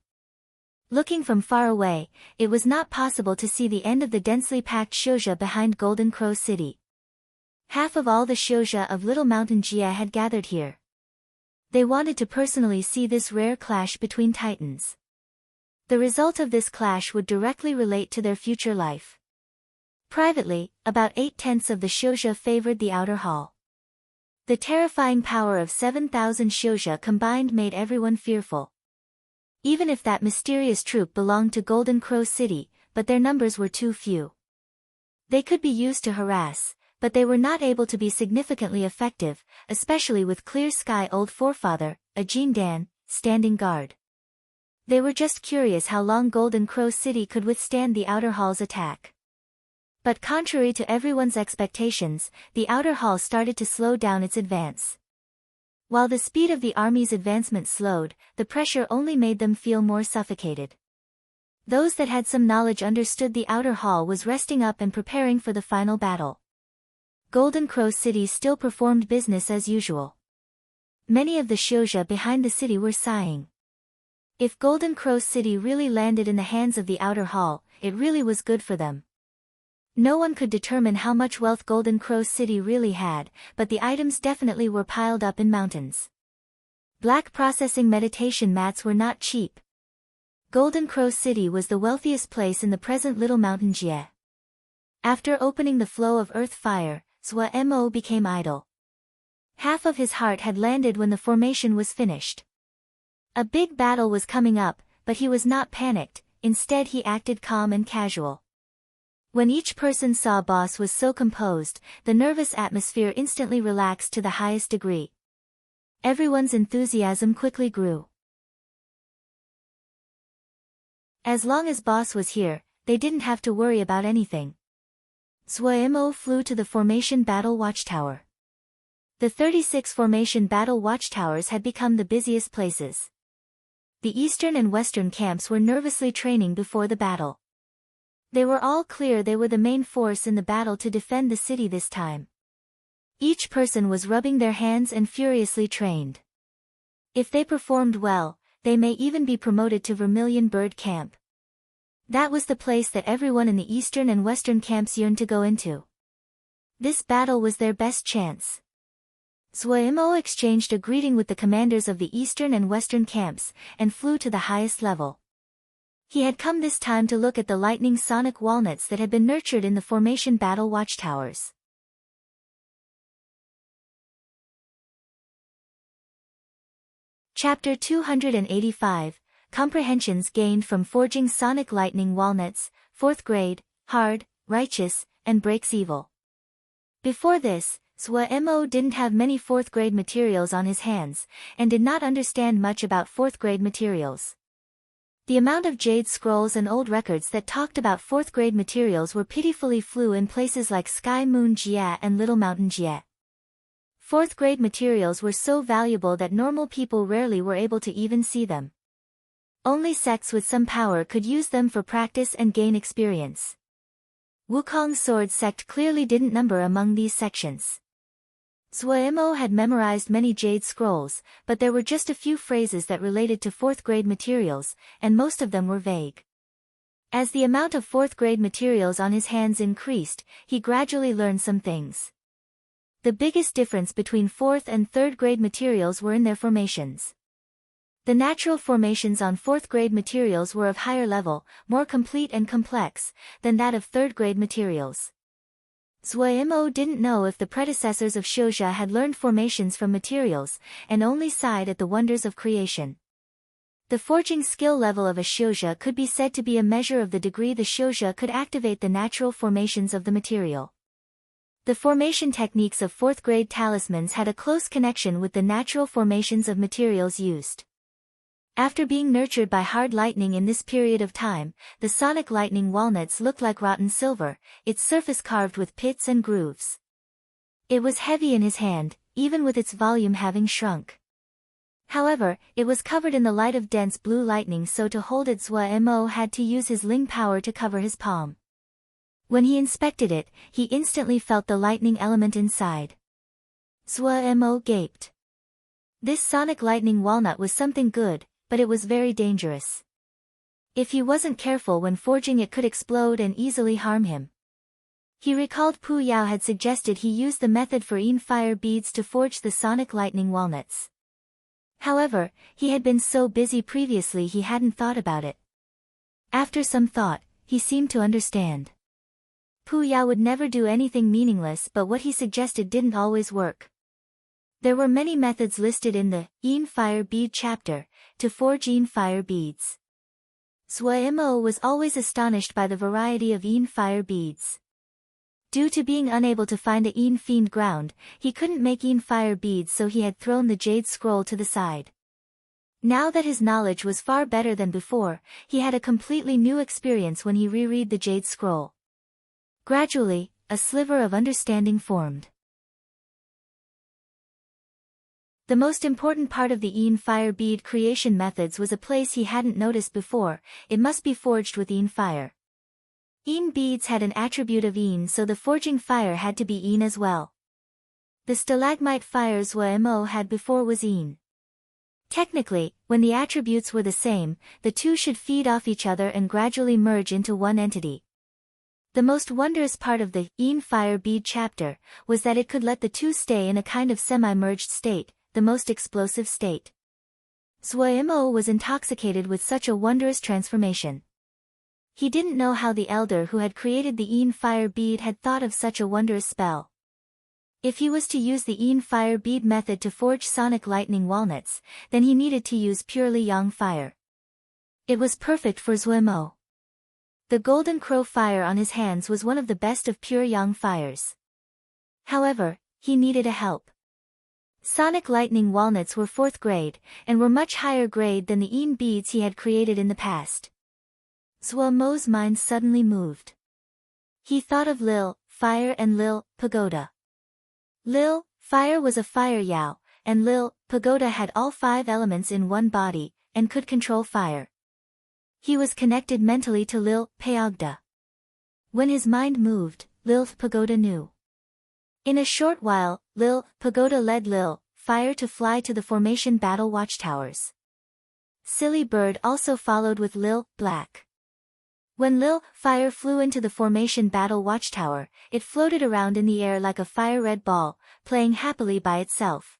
[SPEAKER 1] Looking from far away, it was not possible to see the end of the densely packed Shouja behind Golden Crow City. Half of all the Shouja of Little Mountain Jia had gathered here. They wanted to personally see this rare clash between titans. The result of this clash would directly relate to their future life. Privately, about 8/10 of the Shouja favored the outer hall. The terrifying power of 7,000 Shouja combined made everyone fearful. Even if that mysterious troop belonged to Golden Crow City, but their numbers were too few. They could be used to harass, but they were not able to be significantly effective, especially with Clear Sky Old Forefather, Ajin Dan, standing guard. They were just curious how long Golden Crow City could withstand the outer hall's attack. But contrary to everyone's expectations, the outer hall started to slow down its advance. While the speed of the army's advancement slowed, the pressure only made them feel more suffocated. Those that had some knowledge understood the outer hall was resting up and preparing for the final battle. Golden Crow City still performed business as usual. Many of the Shouja behind the city were sighing. If Golden Crow City really landed in the hands of the outer hall, it really was good for them. No one could determine how much wealth Golden Crow City really had, but the items definitely were piled up in mountains. Black processing meditation mats were not cheap. Golden Crow City was the wealthiest place in the present Little Mountain Jie. After opening the flow of earth fire, Zhua Mo became idle. Half of his heart had landed when the formation was finished. A big battle was coming up, but he was not panicked, instead he acted calm and casual. When each person saw boss was so composed, the nervous atmosphere instantly relaxed to the highest degree. Everyone's enthusiasm quickly grew. As long as boss was here, they didn't have to worry about anything. Zhuo flew to the Formation Battle Watchtower. The 36 Formation Battle Watchtowers had become the busiest places. The eastern and western camps were nervously training before the battle. They were all clear they were the main force in the battle to defend the city this time. Each person was rubbing their hands and furiously trained. If they performed well, they may even be promoted to Vermilion Bird Camp. That was the place that everyone in the eastern and western camps yearned to go into. This battle was their best chance. Zhuo exchanged a greeting with the commanders of the eastern and western camps, and flew to the highest level. He had come this time to look at the lightning sonic walnuts that had been nurtured in the Formation Battle Watchtowers. Chapter 285, Comprehensions Gained from Forging Sonic Lightning Walnuts, 4th Grade, Hard, Righteous, and Breaks Evil. Before this, Zhuo didn't have many 4th grade materials on his hands, and did not understand much about 4th grade materials. The amount of jade scrolls and old records that talked about 4th grade materials were pitifully few in places like Sky Moon Jia and Little Mountain Jia. 4th grade materials were so valuable that normal people rarely were able to even see them. Only sects with some power could use them for practice and gain experience. Wukong's sword sect clearly didn't number among these sections. Zhuo had memorized many jade scrolls, but there were just a few phrases that related to 4th grade materials, and most of them were vague. As the amount of 4th grade materials on his hands increased, he gradually learned some things. The biggest difference between 4th and 3rd grade materials were in their formations. The natural formations on 4th grade materials were of higher level, more complete and complex, than that of 3rd grade materials. Zhuo didn't know if the predecessors of Shouja had learned formations from materials, and only sighed at the wonders of creation. The forging skill level of a Shouja could be said to be a measure of the degree the Shouja could activate the natural formations of the material. The formation techniques of 4th grade talismans had a close connection with the natural formations of materials used. After being nurtured by hard lightning in this period of time, the sonic lightning walnuts looked like rotten silver, its surface carved with pits and grooves. It was heavy in his hand, even with its volume having shrunk. However, it was covered in the light of dense blue lightning, so to hold it Zhuo had to use his ling power to cover his palm. When he inspected it, he instantly felt the lightning element inside. Zhuo gaped. This sonic lightning walnut was something good, but it was very dangerous. If he wasn't careful when forging, it could explode and easily harm him. He recalled Pu Yao had suggested he use the method for Yin fire beads to forge the sonic lightning walnuts. However, he had been so busy previously he hadn't thought about it. After some thought, he seemed to understand. Pu Yao would never do anything meaningless, but what he suggested didn't always work. There were many methods listed in the Yin fire bead chapter to forge Yin fire beads. Zhuo was always astonished by the variety of Yin fire beads. Due to being unable to find a Yin fiend ground, he couldn't make Yin fire beads, so he had thrown the jade scroll to the side. Now that his knowledge was far better than before, he had a completely new experience when he reread the jade scroll. Gradually, a sliver of understanding formed. The most important part of the Yin fire bead creation methods was a place he hadn't noticed before: it must be forged with Yin fire. Yin beads had an attribute of Yin, so the forging fire had to be Yin as well. The stalagmite fire Zhuo had before was Yin. Technically, when the attributes were the same, the two should feed off each other and gradually merge into one entity. The most wondrous part of the Yin fire bead chapter was that it could let the two stay in a kind of semi-merged state, the most explosive state. Zhuo was intoxicated with such a wondrous transformation. He didn't know how the elder who had created the Yin fire bead had thought of such a wondrous spell. If he was to use the Yin fire bead method to forge sonic lightning walnuts, then he needed to use purely Yang fire. It was perfect for Zhuo. The golden crow fire on his hands was one of the best of pure Yang fires. However, he needed a help. Sonic lightning walnuts were 4th grade, and were much higher grade than the Yin beads he had created in the past. Zhuo's mind suddenly moved. He thought of Lil, fire, and Lil, pagoda. Lil, fire was a fire Yao, and Lil, pagoda had all 5 elements in one body, and could control fire. He was connected mentally to Lil, Paogda. When his mind moved, Lil, pagoda knew. In a short while, Lil, pagoda led Lil, fire to fly to the formation battle watchtowers. Silly Bird also followed with Lil, black. When Lil, fire flew into the formation battle watchtower, it floated around in the air like a fire-red ball, playing happily by itself.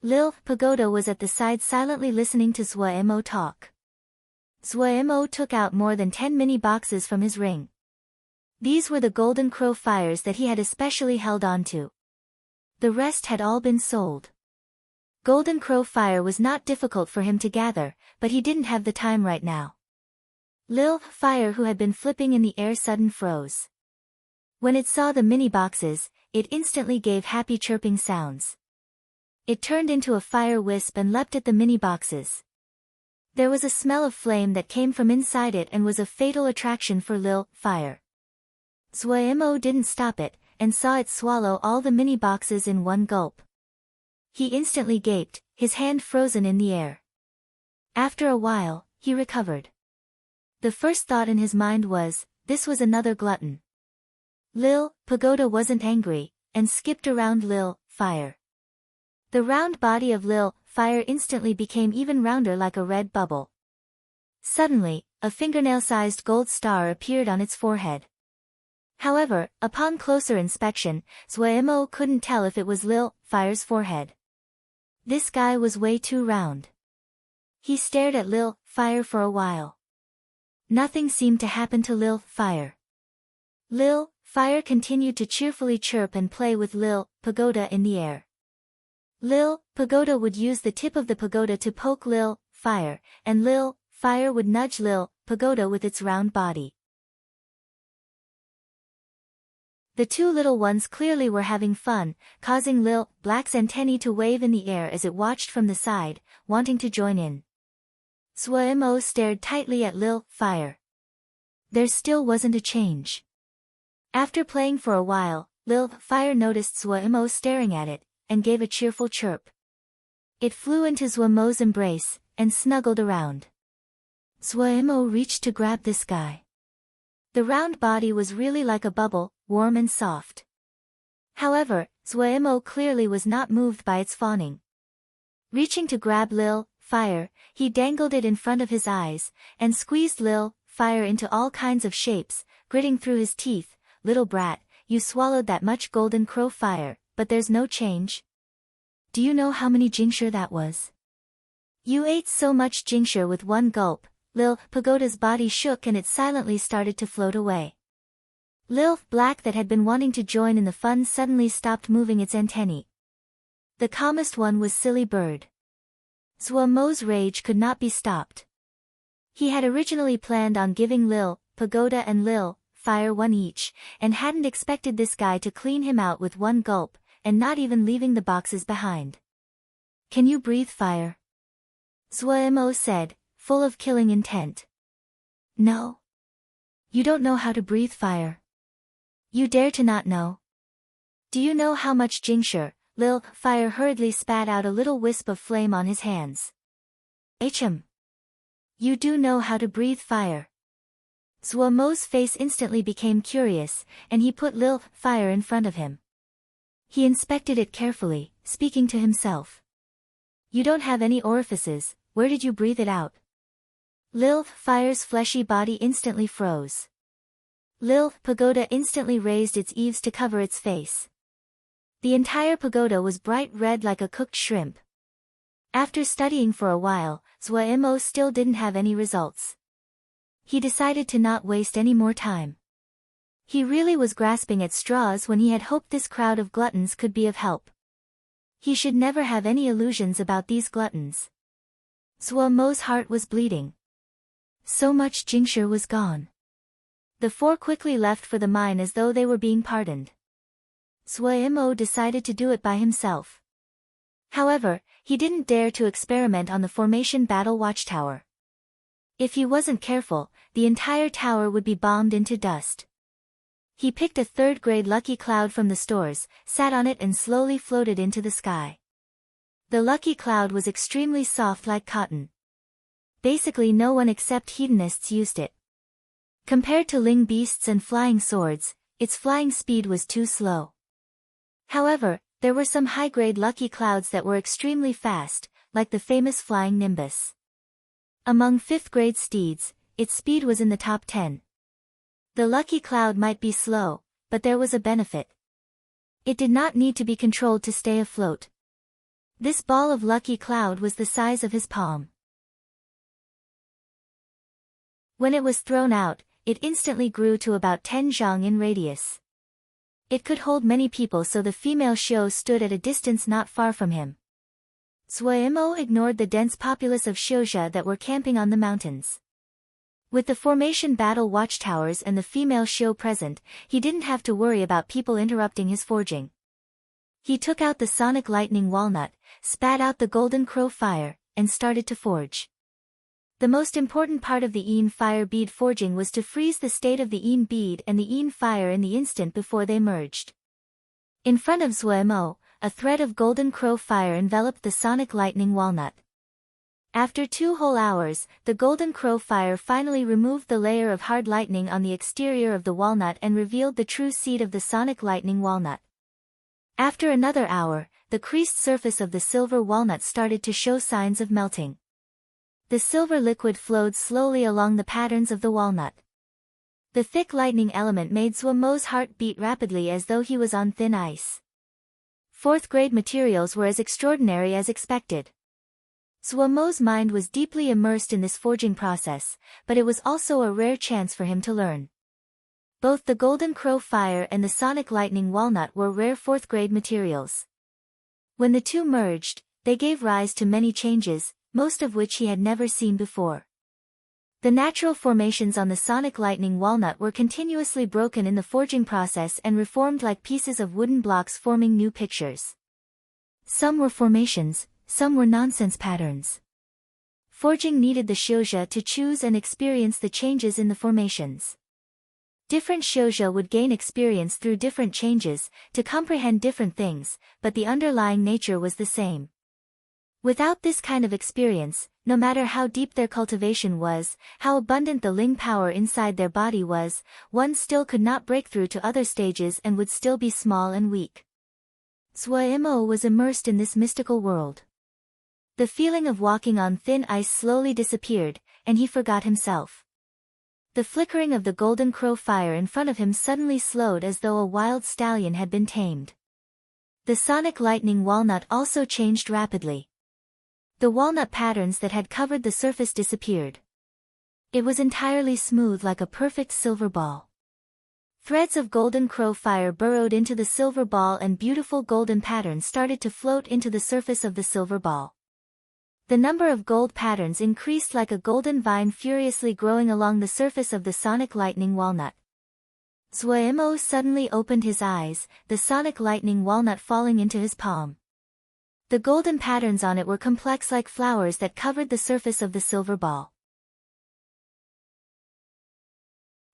[SPEAKER 1] Lil, pagoda was at the side silently listening to Zhuo talk. Zhuo took out more than 10 mini boxes from his ring. These were the golden crow fires that he had especially held on to. The rest had all been sold. Golden crow fire was not difficult for him to gather, but he didn't have the time right now. Lil, fire, who had been flipping in the air, suddenly froze. When it saw the mini boxes, it instantly gave happy chirping sounds. It turned into a fire wisp and leapt at the mini boxes. There was a smell of flame that came from inside it and was a fatal attraction for Lil, fire. Zhuo didn't stop it, and saw it swallow all the mini boxes in one gulp. He instantly gaped, his hand frozen in the air. After a while, he recovered. The first thought in his mind was, this was another glutton. Lil, pagoda wasn't angry, and skipped around Lil, fire. The round body of Lil, fire instantly became even rounder like a red bubble. Suddenly, a fingernail-sized gold star appeared on its forehead. However, upon closer inspection, Zhuo couldn't tell if it was Lil, fire's forehead. This guy was way too round. He stared at Lil, fire for a while. Nothing seemed to happen to Lil, fire. Lil, fire continued to cheerfully chirp and play with Lil, pagoda in the air. Lil, pagoda would use the tip of the pagoda to poke Lil, fire, and Lil, fire would nudge Lil, pagoda with its round body. The two little ones clearly were having fun, causing Lil, black's antennae to wave in the air as it watched from the side, wanting to join in. Suemo stared tightly at Lil Fire. There still wasn't a change. After playing for a while, Lil Fire noticed Suemo staring at it, and gave a cheerful chirp. It flew into Suemo's embrace, and snuggled around. Suemo reached to grab this guy. The round body was really like a bubble, warm and soft. However, Suemo clearly was not moved by its fawning. Reaching to grab Lil Fire, he dangled it in front of his eyes, and squeezed Lil Fire into all kinds of shapes, gritting through his teeth. "Little brat, you swallowed that much golden crow fire, but there's no change. Do you know how many jingsher that was? You ate so much jingsher with one gulp." Lil Pagoda's body shook and it silently started to float away. Lil Black, that had been wanting to join in the fun, suddenly stopped moving its antennae. The calmest one was Silly Bird. Suemo's rage could not be stopped. He had originally planned on giving Lil Pagoda and Lil Fire one each, and hadn't expected this guy to clean him out with one gulp, and not even leaving the boxes behind. "Can you breathe fire?" Suemo said, full of killing intent. "No. You don't know how to breathe fire. You dare to not know? Do you know how much jingsher?" Lil Fire hurriedly spat out a little wisp of flame on his hands. "Him. You do know how to breathe fire." Suemo's face instantly became curious, and he put Lil Fire in front of him. He inspected it carefully, speaking to himself. "You don't have any orifices, where did you breathe it out?" Lil Fire's fleshy body instantly froze. Lil Pagoda instantly raised its eaves to cover its face. The entire pagoda was bright red like a cooked shrimp. After studying for a while, Suemo still didn't have any results. He decided to not waste any more time. He really was grasping at straws when he had hoped this crowd of gluttons could be of help. He should never have any illusions about these gluttons. Suemo's heart was bleeding. So much jingsher was gone. The four quickly left for the mine as though they were being pardoned. Suemo decided to do it by himself. However, he didn't dare to experiment on the formation battle watchtower. If he wasn't careful, the entire tower would be bombed into dust. He picked a third-grade lucky cloud from the stores, sat on it and slowly floated into the sky. The lucky cloud was extremely soft like cotton. Basically no one except hedonists used it. Compared to ling beasts and flying swords, its flying speed was too slow. However, there were some high-grade lucky clouds that were extremely fast, like the famous flying nimbus. Among 5th-grade steeds, its speed was in the top 10. The lucky cloud might be slow, but there was a benefit. It did not need to be controlled to stay afloat. This ball of lucky cloud was the size of his palm. When it was thrown out, it instantly grew to about 10 zhang in radius. It could hold many people, so the female Xiu stood at a distance not far from him. Suemo ignored the dense populace of Xiuzha that were camping on the mountains. With the formation battle watchtowers and the female Xiu present, he didn't have to worry about people interrupting his forging. He took out the sonic lightning walnut, spat out the golden crow fire, and started to forge. The most important part of the Yin fire bead forging was to freeze the state of the Yin bead and the Yin fire in the instant before they merged. In front of Suemo, a thread of golden crow fire enveloped the sonic lightning walnut. After 2 whole hours, the golden crow fire finally removed the layer of hard lightning on the exterior of the walnut and revealed the true seed of the sonic lightning walnut. After another hour, the creased surface of the silver walnut started to show signs of melting. The silver liquid flowed slowly along the patterns of the walnut. The thick lightning element made Suemo's heart beat rapidly as though he was on thin ice. 4th-grade materials were as extraordinary as expected. Suemo's mind was deeply immersed in this forging process, but it was also a rare chance for him to learn. Both the golden crow fire and the sonic lightning walnut were rare 4th-grade materials. When the two merged, they gave rise to many changes, most of which he had never seen before. The natural formations on the sonic lightning walnut were continuously broken in the forging process and reformed like pieces of wooden blocks, forming new pictures. Some were formations, some were nonsense patterns. Forging needed the shouja to choose and experience the changes in the formations. Different shouja would gain experience through different changes, to comprehend different things, but the underlying nature was the same. Without this kind of experience, no matter how deep their cultivation was, how abundant the Ling power inside their body was, one still could not break through to other stages and would still be small and weak. Zhuo was immersed in this mystical world. The feeling of walking on thin ice slowly disappeared, and he forgot himself. The flickering of the golden crow fire in front of him suddenly slowed as though a wild stallion had been tamed. The sonic lightning walnut also changed rapidly. The walnut patterns that had covered the surface disappeared. It was entirely smooth like a perfect silver ball. Threads of golden crow fire burrowed into the silver ball and beautiful golden patterns started to float into the surface of the silver ball. The number of gold patterns increased like a golden vine furiously growing along the surface of the sonic lightning walnut. Zhuo suddenly opened his eyes, the sonic lightning walnut falling into his palm. The golden patterns on it were complex like flowers that covered the surface of the silver ball.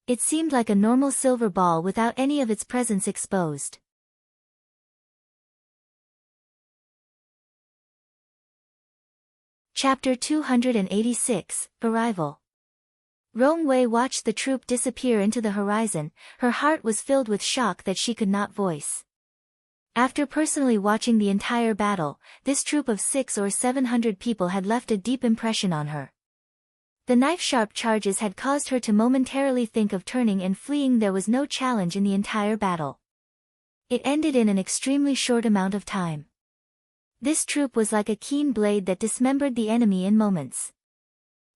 [SPEAKER 1] It seemed like a normal silver ball without any of its presence exposed. Chapter 286, Arrival. Rong Wei watched the troop disappear into the horizon, her heart was filled with shock that she could not voice. After personally watching the entire battle, this troop of 600 or 700 people had left a deep impression on her. The knife-sharp charges had caused her to momentarily think of turning and fleeing. There was no challenge in the entire battle. It ended in an extremely short amount of time. This troop was like a keen blade that dismembered the enemy in moments.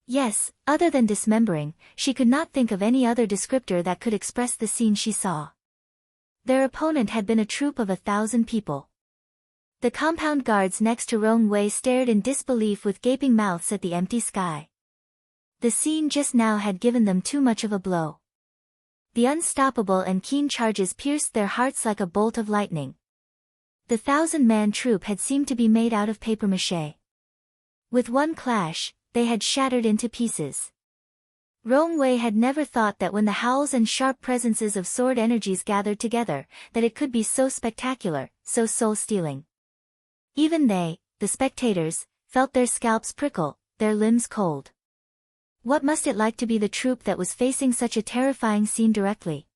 [SPEAKER 1] Yes, other than dismembering, she could not think of any other descriptor that could express the scene she saw. Their opponent had been a troop of 1,000 people. The compound guards next to Rong Wei stared in disbelief with gaping mouths at the empty sky. The scene just now had given them too much of a blow. The unstoppable and keen charges pierced their hearts like a bolt of lightning. The 1,000-man troop had seemed to be made out of papier-mâché. With one clash, they had shattered into pieces. Rong Wei had never thought that when the howls and sharp presences of sword energies gathered together, that it could be so spectacular, so soul-stealing. Even they, the spectators, felt their scalps prickle, their limbs cold. What must it like to be the troop that was facing such a terrifying scene directly?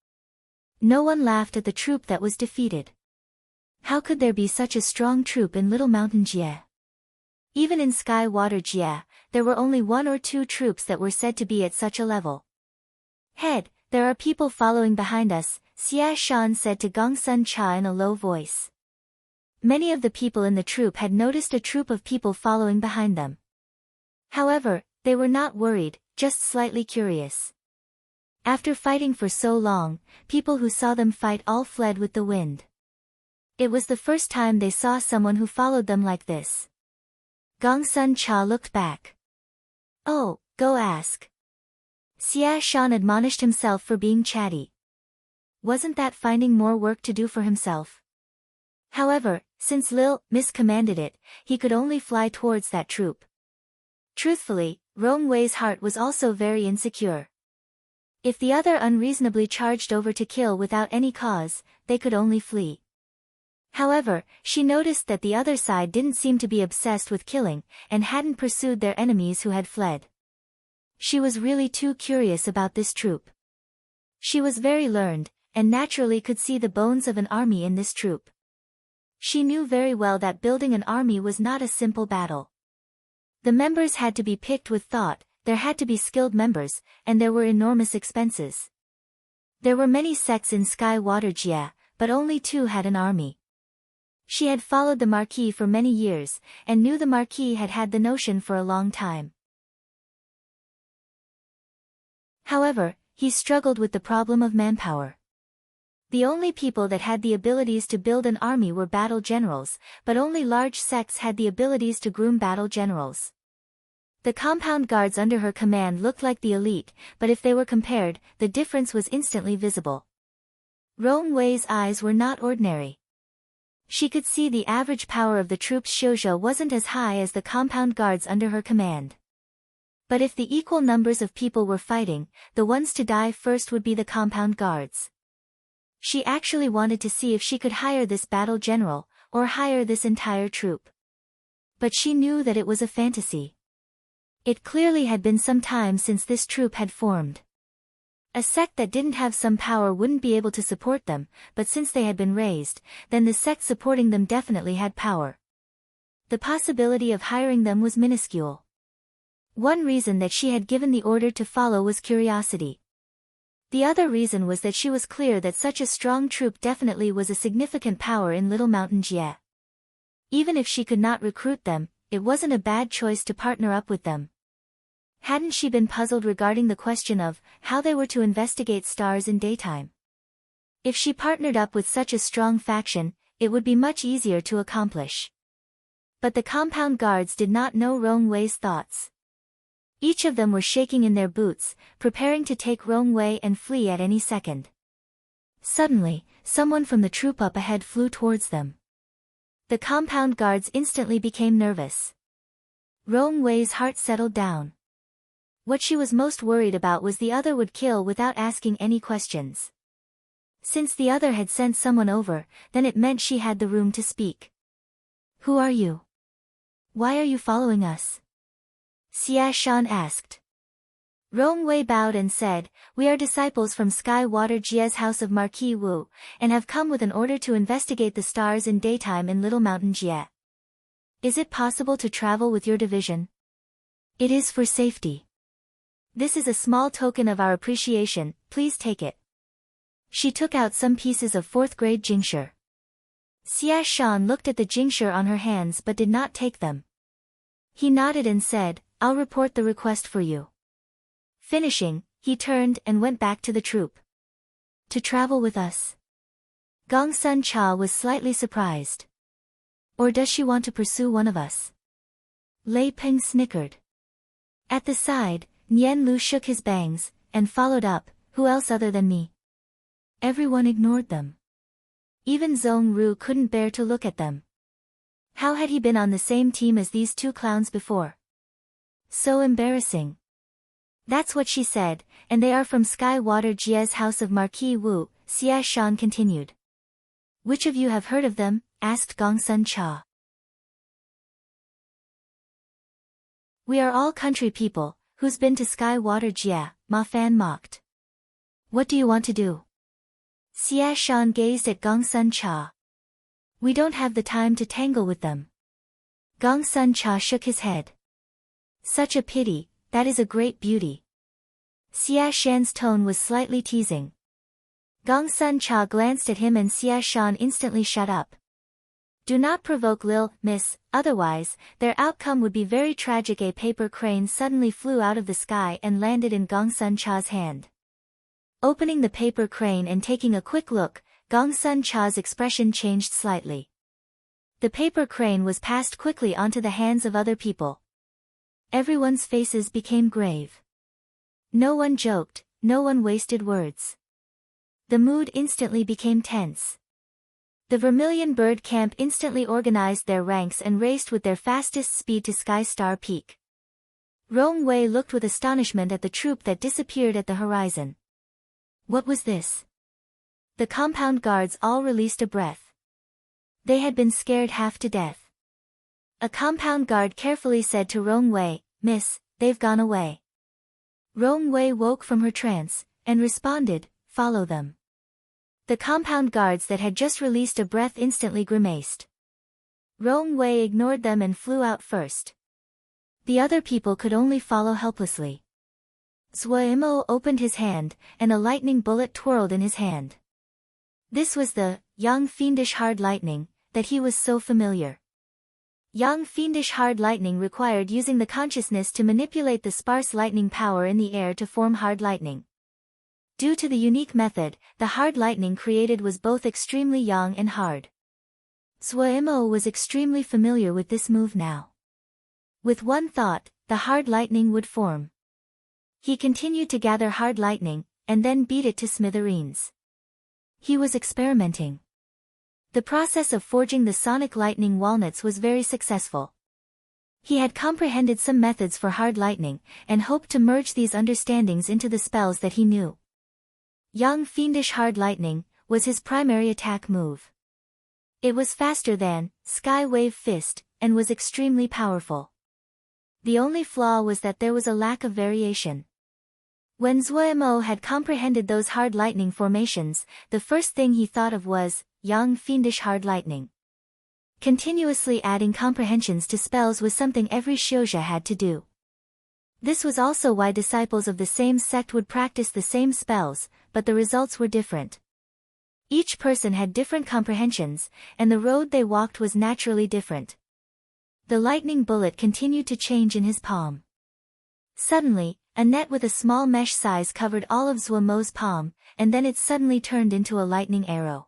[SPEAKER 1] No one laughed at the troop that was defeated. How could there be such a strong troop in Little Mountain Jie? Even in Sky Water Jie, there were only 1 or 2 troops that were said to be at such a level. Head, there are people following behind us, Xia Shan said to Gongsun Cha in a low voice. Many of the people in the troop had noticed a troop of people following behind them. However, they were not worried, just slightly curious. After fighting for so long, people who saw them fight all fled with the wind. It was the first time they saw someone who followed them like this. Gongsun Cha looked back. Oh, go ask. Xia Shan admonished himself for being chatty. Wasn't that finding more work to do for himself? However, since Lil miscommanded it, he could only fly towards that troop. Truthfully, Rong Wei's heart was also very insecure. If the other unreasonably charged over to kill without any cause, they could only flee. However, she noticed that the other side didn't seem to be obsessed with killing, and hadn't pursued their enemies who had fled. She was really too curious about this troop. She was very learned, and naturally could see the bones of an army in this troop. She knew very well that building an army was not a simple battle. The members had to be picked with thought, there had to be skilled members, and there were enormous expenses. There were many sects in Sky Water Jie, but only 2 had an army. She had followed the Marquis for many years, and knew the Marquis had had the notion for a long time. However, he struggled with the problem of manpower. The only people that had the abilities to build an army were battle generals, but only large sects had the abilities to groom battle generals. The compound guards under her command looked like the elite, but if they were compared, the difference was instantly visible. Rong Wei's eyes were not ordinary. She could see the average power of the troops shoujo wasn't as high as the compound guards under her command. But if the equal numbers of people were fighting, the ones to die first would be the compound guards. She actually wanted to see if she could hire this battle general, or hire this entire troop. But she knew that it was a fantasy. It clearly had been some time since this troop had formed. A sect that didn't have some power wouldn't be able to support them, but since they had been raised, then the sect supporting them definitely had power. The possibility of hiring them was minuscule. One reason that she had given the order to follow was curiosity. The other reason was that she was clear that such a strong troop definitely was a significant power in Little Mountain Jie. Even if she could not recruit them, it wasn't a bad choice to partner up with them. Hadn't she been puzzled regarding the question of how they were to investigate stars in daytime? If she partnered up with such a strong faction, it would be much easier to accomplish. But the compound guards did not know Rong Wei's thoughts. Each of them were shaking in their boots, preparing to take Rong Wei and flee at any second. Suddenly, someone from the troop up ahead flew towards them. The compound guards instantly became nervous. Rong Wei's heart settled down. What she was most worried about was the other would kill without asking any questions. Since the other had sent someone over, then it meant she had the room to speak. "Who are you? Why are you following us?" Xia Shan asked. Rong Wei bowed and said, "We are disciples from Sky Water Jie's house of Marquis Wu, and have come with an order to investigate the stars in daytime in Little Mountain Jie. Is it possible to travel with your division? It is for safety. This is a small token of our appreciation, please take it." She took out some pieces of 4th grade jingshi. Xia Shan looked at the jingshi on her hands but did not take them. He nodded and said, "I'll report the request for you." Finishing, he turned and went back to the troop. "To travel with us?" Gong Sun Cha was slightly surprised. "Or does she want to pursue one of us?" Lei Peng snickered. At the side, Nian Lu shook his bangs, and followed up, "Who else other than me?" Everyone ignored them. Even Zhong Ru couldn't bear to look at them. How had he been on the same team as these two clowns before? So embarrassing. "That's what she said, and they are from Sky Water Jie's house of Marquis Wu," Xia Shan continued. "Which of you have heard of them?" asked Gong Sun Cha. "We are all country people. Who's been to Sky Water Jie?" Ma Fan mocked. "What do you want to do?" Xia Shan gazed at Gong Sun Cha. "We don't have the time to tangle with them." Gong Sun Cha shook his head. "Such a pity, that is a great beauty." Xia Shan's tone was slightly teasing. Gong Sun Cha glanced at him and Xia Shan instantly shut up. "Do not provoke Lil, miss, otherwise, their outcome would be very tragic." A paper crane suddenly flew out of the sky and landed in Gong Sun Cha's hand. Opening the paper crane and taking a quick look, Gong Sun Cha's expression changed slightly. The paper crane was passed quickly onto the hands of other people. Everyone's faces became grave. No one joked, no one wasted words. The mood instantly became tense. The Vermilion Bird Camp instantly organized their ranks and raced with their fastest speed to Sky Star Peak. Rong Wei looked with astonishment at the troop that disappeared at the horizon. What was this? The compound guards all released a breath. They had been scared half to death. A compound guard carefully said to Rong Wei, "Miss, they've gone away." Rong Wei woke from her trance, and responded, "Follow them." The compound guards that had just released a breath instantly grimaced. Rong Wei ignored them and flew out first. The other people could only follow helplessly. Zuoimo opened his hand, and a lightning bullet twirled in his hand. This was the young fiendish hard lightning that he was so familiar. Young fiendish hard lightning required using the consciousness to manipulate the sparse lightning power in the air to form hard lightning. Due to the unique method, the hard lightning created was both extremely young and hard. Zuoimo was extremely familiar with this move now. With one thought, the hard lightning would form. He continued to gather hard lightning, and then beat it to smithereens. He was experimenting. The process of forging the sonic lightning walnuts was very successful. He had comprehended some methods for hard lightning, and hoped to merge these understandings into the spells that he knew. Young Fiendish Hard Lightning was his primary attack move. It was faster than Sky Wave Fist, and was extremely powerful. The only flaw was that there was a lack of variation. When Zuemo had comprehended those hard lightning formations, the first thing he thought of was Young Fiendish Hard Lightning. Continuously adding comprehensions to spells was something every shoujo had to do. This was also why disciples of the same sect would practice the same spells, but the results were different. Each person had different comprehensions, and the road they walked was naturally different. The lightning bullet continued to change in his palm. Suddenly, a net with a small mesh size covered all of Zuemo's palm, and then it suddenly turned into a lightning arrow.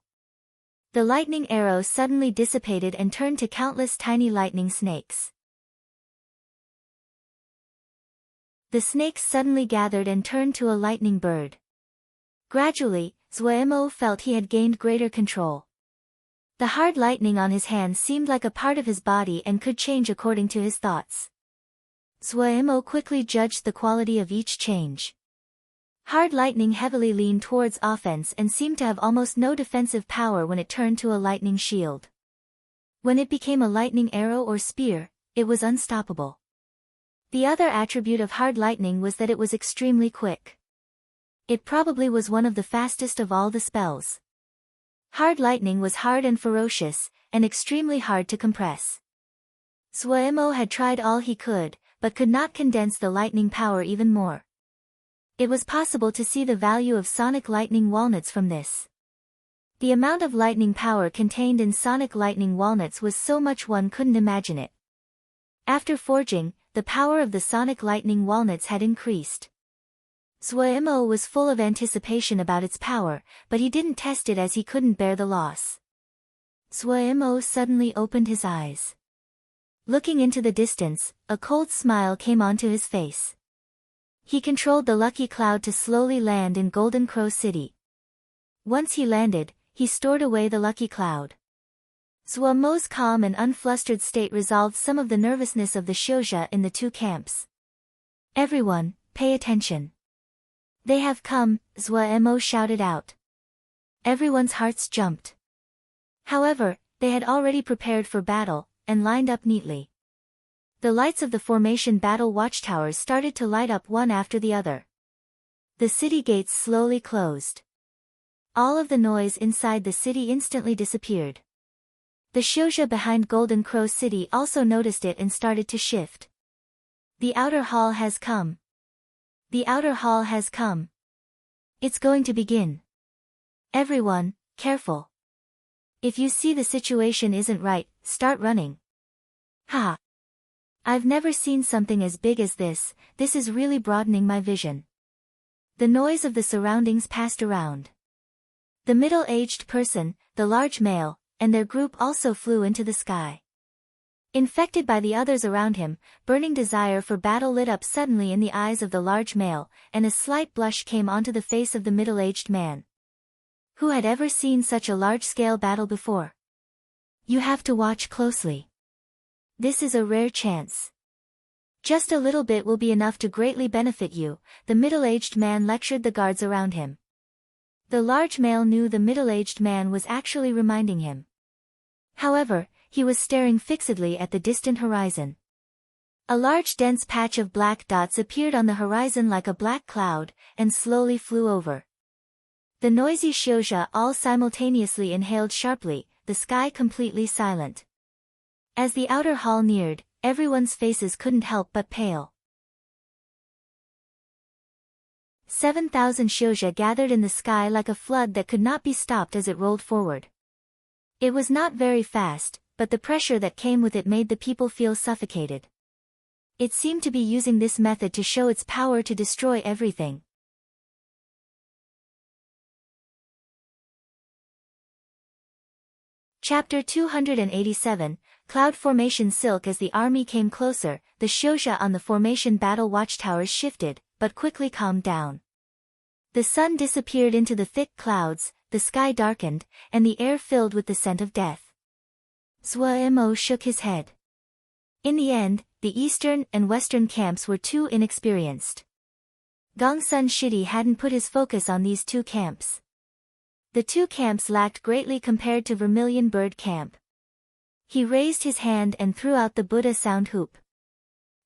[SPEAKER 1] The lightning arrow suddenly dissipated and turned to countless tiny lightning snakes. The snakes suddenly gathered and turned to a lightning bird. Gradually, Zuemo felt he had gained greater control. The hard lightning on his hand seemed like a part of his body and could change according to his thoughts. Zuemo quickly judged the quality of each change. Hard lightning heavily leaned towards offense and seemed to have almost no defensive power when it turned to a lightning shield. When it became a lightning arrow or spear, it was unstoppable. The other attribute of hard lightning was that it was extremely quick. It probably was one of the fastest of all the spells. Hard lightning was hard and ferocious, and extremely hard to compress. Zuemo had tried all he could, but could not condense the lightning power even more. It was possible to see the value of sonic lightning walnuts from this. The amount of lightning power contained in sonic lightning walnuts was so much one couldn't imagine it. After forging, the power of the sonic lightning walnuts had increased. Zuemo was full of anticipation about its power, but he didn't test it as he couldn't bear the loss. Zuemo suddenly opened his eyes. Looking into the distance, a cold smile came onto his face. He controlled the lucky cloud to slowly land in Golden Crow City. Once he landed, he stored away the lucky cloud. Zuemo's calm and unflustered state resolved some of the nervousness of the shoujo in the two camps. Everyone, pay attention. They have come, Zuemo shouted out. Everyone's hearts jumped. However, they had already prepared for battle, and lined up neatly. The lights of the formation battle watchtowers started to light up one after the other. The city gates slowly closed. All of the noise inside the city instantly disappeared. The shoujo behind Golden Crow City also noticed it and started to shift. The outer hall has come. The outer hall has come. It's going to begin. Everyone, careful. If you see the situation isn't right, start running. Ha! I've never seen something as big as this is really broadening my vision. The noise of the surroundings passed around. The middle-aged person, the large male, and their group also flew into the sky. Infected by the others around him, burning desire for battle lit up suddenly in the eyes of the large male, and a slight blush came onto the face of the middle-aged man. Who had ever seen such a large-scale battle before? You have to watch closely. This is a rare chance. Just a little bit will be enough to greatly benefit you, the middle-aged man lectured the guards around him. The large male knew the middle-aged man was actually reminding him. However, he was staring fixedly at the distant horizon. A large dense patch of black dots appeared on the horizon like a black cloud, and slowly flew over. The noisy shoujo all simultaneously inhaled sharply, the sky completely silent. As the outer hall neared, everyone's faces couldn't help but pale. 7,000 shoujo gathered in the sky like a flood that could not be stopped as it rolled forward. It was not very fast, but the pressure that came with it made the people feel suffocated. It seemed to be using this method to show its power to destroy everything. Chapter 287, Cloud Formation Silk. As the army came closer, the shoujo on the formation battle watchtowers shifted, but quickly calmed down. The sun disappeared into the thick clouds, the sky darkened, and the air filled with the scent of death. Zuemo shook his head. In the end, the eastern and western camps were too inexperienced. Gongsun Shidi hadn't put his focus on these two camps. The two camps lacked greatly compared to Vermilion Bird Camp. He raised his hand and threw out the Buddha sound hoop.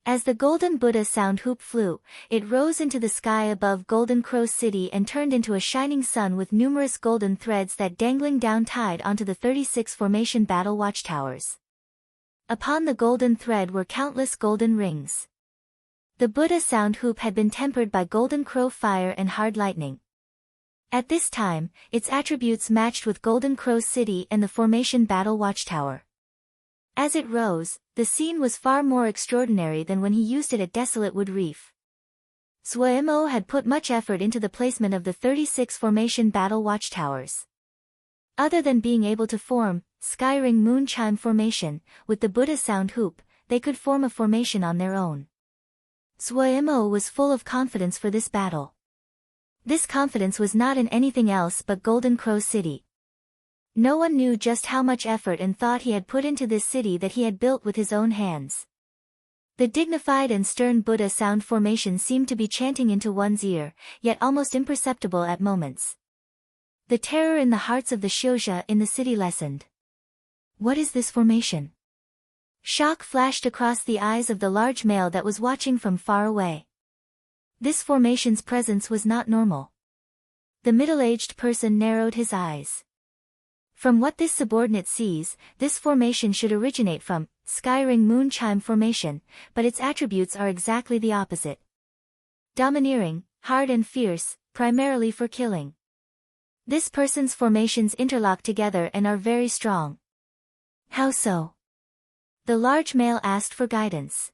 [SPEAKER 1] As the golden Buddha sound hoop flew, it rose into the sky above Golden Crow City and turned into a shining sun with numerous golden threads that dangling down tied onto the 36 formation battle watchtowers. Upon the golden thread were countless golden rings. The Buddha sound hoop had been tempered by Golden Crow fire and hard lightning. At this time, its attributes matched with Golden Crow City and the formation battle watchtower. As it rose, the scene was far more extraordinary than when he used it at Desolate Wood Reef. Suemo had put much effort into the placement of the 36 formation battle watchtowers. Other than being able to form Skyring Moon Chime formation with the Buddha sound hoop, they could form a formation on their own. Suemo was full of confidence for this battle. This confidence was not in anything else but Golden Crow City. No one knew just how much effort and thought he had put into this city that he had built with his own hands. The dignified and stern Buddha sound formation seemed to be chanting into one's ear, yet almost imperceptible at moments. The terror in the hearts of the Shouja in the city lessened. What is this formation? Shock flashed across the eyes of the large male that was watching from far away. This formation's presence was not normal. The middle-aged person narrowed his eyes. From what this subordinate sees, this formation should originate from Skyring Moon Chime formation, but its attributes are exactly the opposite. Domineering, hard and fierce, primarily for killing. This person's formations interlock together and are very strong. How so? The large male asked for guidance.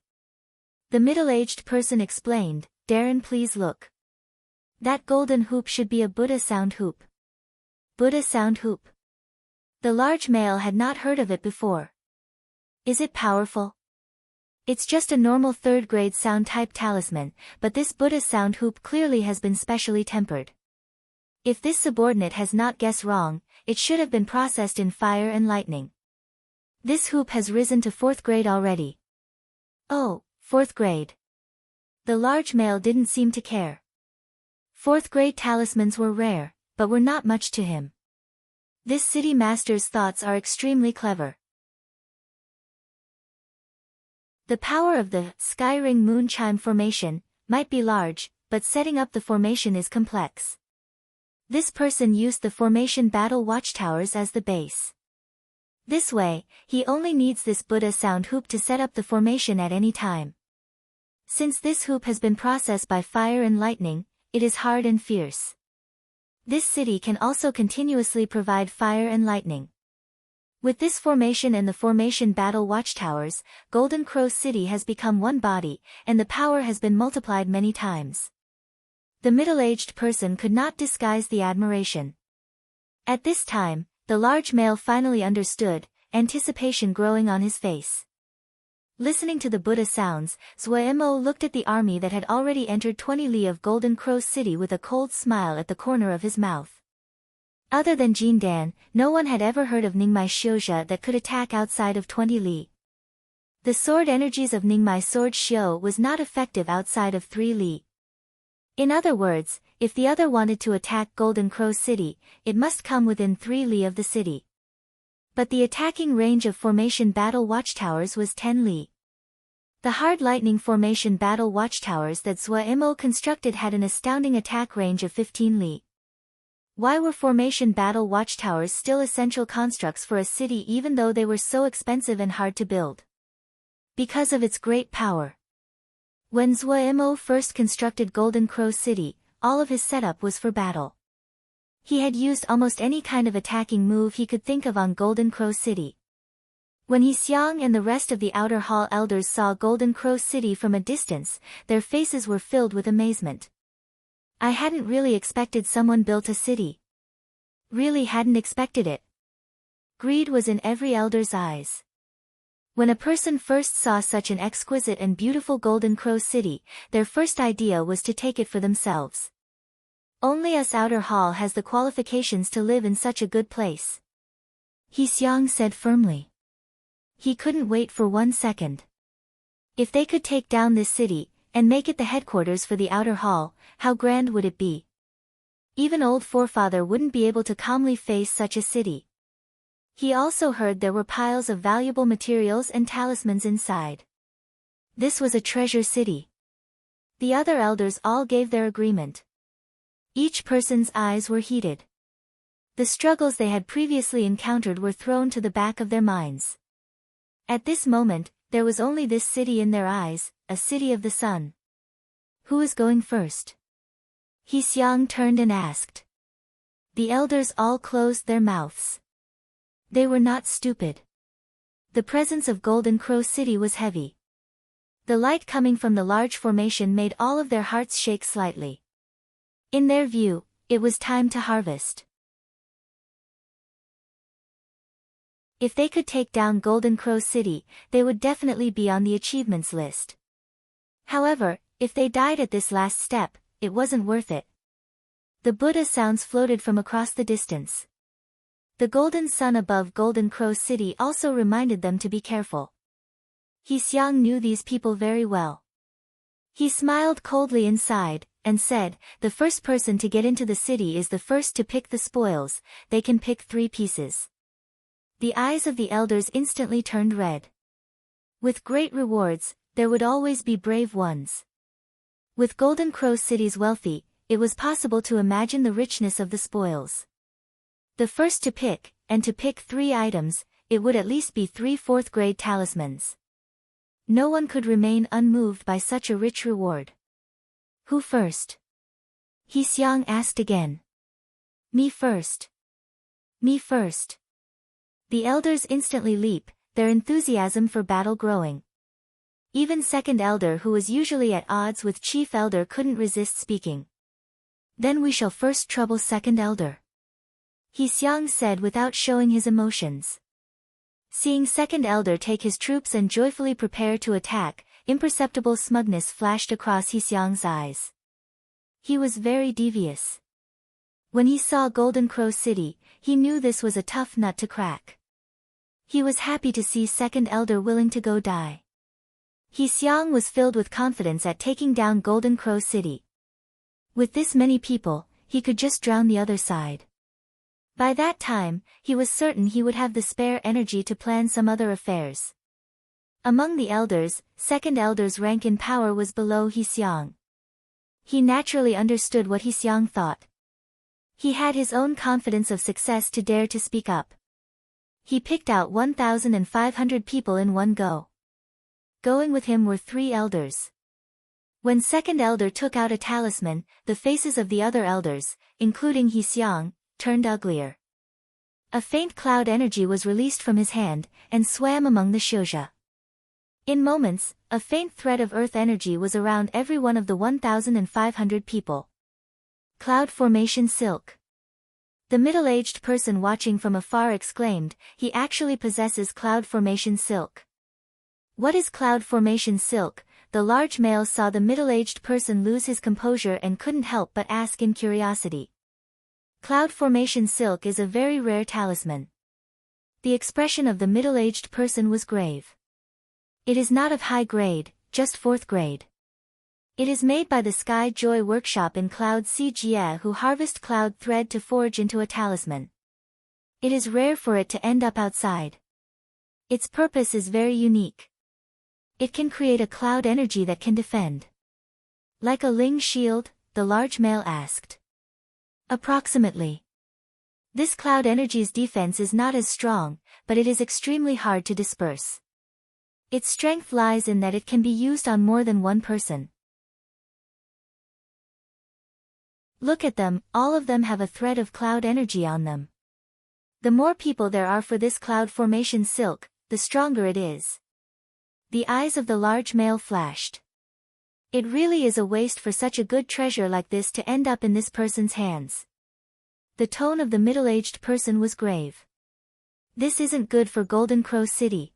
[SPEAKER 1] The middle-aged person explained, Darren, please look. That golden hoop should be a Buddha sound hoop. Buddha sound hoop. The large male had not heard of it before. Is it powerful? It's just a normal third-grade sound-type talisman, but this Buddha sound hoop clearly has been specially tempered. If this subordinate has not guessed wrong, it should have been processed in fire and lightning. This hoop has risen to 4th grade already. Oh, 4th grade. The large male didn't seem to care. 4th grade talismans were rare, but were not much to him. This city master's thoughts are extremely clever. The power of the Skyring Moon Chime formation might be large, but setting up the formation is complex. This person used the formation battle watchtowers as the base. This way, he only needs this Buddha sound hoop to set up the formation at any time. Since this hoop has been processed by fire and lightning, it is hard and fierce. This city can also continuously provide fire and lightning. With this formation and the formation battle watchtowers, Golden Crow City has become one body, and the power has been multiplied many times. The middle-aged person could not disguise the admiration. At this time, the large male finally understood, anticipation growing on his face. Listening to the Buddha sounds, Zuemo looked at the army that had already entered 20 li of Golden Crow City with a cold smile at the corner of his mouth. Other than Jindan, no one had ever heard of Ningmai Shouja that could attack outside of 20 li. The sword energies of Ningmai Sword Shio was not effective outside of 3 li. In other words, if the other wanted to attack Golden Crow City, it must come within 3 li of the city. But the attacking range of formation battle watchtowers was 10 li. The hard lightning formation battle watchtowers that Zuemo constructed had an astounding attack range of 15 li. Why were formation battle watchtowers still essential constructs for a city even though they were so expensive and hard to build? Because of its great power. When Zuemo first constructed Golden Crow City, all of his setup was for battle. He had used almost any kind of attacking move he could think of on Golden Crow City. When He Xiang and the rest of the Outer Hall elders saw Golden Crow City from a distance, their faces were filled with amazement. I hadn't really expected someone built a city. Really hadn't expected it. Greed was in every elder's eyes. When a person first saw such an exquisite and beautiful Golden Crow City, their first idea was to take it for themselves. Only us Outer Hall has the qualifications to live in such a good place. He Xiang said firmly. He couldn't wait for 1 second. If they could take down this city, and make it the headquarters for the outer hall, how grand would it be? Even old forefather wouldn't be able to calmly face such a city. He also heard there were piles of valuable materials and talismans inside. This was a treasure city. The other elders all gave their agreement. Each person's eyes were heated. The struggles they had previously encountered were thrown to the back of their minds. At this moment, there was only this city in their eyes, a city of the sun. Who is going first? Xiang turned and asked. The elders all closed their mouths. They were not stupid. The presence of Golden Crow City was heavy. The light coming from the large formation made all of their hearts shake slightly. In their view, it was time to harvest. If they could take down Golden Crow City, they would definitely be on the achievements list. However, if they died at this last step, it wasn't worth it. The Buddha sounds floated from across the distance. The golden sun above Golden Crow City also reminded them to be careful. Xiang knew these people very well. He smiled coldly inside, and said, the first person to get into the city is the first to pick the spoils. They can pick 3 pieces. The eyes of the elders instantly turned red. With great rewards, there would always be brave ones. With Golden Crow City's wealthy, it was possible to imagine the richness of the spoils. The first to pick, and to pick 3 items, it would at least be 3 4th-grade talismans. No one could remain unmoved by such a rich reward. Who first? Xiang asked again. Me first. Me first. The elders instantly leap, their enthusiasm for battle growing. Even second elder who was usually at odds with chief elder couldn't resist speaking. Then we shall first trouble second elder. Xiang said without showing his emotions. Seeing second elder take his troops and joyfully prepare to attack, imperceptible smugness flashed across Xiang's eyes. He was very devious. When he saw Golden Crow City, he knew this was a tough nut to crack. He was happy to see second elder willing to go die. Xiang was filled with confidence at taking down Golden Crow City. With this many people, he could just drown the other side. By that time, he was certain he would have the spare energy to plan some other affairs. Among the elders, second elder's rank in power was below Xiang. He naturally understood what Xiang thought. He had his own confidence of success to dare to speak up. He picked out 1,500 people in one go. Going with him were 3 elders. When second elder took out a talisman, the faces of the other elders, including Xiang, turned uglier. A faint cloud energy was released from his hand, and swam among the Shouja. In moments, a faint thread of earth energy was around every one of the 1,500 people. Cloud formation silk. The middle-aged person watching from afar exclaimed, he actually possesses cloud formation silk. What is cloud formation silk? The large male saw the middle-aged person lose his composure and couldn't help but ask in curiosity. Cloud formation silk is a very rare talisman. The expression of the middle-aged person was grave. It is not of high grade, just 4th grade. It is made by the Sky Joy Workshop in Cloud Jie who harvest cloud thread to forge into a talisman. It is rare for it to end up outside. Its purpose is very unique. It can create a cloud energy that can defend. Like a Ling shield, the large male asked. Approximately. This cloud energy's defense is not as strong, but it is extremely hard to disperse. Its strength lies in that it can be used on more than one person. Look at them, all of them have a thread of cloud energy on them. The more people there are for this cloud formation silk, the stronger it is. The eyes of the large male flashed. It really is a waste for such a good treasure like this to end up in this person's hands. The tone of the middle-aged person was grave. This isn't good for Golden Crow City.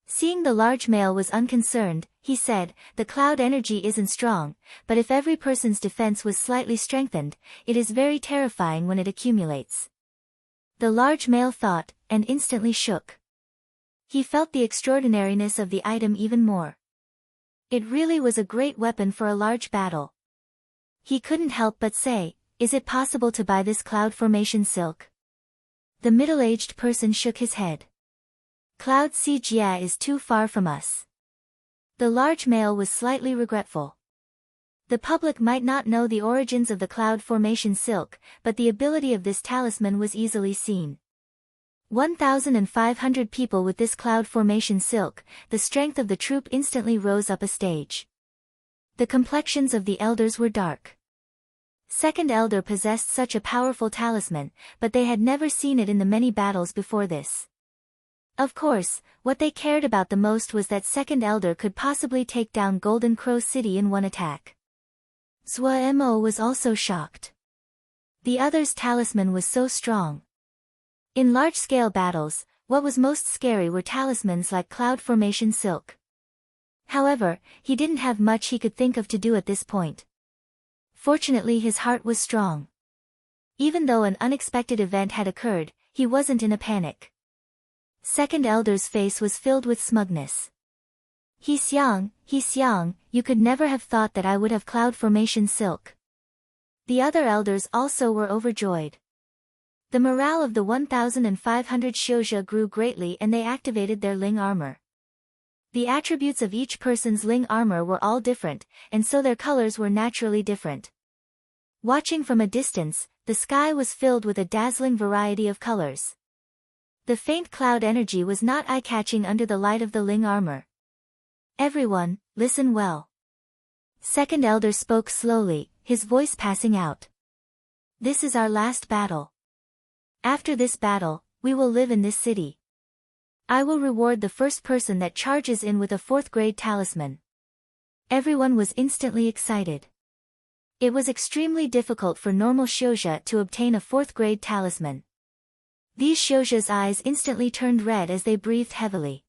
[SPEAKER 1] Seeing the large male was unconcerned, he said, the cloud energy isn't strong, but if every person's defense was slightly strengthened, it is very terrifying when it accumulates. The large male thought, and instantly shook. He felt the extraordinariness of the item even more. It really was a great weapon for a large battle. He couldn't help but say, "Is it possible to buy this cloud formation silk?" The middle-aged person shook his head. "Cloud Jia is too far from us." The large male was slightly regretful. The public might not know the origins of the cloud formation silk, but the ability of this talisman was easily seen. 1,500 people with this cloud formation silk, the strength of the troop instantly rose up a stage. The complexions of the elders were dark. Second elder possessed such a powerful talisman, but they had never seen it in the many battles before this. Of course, what they cared about the most was that second elder could possibly take down Golden Crow City in one attack. Zhuo Mo was also shocked. The other's talisman was so strong. In large-scale battles, what was most scary were talismans like cloud formation silk. However, he didn't have much he could think of to do at this point. Fortunately, his heart was strong. Even though an unexpected event had occurred, he wasn't in a panic. Second elder's face was filled with smugness. He Xiang, you could never have thought that I would have cloud formation silk." The other elders also were overjoyed. The morale of the 1,500 Xiuzhe grew greatly and they activated their Ling armor. The attributes of each person's Ling armor were all different, and so their colors were naturally different. Watching from a distance, the sky was filled with a dazzling variety of colors. The faint cloud energy was not eye-catching under the light of the Ling armor. "Everyone, listen well." Second elder spoke slowly, his voice passing out. "This is our last battle. After this battle, we will live in this city. I will reward the first person that charges in with a 4th-grade talisman." Everyone was instantly excited. It was extremely difficult for normal Xiuzhe to obtain a 4th-grade talisman. These Xiuzhe's eyes instantly turned red as they breathed heavily.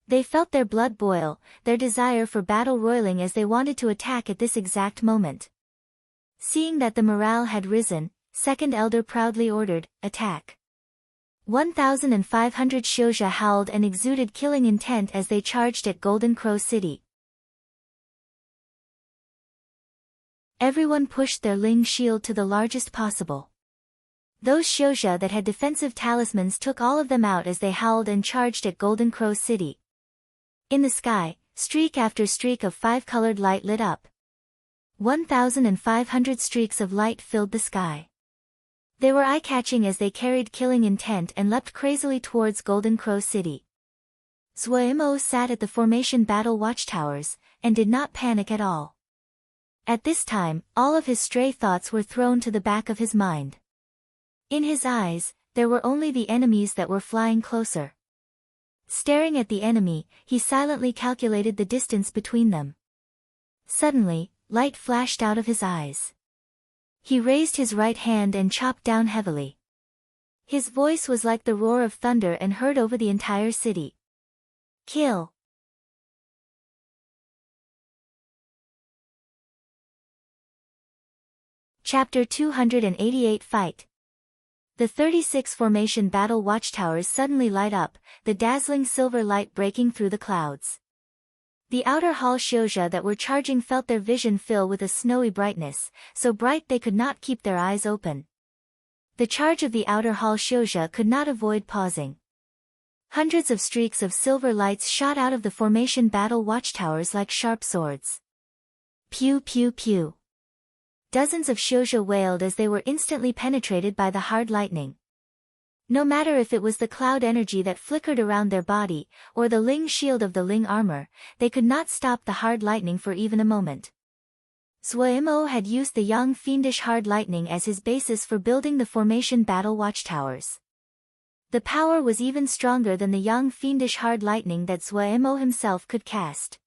[SPEAKER 1] They felt their blood boil, their desire for battle roiling as they wanted to attack at this exact moment. Seeing that the morale had risen, second elder proudly ordered, "Attack." 1,500 Xiuzhe howled and exuded killing intent as they charged at Golden Crow City. Everyone pushed their Ling shield to the largest possible. Those Xiuzhe that had defensive talismans took all of them out as they howled and charged at Golden Crow City. In the sky, streak after streak of 5-colored light lit up. 1,500 streaks of light filled the sky. They were eye-catching as they carried killing intent and leapt crazily towards Golden Crow City. Zhuo Mo sat at the formation battle watchtowers, and did not panic at all. At this time, all of his stray thoughts were thrown to the back of his mind. In his eyes, there were only the enemies that were flying closer. Staring at the enemy, he silently calculated the distance between them. Suddenly, light flashed out of his eyes. He raised his right hand and chopped down heavily. His voice was like the roar of thunder and heard over the entire city. "Kill!" Chapter 288 Fight. The 36 formation battle watchtowers suddenly light up, the dazzling silver light breaking through the clouds. The outer hall Xiuzhe that were charging felt their vision fill with a snowy brightness, so bright they could not keep their eyes open. The charge of the outer hall Xiuzhe could not avoid pausing. Hundreds of streaks of silver lights shot out of the formation battle watchtowers like sharp swords. Pew pew pew. Dozens of Xiuzhe wailed as they were instantly penetrated by the hard lightning. No matter if it was the cloud energy that flickered around their body, or the Ling shield of the Ling armor, they could not stop the hard lightning for even a moment. Zhuo Mo had used the Yang fiendish hard lightning as his basis for building the formation battle watchtowers. The power was even stronger than the Yang fiendish hard lightning that Zhuo Mo himself could cast.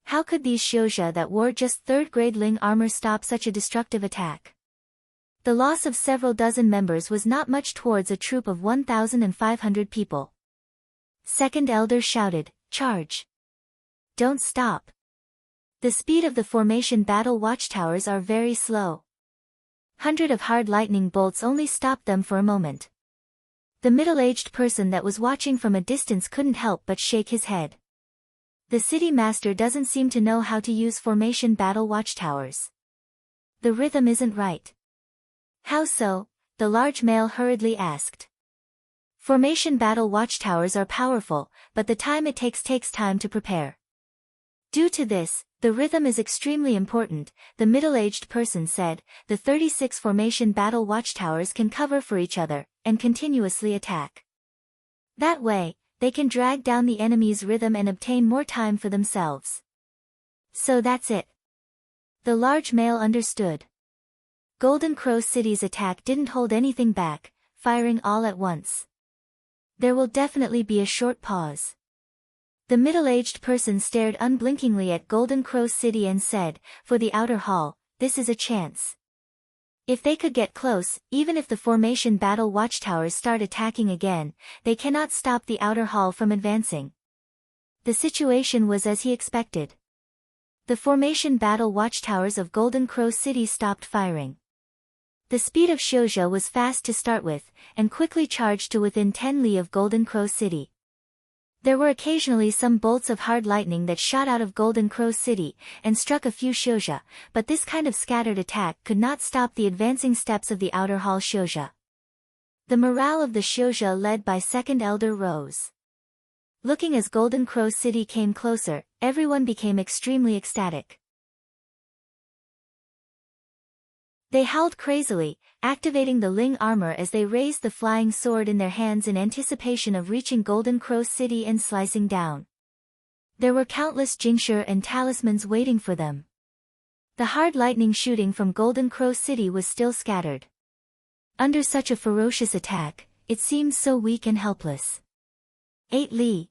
[SPEAKER 1] How could these Xiuzhe that wore just 3rd-grade Ling armor stop such a destructive attack? The loss of several dozen members was not much towards a troop of 1,500 people. Second elder shouted, "Charge! Don't stop!" The speed of the formation battle watchtowers are very slow. Hundreds of hard lightning bolts only stopped them for a moment. The middle-aged person that was watching from a distance couldn't help but shake his head. The city master doesn't seem to know how to use formation battle watchtowers. The rhythm isn't right. How so? The large male hurriedly asked. Formation battle watchtowers are powerful, but the time it takes time to prepare. Due to this, the rhythm is extremely important, the middle-aged person said. The 36 formation battle watchtowers can cover for each other, and continuously attack. That way, they can drag down the enemy's rhythm and obtain more time for themselves. So that's it. The large male understood. Golden Crow City's attack didn't hold anything back, firing all at once. There will definitely be a short pause. The middle-aged person stared unblinkingly at Golden Crow City and said, for the outer hall, this is a chance. If they could get close, even if the formation battle watchtowers start attacking again, they cannot stop the outer hall from advancing. The situation was as he expected. The formation battle watchtowers of Golden Crow City stopped firing. The speed of Shouja was fast to start with, and quickly charged to within 10 li of Golden Crow City. There were occasionally some bolts of hard lightning that shot out of Golden Crow City, and struck a few Shouja, but this kind of scattered attack could not stop the advancing steps of the outer hall Shouja. The morale of the Shouja led by Second Elder rose. Looking as Golden Crow City came closer, everyone became extremely ecstatic. They howled crazily, activating the Ling armor as they raised the flying sword in their hands in anticipation of reaching Golden Crow City and slicing down. There were countless Jingshi and talismans waiting for them. The hard lightning shooting from Golden Crow City was still scattered. Under such a ferocious attack, it seemed so weak and helpless. 8 li.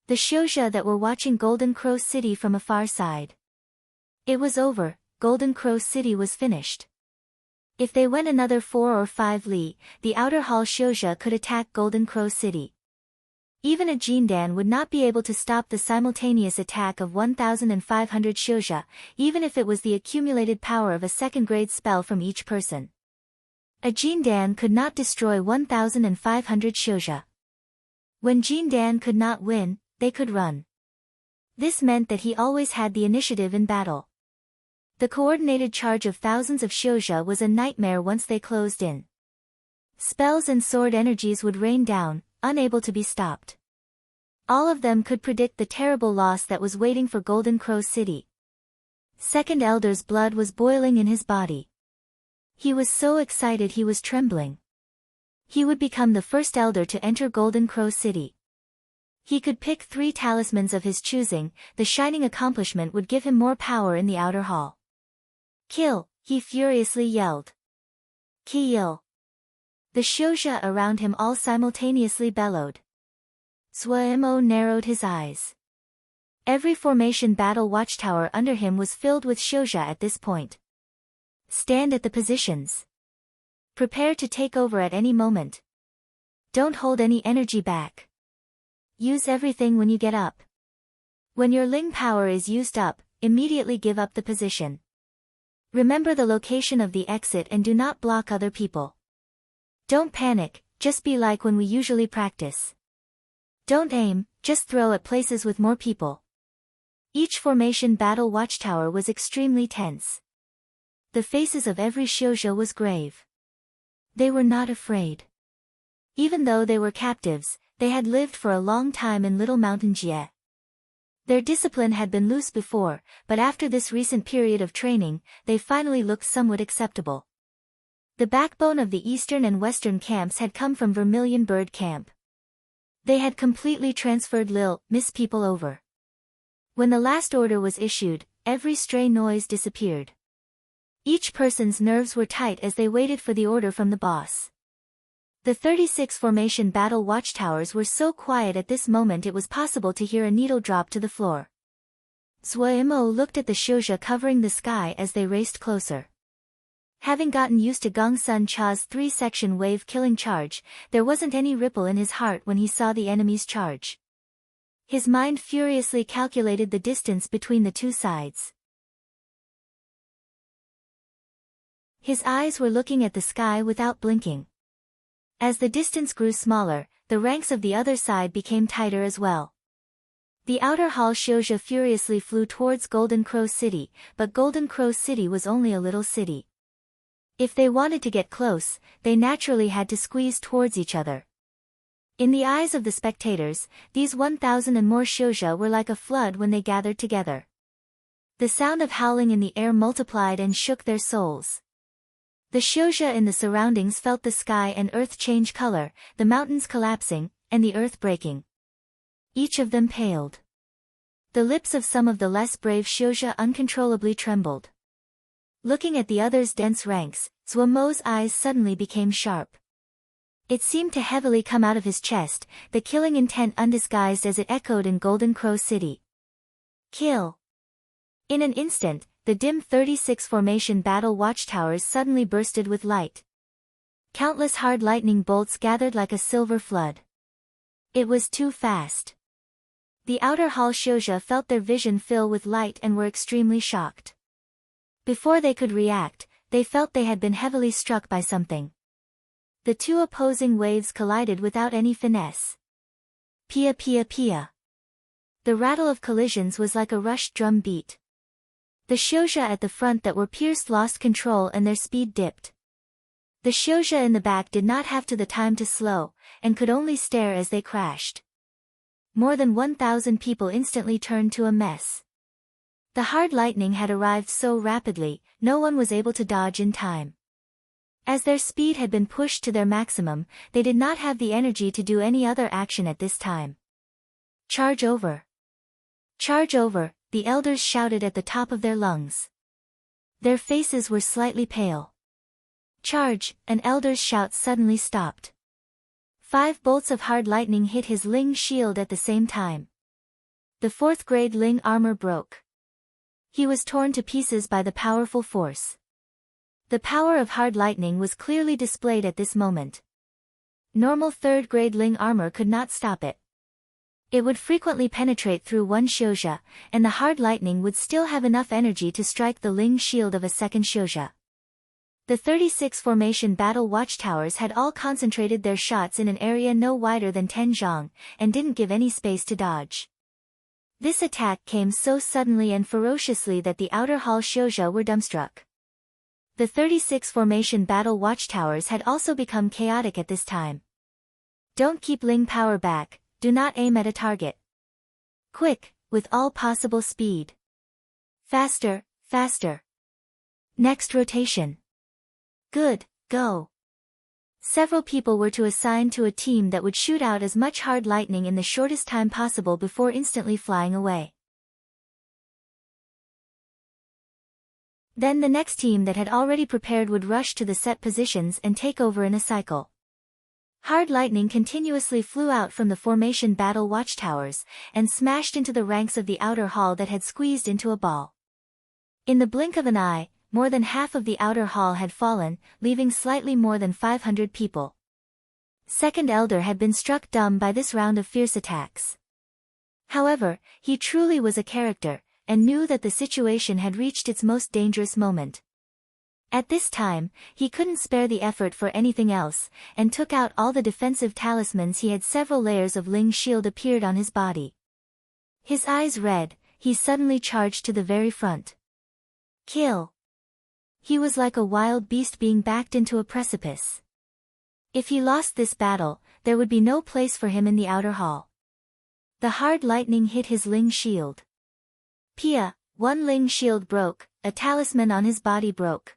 [SPEAKER 1] The Shouja that were watching Golden Crow City from a far side. It was over. Golden Crow City was finished. If they went another 4 or 5 li, the outer hall Shouja could attack Golden Crow City. Even a Jindan would not be able to stop the simultaneous attack of 1,500 Shouja, even if it was the accumulated power of a second-grade spell from each person. A Jindan could not destroy 1,500 Shouja. When Jindan could not win, they could run. This meant that he always had the initiative in battle. The coordinated charge of thousands of Shouja was a nightmare once they closed in. Spells and sword energies would rain down, unable to be stopped. All of them could predict the terrible loss that was waiting for Golden Crow City. Second Elder's blood was boiling in his body. He was so excited he was trembling. He would become the first Elder to enter Golden Crow City. He could pick 3 talismans of his choosing. The shining accomplishment would give him more power in the outer hall. Kill, he furiously yelled. Kill. The Shouja around him all simultaneously bellowed. Zhuo narrowed his eyes. Every formation battle watchtower under him was filled with Shouja at this point. Stand at the positions. Prepare to take over at any moment. Don't hold any energy back. Use everything when you get up. When your Ling power is used up, immediately give up the position. Remember the location of the exit and do not block other people. Don't panic, just be like when we usually practice. Don't aim, just throw at places with more people. Each formation battle watchtower was extremely tense. The faces of every Shouja was grave. They were not afraid. Even though they were captives, they had lived for a long time in Little Mountain Jie. Their discipline had been loose before, but after this recent period of training, they finally looked somewhat acceptable. The backbone of the eastern and western camps had come from Vermilion Bird Camp. They had completely transferred Miss people over. When the last order was issued, every stray noise disappeared. Each person's nerves were tight as they waited for the order from the boss. The 36 formation battle watchtowers were so quiet at this moment it was possible to hear a needle drop to the floor. Zhuo looked at the Shouja covering the sky as they raced closer. Having gotten used to Gongsun Cha's 3-section wave killing charge, there wasn't any ripple in his heart when he saw the enemy's charge. His mind furiously calculated the distance between the two sides. His eyes were looking at the sky without blinking. As the distance grew smaller, the ranks of the other side became tighter as well. The outer hall Shouja furiously flew towards Golden Crow City, but Golden Crow City was only a little city. If they wanted to get close, they naturally had to squeeze towards each other. In the eyes of the spectators, these 1,000 and more Shouja were like a flood when they gathered together. The sound of howling in the air multiplied and shook their souls. The Shouja in the surroundings felt the sky and earth change color, the mountains collapsing, and the earth breaking. Each of them paled. The lips of some of the less brave Shouja uncontrollably trembled. Looking at the others' dense ranks, Zuomo's eyes suddenly became sharp. It seemed to heavily come out of his chest, the killing intent undisguised as it echoed in Golden Crow City. Kill! In an instant, the dim 36 formation battle watchtowers suddenly bursted with light. Countless hard lightning bolts gathered like a silver flood. It was too fast. The outer hall Shouja felt their vision fill with light and were extremely shocked. Before they could react, they felt they had been heavily struck by something. The two opposing waves collided without any finesse. Pia pia pia. The rattle of collisions was like a rushed drum beat. The Shouja at the front that were pierced lost control and their speed dipped. The Shouja in the back did not have the time to slow, and could only stare as they crashed. More than 1,000 people instantly turned to a mess. The hard lightning had arrived so rapidly, no one was able to dodge in time. As their speed had been pushed to their maximum, they did not have the energy to do any other action at this time. Charge over! Charge over! The elders shouted at the top of their lungs. Their faces were slightly pale. Charge! An elder's shout suddenly stopped. 5 bolts of hard lightning hit his Ling shield at the same time. The 4th grade Ling armor broke. He was torn to pieces by the powerful force. The power of hard lightning was clearly displayed at this moment. Normal 3rd grade Ling armor could not stop it. It would frequently penetrate through one Shouja, and the hard lightning would still have enough energy to strike the Ling shield of a second Shouja. The 36 formation battle watchtowers had all concentrated their shots in an area no wider than 10 zhang, and didn't give any space to dodge. This attack came so suddenly and ferociously that the outer hall Shouja were dumbstruck. The 36 formation battle watchtowers had also become chaotic at this time. Don't keep Ling power back, do not aim at a target. Quick, with all possible speed. Faster, faster. Next rotation. Good, go. Several people were to assign to a team that would shoot out as much hard lightning in the shortest time possible before instantly flying away. Then the next team that had already prepared would rush to the set positions and take over in a cycle. Hard lightning continuously flew out from the formation battle watchtowers, and smashed into the ranks of the outer hall that had squeezed into a ball. In the blink of an eye, more than half of the outer hall had fallen, leaving slightly more than 500 people. Second Elder had been struck dumb by this round of fierce attacks. However, he truly was a character, and knew that the situation had reached its most dangerous moment. At this time, he couldn't spare the effort for anything else, and took out all the defensive talismans he had. Several layers of Ling shield appeared on his body. His eyes red, he suddenly charged to the very front. Kill! He was like a wild beast being backed into a precipice. If he lost this battle, there would be no place for him in the outer hall. The hard lightning hit his Ling shield. Pia, one Ling shield broke, a talisman on his body broke.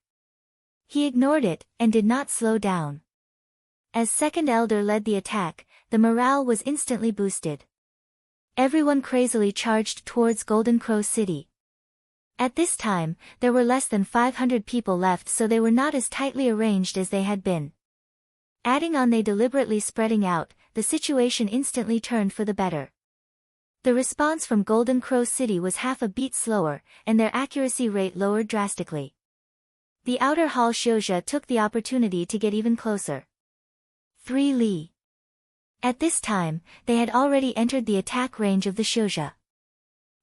[SPEAKER 1] He ignored it, and did not slow down. As Second Elder led the attack, the morale was instantly boosted. Everyone crazily charged towards Golden Crow City. At this time, there were less than 500 people left, so they were not as tightly arranged as they had been. Adding on they deliberately spreading out, the situation instantly turned for the better. The response from Golden Crow City was half a beat slower, and their accuracy rate lowered drastically. The outer hall Shouja took the opportunity to get even closer. 3 Li. At this time, they had already entered the attack range of the Shouja.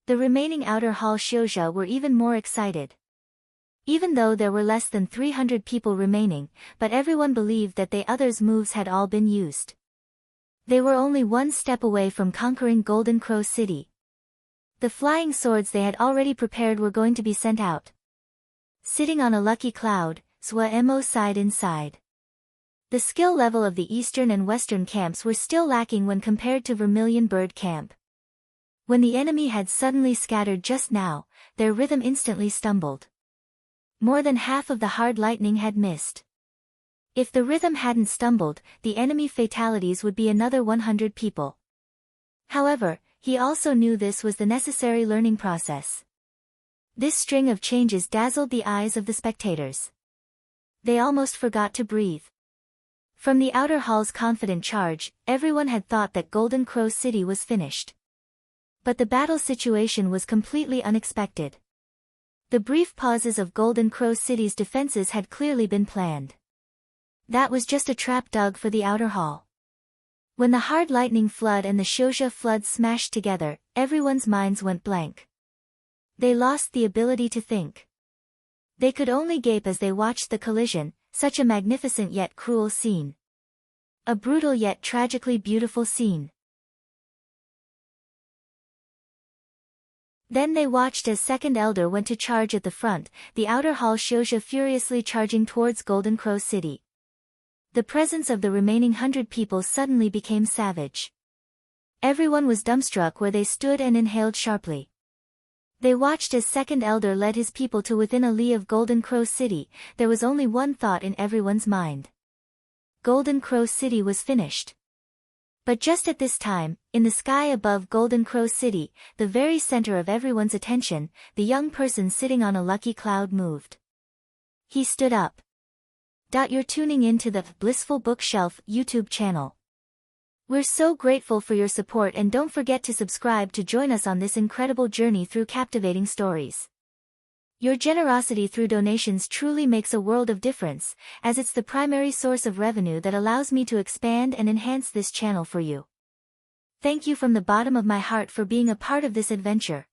[SPEAKER 1] The remaining outer hall Shouja were even more excited. Even though there were less than 300 people remaining, but everyone believed that the others' moves had all been used. They were only one step away from conquering Golden Crow City. The flying swords they had already prepared were going to be sent out. Sitting on a lucky cloud, Zwa-Emo sighed inside. The skill level of the eastern and western camps were still lacking when compared to Vermilion Bird Camp. When the enemy had suddenly scattered just now, their rhythm instantly stumbled. More than half of the hard lightning had missed. If the rhythm hadn't stumbled, the enemy fatalities would be another 100 people. However, he also knew this was the necessary learning process. This string of changes dazzled the eyes of the spectators. They almost forgot to breathe. From the outer hall's confident charge, everyone had thought that Golden Crow City was finished. But the battle situation was completely unexpected. The brief pauses of Golden Crow City's defenses had clearly been planned. That was just a trap dug for the outer hall. When the hard lightning flood and the Shouja flood smashed together, everyone's minds went blank. They lost the ability to think. They could only gape as they watched the collision, such a magnificent yet cruel scene. A brutal yet tragically beautiful scene. Then they watched as Second Elder went to charge at the front, the outer hall Shouja furiously charging towards Golden Crow City. The presence of the remaining 100 people suddenly became savage. Everyone was dumbstruck where they stood and inhaled sharply. They watched as Second Elder led his people to within a li of Golden Crow City. There was only one thought in everyone's mind. Golden Crow City was finished. But just at this time, in the sky above Golden Crow City, the very center of everyone's attention, the young person sitting on a lucky cloud moved. He stood up. You're tuning in to the Blissful Bookshelf YouTube channel. We're so grateful for your support, and don't forget to subscribe to join us on this incredible journey through captivating stories. Your generosity through donations truly makes a world of difference, as it's the primary source of revenue that allows me to expand and enhance this channel for you. Thank you from the bottom of my heart for being a part of this adventure.